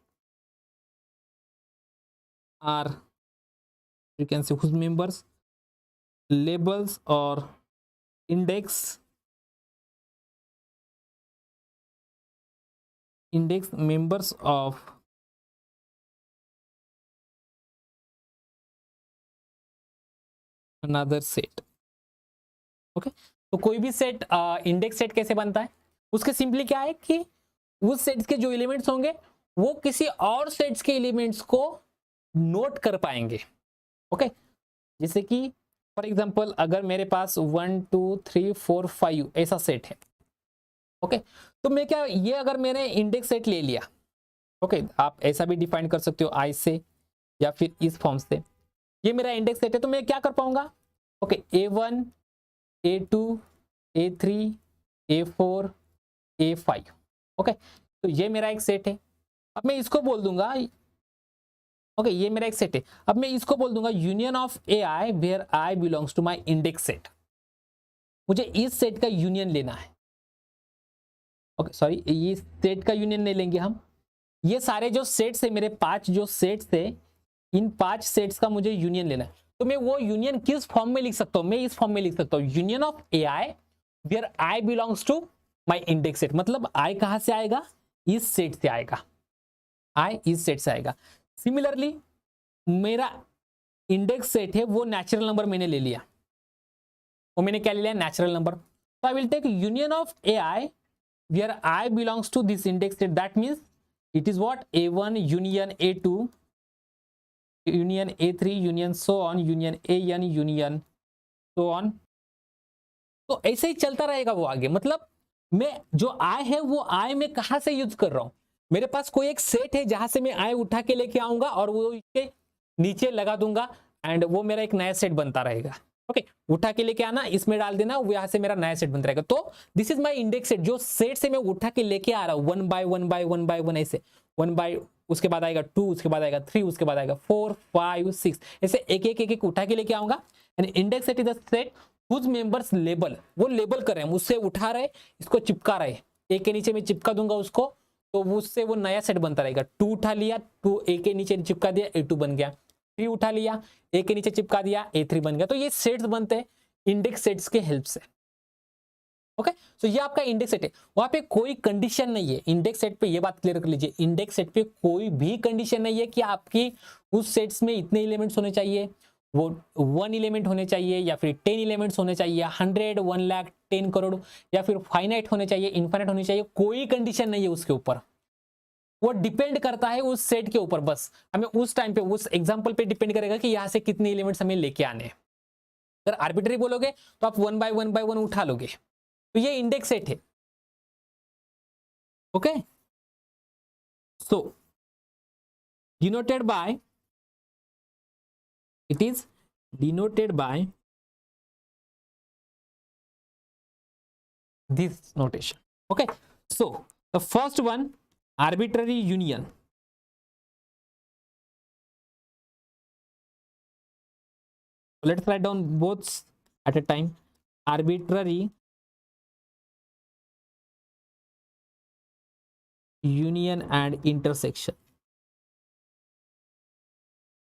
are, you can say, whose members labels or index members of another set. Okay, तो कोई भी set index set कैसे बनता है, उसके सिंपली क्या है कि उस सेट्स के जो एलिमेंट्स होंगे वो किसी और सेट्स के एलिमेंट्स को नोट कर पाएंगे. ओके, जैसे कि फॉर एग्जांपल अगर मेरे पास 1 2 3 4 5 ऐसा सेट है. ओके, तो मैं क्या, ये अगर मैंने इंडेक्स सेट ले लिया, ओके, आप ऐसा भी डिफाइन कर सकते हो आई से या फिर इस फॉर्म से, ये मेरा इंडेक्स सेट है, तो मैं क्या कर पाऊंगा. Okay, A1 A2 A3 A4 A5. Okay, तो ये मेरा एक सेट है. अब मैं इसको बोल दूंगा, ओके, ये मेरा एक सेट है, अब मैं इसको बोल दूंगा union of AI where I belongs to my index set. मुझे इस सेट का यूनियन लेना है. ओके, सॉरी, ये सेट का यूनियन नहीं लेंगे हम, ये सारे जो सेट्स है मेरे 5 जो सेट्स है, इन 5 सेट्स का मुझे यूनियन लेना है. तो मैं वो यूनियन किस फॉर्म में लिख सकता हूं, मैं इस फॉर्म में लिख सकता हूं, union of A I where I belongs to my index set. मतलब आई कहां से आएगा, इस सेट से आएगा, आई इस सेट से आएगा। सिमिलरली मेरा इंडेक्स सेट है वो नेचुरल नंबर मैंने ले लिया, वो मैंने क्या ले लिया, नेचुरल नंबर। तो I will take union of A I where I belongs to this index set, that means it is what, A1 union A2 union A3 union so on union AN union so on. तो ऐसे ही चलता रहेगा वो आगे। मतलब मैं जो आई है वो आई में कहां से यूज कर रहा हूं, मेरे पास कोई एक सेट है जहां से मैं आई उठा के लेके आऊंगा और वो इसके नीचे लगा दूंगा एंड वो मेरा एक नया सेट बनता रहेगा। ओके, उठा के लेके आना, इसमें डाल देना, वो यहां से मेरा नया सेट बनता रहेगा। तो this is my index set, जो सेट से मैं उठा के लेके आ रहा हूं one by one by one by one, ऐसे वन बाय, उसके बाद आएगा 2, उसके बाद आएगा 3, उसके बाद आएगा 4 5 6, ऐसे एक एक एक एक उठा के लेके आऊंगा। And index set is the set whose members label, वो लेबल कर रहे हैं, मुझसे उठा रहे, इसको चिपका रहे, एक के नीचे में चिपका दूंगा उसको, तो उससे वो नया सेट बनता रहेगा। 2 उठा लिया, 2 एक के नीचे चिपका दिया, A2 बन गया। 3 उठा लिया, एक के नीचे चिपका दिया, A3 बन गया। तो ये सेट्स बनते हैं इंडेक्स सेट्स के हेल्प से। ओके, तो ये आपका इंडेक्स सेट है, वहां पे कोई कंडीशन नहीं है। इंडेक्स सेट पे ये बात क्लियर कर लीजिए, इंडेक्स सेट पे कोई भी कंडीशन नहीं है कि आपकी उस सेट्स में इतने एलिमेंट्स होने चाहिए, वो 1 एलिमेंट होने चाहिए या फिर 10 एलिमेंट्स होने चाहिए, 100 1 लाख 10 करोड़, या फिर फाइनाइट होने चाहिए, इनफाइनाइट होने चाहिए, कोई कंडीशन नहीं है उसके ऊपर। वो डिपेंड करता है उस सेट के ऊपर, बस हमें उस टाइम पे उस एग्जांपल पे डिपेंड करेगा कि यहां से कितने एलिमेंट्स हमें लेके आने हैं। अगर आर्बिट्ररी बोलोगे तो आप 1 बाय 1 उठा लोगे। तो ये इंडेक्स सेट है। Okay, so denoted by, it is denoted by this notation. Okay, so the first one, arbitrary union. Let's write down both at a time. Arbitrary union and intersection.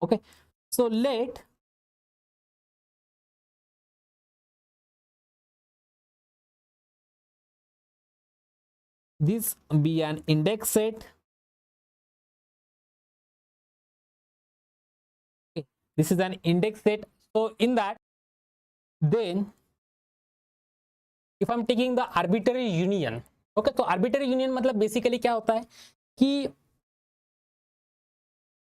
Okay, so let this be an index set. Okay, this is an index set. So in that, then if I'm taking the arbitrary union, okay, तो arbitrary union मतलब basically क्या होता है कि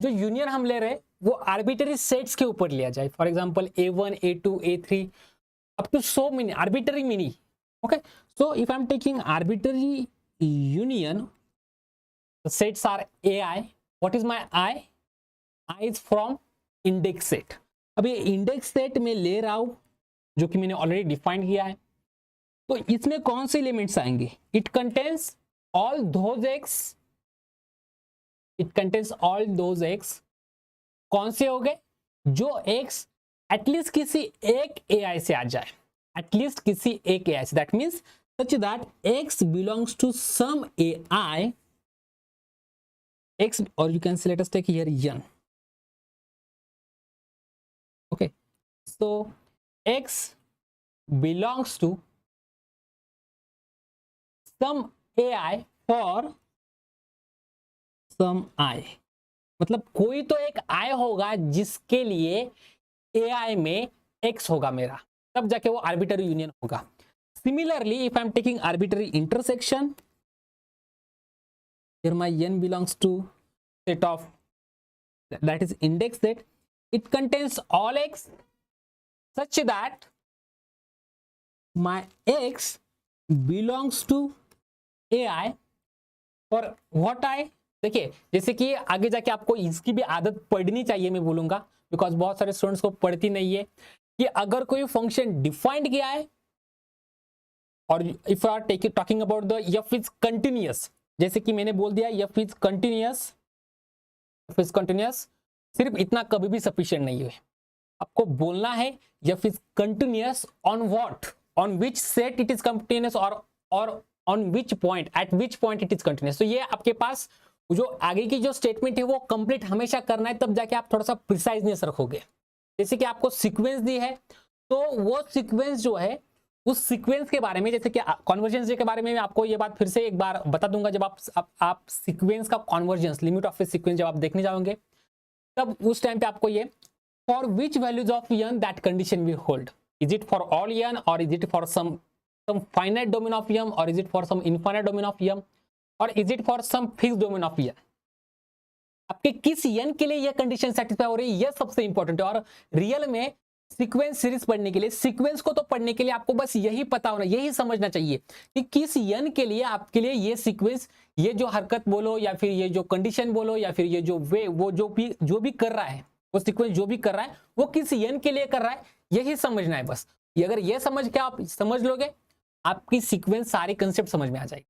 जो union हम ले रहे हैं वो आर्बिटरी सेट्स के ऊपर लिया जाए। For example A1 A2 A3 up to so many arbitrary many. Okay, so if I am taking arbitrary union, the sets are AI. What is my I? I is from index set. अब ये index set में ले रहा हूं जो कि मैंने already define किया है। तो इसमें कौन से एलिमेंट्स आएंगे? It contains all those x, it contains all those x. कौन से हो गए? जो एक्स एटलीस्ट किसी एक AI से आ जाए, एटलीस्ट किसी एक AI से, that means such that x belongs to some AI, x, or you can say let us take here n. Okay, so x belongs to some AI for some I. मतलब कोई तो एक I होगा जिसके लिए AI में x होगा मेरा, तब जाके वो आर्बिटरी यूनियन होगा। Similarly if I am taking arbitrary intersection, here my n belongs to set of, that is index set, it contains all x such that my x belongs to AI for what I, देखिए जैसे कि आगे जाके आपको इसकी भी आदत पढ़नी चाहिए, मैं बोलूंगा, बिकॉज बहुत सारे स्टूडेंट्स को पढ़ती नहीं है कि अगर कोई फंक्शन डिफाइंड किया है और if you are talking about the f is continuous, जैसे कि मैंने बोल दिया f is continuous, f is continuous, सिर्फ इतना कभी भी सफिशिएंट नहीं है। आपको बोलना है f is continuous on what, on which set it is continuous, और on which point, at which point it is continuous. तो ये आपके पास जो आगे की जो स्टेटमेंट है वो कंप्लीट हमेशा करना है, तब जाके आप थोड़ा सा प्रिसाइजनेस रखोगे। जैसे कि आपको सीक्वेंस दी है, तो वो सीक्वेंस जो है उस सीक्वेंस के बारे में, जैसे कि कॉन्वर्जेंस के बारे में मैं आपको ये बात फिर से एक बार बता दूंगा। जब आप सीक्वेंस का convergence, limit of A sequence जब आप देखने जाओगे, तब उस टाइम पे आपको ये for which values of n that condition we hold, is it for all n और is it for some finite domain of m और is it for some infinite domain of m और is it for some fixed domain of n। आपके किस n के लिए यह condition satisfy हो रही है, यह सबसे इंपॉर्टेंट है। और रियल में सीक्वेंस सीरीज पढ़ने के लिए, सीक्वेंस को तो पढ़ने के लिए आपको बस यही पता होना, यही समझना चाहिए कि किस n के लिए आपके लिए ये सीक्वेंस, ये जो हरकत बोलो या फिर ये जो कंडीशन बोलो या फिर ये जो वे, वो जो भी कर रहा है, वो सीक्वेंस जो भी कर रहा है वो किस n के लिए कर रहा है, यही समझना है बस। अगर ये समझ के आप समझ लोगे, आपकी सीक्वेंस सारे कंसेप्ट समझ में आ जाएगी।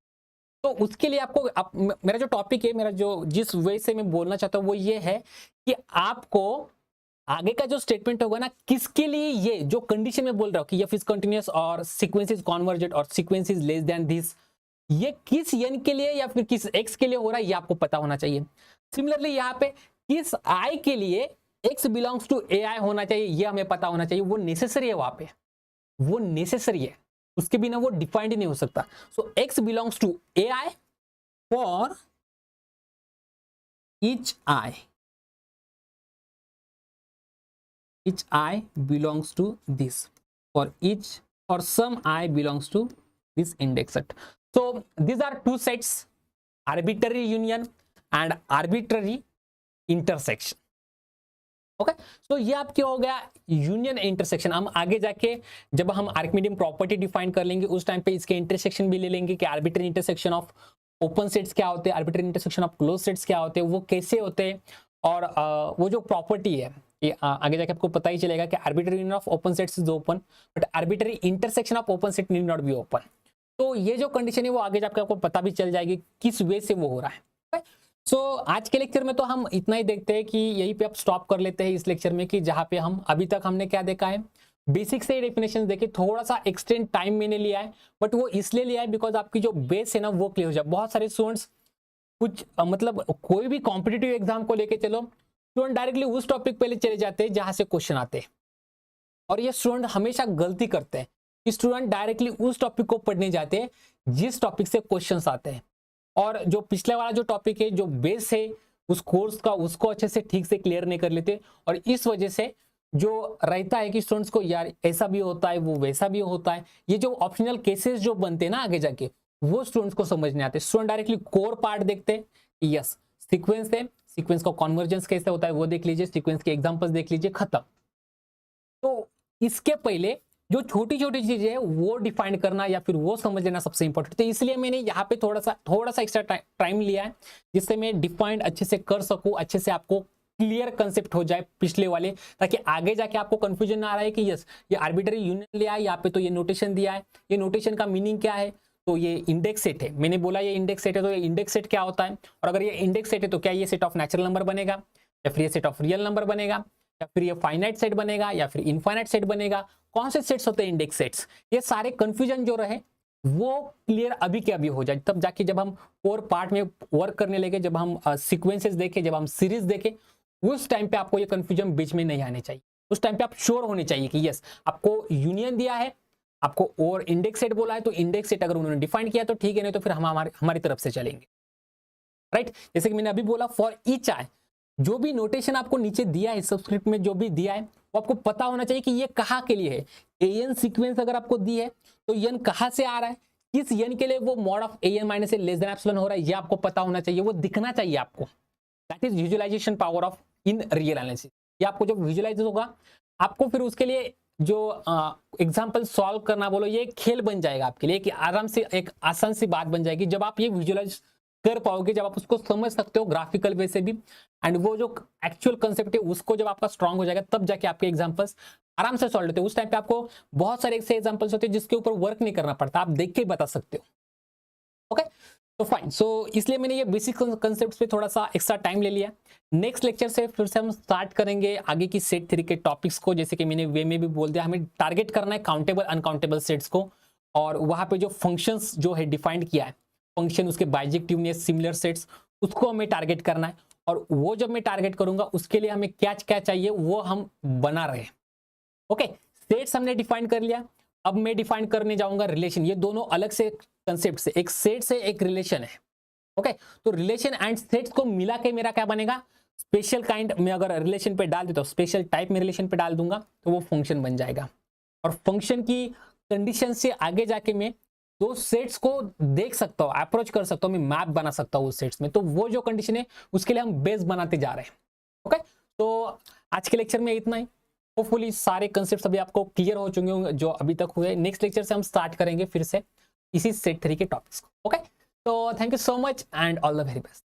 तो उसके लिए आपको मेरा जो टॉपिक है, मेरा जो जिस वे से मैं बोलना चाहता हूं वो ये है कि आपको आगे का जो स्टेटमेंट होगा ना, किसके लिए ये जो कंडीशन में बोल रहा हूं कि एफ इज कंटिन्यूअस और सीक्वेंस इज कॉन्वर्जेंट और sequence is less then this, ये किस n के लिए या फिर किस x के लिए हो रहा है, ये आपको पता होना चाहिए। सिमिलरली यहाँ पे किस i के लिए x बिलोंग्स टू ai होना चाहिए, ये हमें पता होना चाहिए। वो नेसेसरी है, वहां पे वो नेसेसरी है, उसके बिना वो डिफाइंड ही नहीं हो सकता। So x belongs to ai for each I belongs to this, for some I belongs to this index set. So these are two sets, arbitrary union and arbitrary intersection. Okay, so ये आप क्या हो गया, union intersection. हम आगे जाके जब हम आर्किमिडीयन प्रॉपर्टी डिफाइन कर लेंगे उस टाइम पे इसके इंटरसेक्शन भी ले लेंगे कि arbitrary intersection of open sets क्या होते हैं, arbitrary intersection of close sets क्या होते हैं, वो कैसे होते हैं। और वो जो प्रॉपर्टी है ये आगे जाके आपको पता ही चलेगा कि arbitrary union of open sets is open but arbitrary intersection of open set need not be open. तो ये जो कंडीशन है वो आगे जाके आपको पता भी चल जाएगी किस वे से वो हो रहा है। सो आज के लेक्चर में तो हम इतना ही देखते हैं कि यहीं पे आप स्टॉप कर लेते हैं इस लेक्चर में, कि जहां पे हम अभी तक हमने क्या देखा है, बेसिक से डेफिनेशन देखे। थोड़ा सा एक्सटेंड टाइम मैंने लिया है बट वो इसलिए लिया है बिकॉज आपकी जो बेस है ना वो क्लियर हो जाए। बहुत सारे स्टूडेंट्स कुछ मतलब कोई भी कॉम्पिटिटिव एग्जाम को लेके चलो, स्टूडेंट डायरेक्टली उस टॉपिक पे चले जाते हैं जहां से क्वेश्चन आते हैं, और ये स्टूडेंट हमेशा गलती करते हैं कि स्टूडेंट डायरेक्टली उस टॉपिक को पढ़ने जाते हैं जिस टॉपिक से क्वेश्चन आते हैं, और जो पिछले वाला जो टॉपिक है, जो बेस है उस कोर्स का, उसको अच्छे से ठीक से क्लियर नहीं कर लेते। और इस वजह से जो रहता है कि स्टूडेंट्स को यार ऐसा भी होता है, वो वैसा भी होता है, ये जो ऑप्शनल केसेस जो बनते हैं ना आगे जाके, वो स्टूडेंट्स को समझ नहीं आते। स्टूडेंट डायरेक्टली कोर पार्ट देखते हैं, यस सीक्वेंस है, सीक्वेंस का कन्वर्जेंस कैसे होता है वो देख लीजिए, सीक्वेंस के एग्जांपल्स देख लीजिए, खत्म। तो इसके पहले जो छोटी छोटी चीजें है वो डिफाइन करना या फिर वो समझ लेना सबसे इंपॉर्टेंट। तो इसलिए मैंने यहाँ पे थोड़ा सा एक्स्ट्रा टाइम लिया है जिससे मैं डिफाइंड अच्छे से कर सकूं, अच्छे से आपको क्लियर कंसेप्ट हो जाए पिछले वाले, ताकि आगे जाके आपको कंफ्यूजन ना आ रहा है कि यस ये आर्बिट्ररी यूनियन लिया है, यहाँ पे तो ये नोटेशन दिया है, ये नोटेशन का मीनिंग क्या है, तो ये इंडेक्स सेट है, मैंने बोला ये इंडेक्स सेट है, तो ये इंडेक्स सेट क्या होता है, और अगर ये इंडेक्स सेट है तो क्या ये सेट ऑफ नेचुरल नंबर बनेगा या फिर ये सेट ऑफ रियल नंबर बनेगा या फिर ये फाइनाइट सेट बनेगा या फिर इनफाइनाइट सेट बनेगा, कौन से सेट्स होते हैं इंडेक्स सेट्स। ये सारे कंफ्यूजन जो रहे वो क्लियर अभी के अभी हो जाए, तब जाके जब हम कोर पार्ट में वर्क करने लगे, जब हम सीक्वेंसेस देखें, जब हम सीरीज देखें, उस टाइम पे आपको ये कंफ्यूजन बीच में नहीं आने चाहिए। उस टाइम पे आप श्योर होने चाहिए कि यस आपको यूनियन दिया है, आपको और इंडेक्स सेट बोला है, तो इंडेक्स सेट अगर उन्होंने डिफाइन किया तो ठीक है, नहीं तो फिर हम हमारी तरफ से चलेंगे, राइट। जैसे कि मैंने अभी बोला फॉर ईच आई, जो भी नोटेशन आपको नीचे दिया है सबस्क्रिप्ट में, जो भी दिया है वो आपको पता होना चाहिए कि ये कहाँ के लिए है। एन सीक्वेंस अगर आपको दी है तो एन कहाँ से आ रहा है, किस एन के लिए वो mod of n minus a less than epsilon हो रहा है, ये आपको पता होना चाहिए, वो दिखना चाहिए आपको। That is visualisation power of in real analysis. ये आपको जब विजुअलाइज होगा, आपको फिर उसके लिए जो एग्जाम्पल सॉल्व करना बोलो, ये खेल बन जाएगा आपके लिए, कि आराम से एक आसान सी बात बन जाएगी जब आप ये विजुअलाइज कर पाओगे, जब आप उसको समझ सकते हो ग्राफिकल वे से भी, एंड वो जो एक्चुअल कंसेप्ट है उसको जब आपका स्ट्रांग हो जाएगा, तब जाके आपके एग्जांपल्स आराम से सॉल्व होते हैं। उस टाइम पे आपको बहुत सारे ऐसे एग्जांपल्स होते हैं जिसके ऊपर वर्क नहीं करना पड़ता, आप देख के बता सकते हो। ओके, तो फाइन। सो इसलिए मैंने ये बेसिक कंसेप्ट्स पे थोड़ा सा एक्स्ट्रा टाइम ले लिया। नेक्स्ट लेक्चर से फिर से हम स्टार्ट करेंगे आगे की सेट थ्योरी के टॉपिक्स को। जैसे कि मैंने वे में भी बोल दिया, हमें टारगेट करना है काउंटेबल अनकाउंटेबल सेट्स को, और वहां पे जो फंक्शंस जो है डिफाइंड किया है, फंक्शन उसके बाइजेक्टिवनेस सिमिलर सेट्स, उसको हमें टारगेट करना है। और वो जब मैं टारगेट करूंगा उसके लिए हमें क्या क्या चाहिए वो हम बना रहे हैं। ओके, सेट्स हमने डिफाइन कर लिया। अब मैं डिफाइन करने जाऊंगा रिलेशन। ये दोनों अलग से कंसेप्ट से, एक सेट से एक रिलेशन है। ओके, तो रिलेशन एंड सेट्स को मिला के मेरा क्या बनेगा, स्पेशल काइंड में अगर रिलेशन पे डाल देता हूं, स्पेशल टाइप में रिलेशन पे डाल दूंगा तो वो फंक्शन बन जाएगा। और फंक्शन की कंडीशन से आगे जाके मैं दो सेट्स को देख सकता हूं, अप्रोच कर सकता हूं, मैं मैप बना सकता हूं उस सेट्स में। तो वो जो कंडीशन है उसके लिए हम बेस बनाते जा रहे हैं। ओके, तो आज के लेक्चर में इतना ही। होपफुली सारे कंसेप्ट्स अभी आपको क्लियर हो चुके होंगे जो अभी तक हुए। नेक्स्ट लेक्चर से हम स्टार्ट करेंगे फिर से इसी सेट 3 के टॉपिक्स को। ओके, तो thank you so much and all the very best.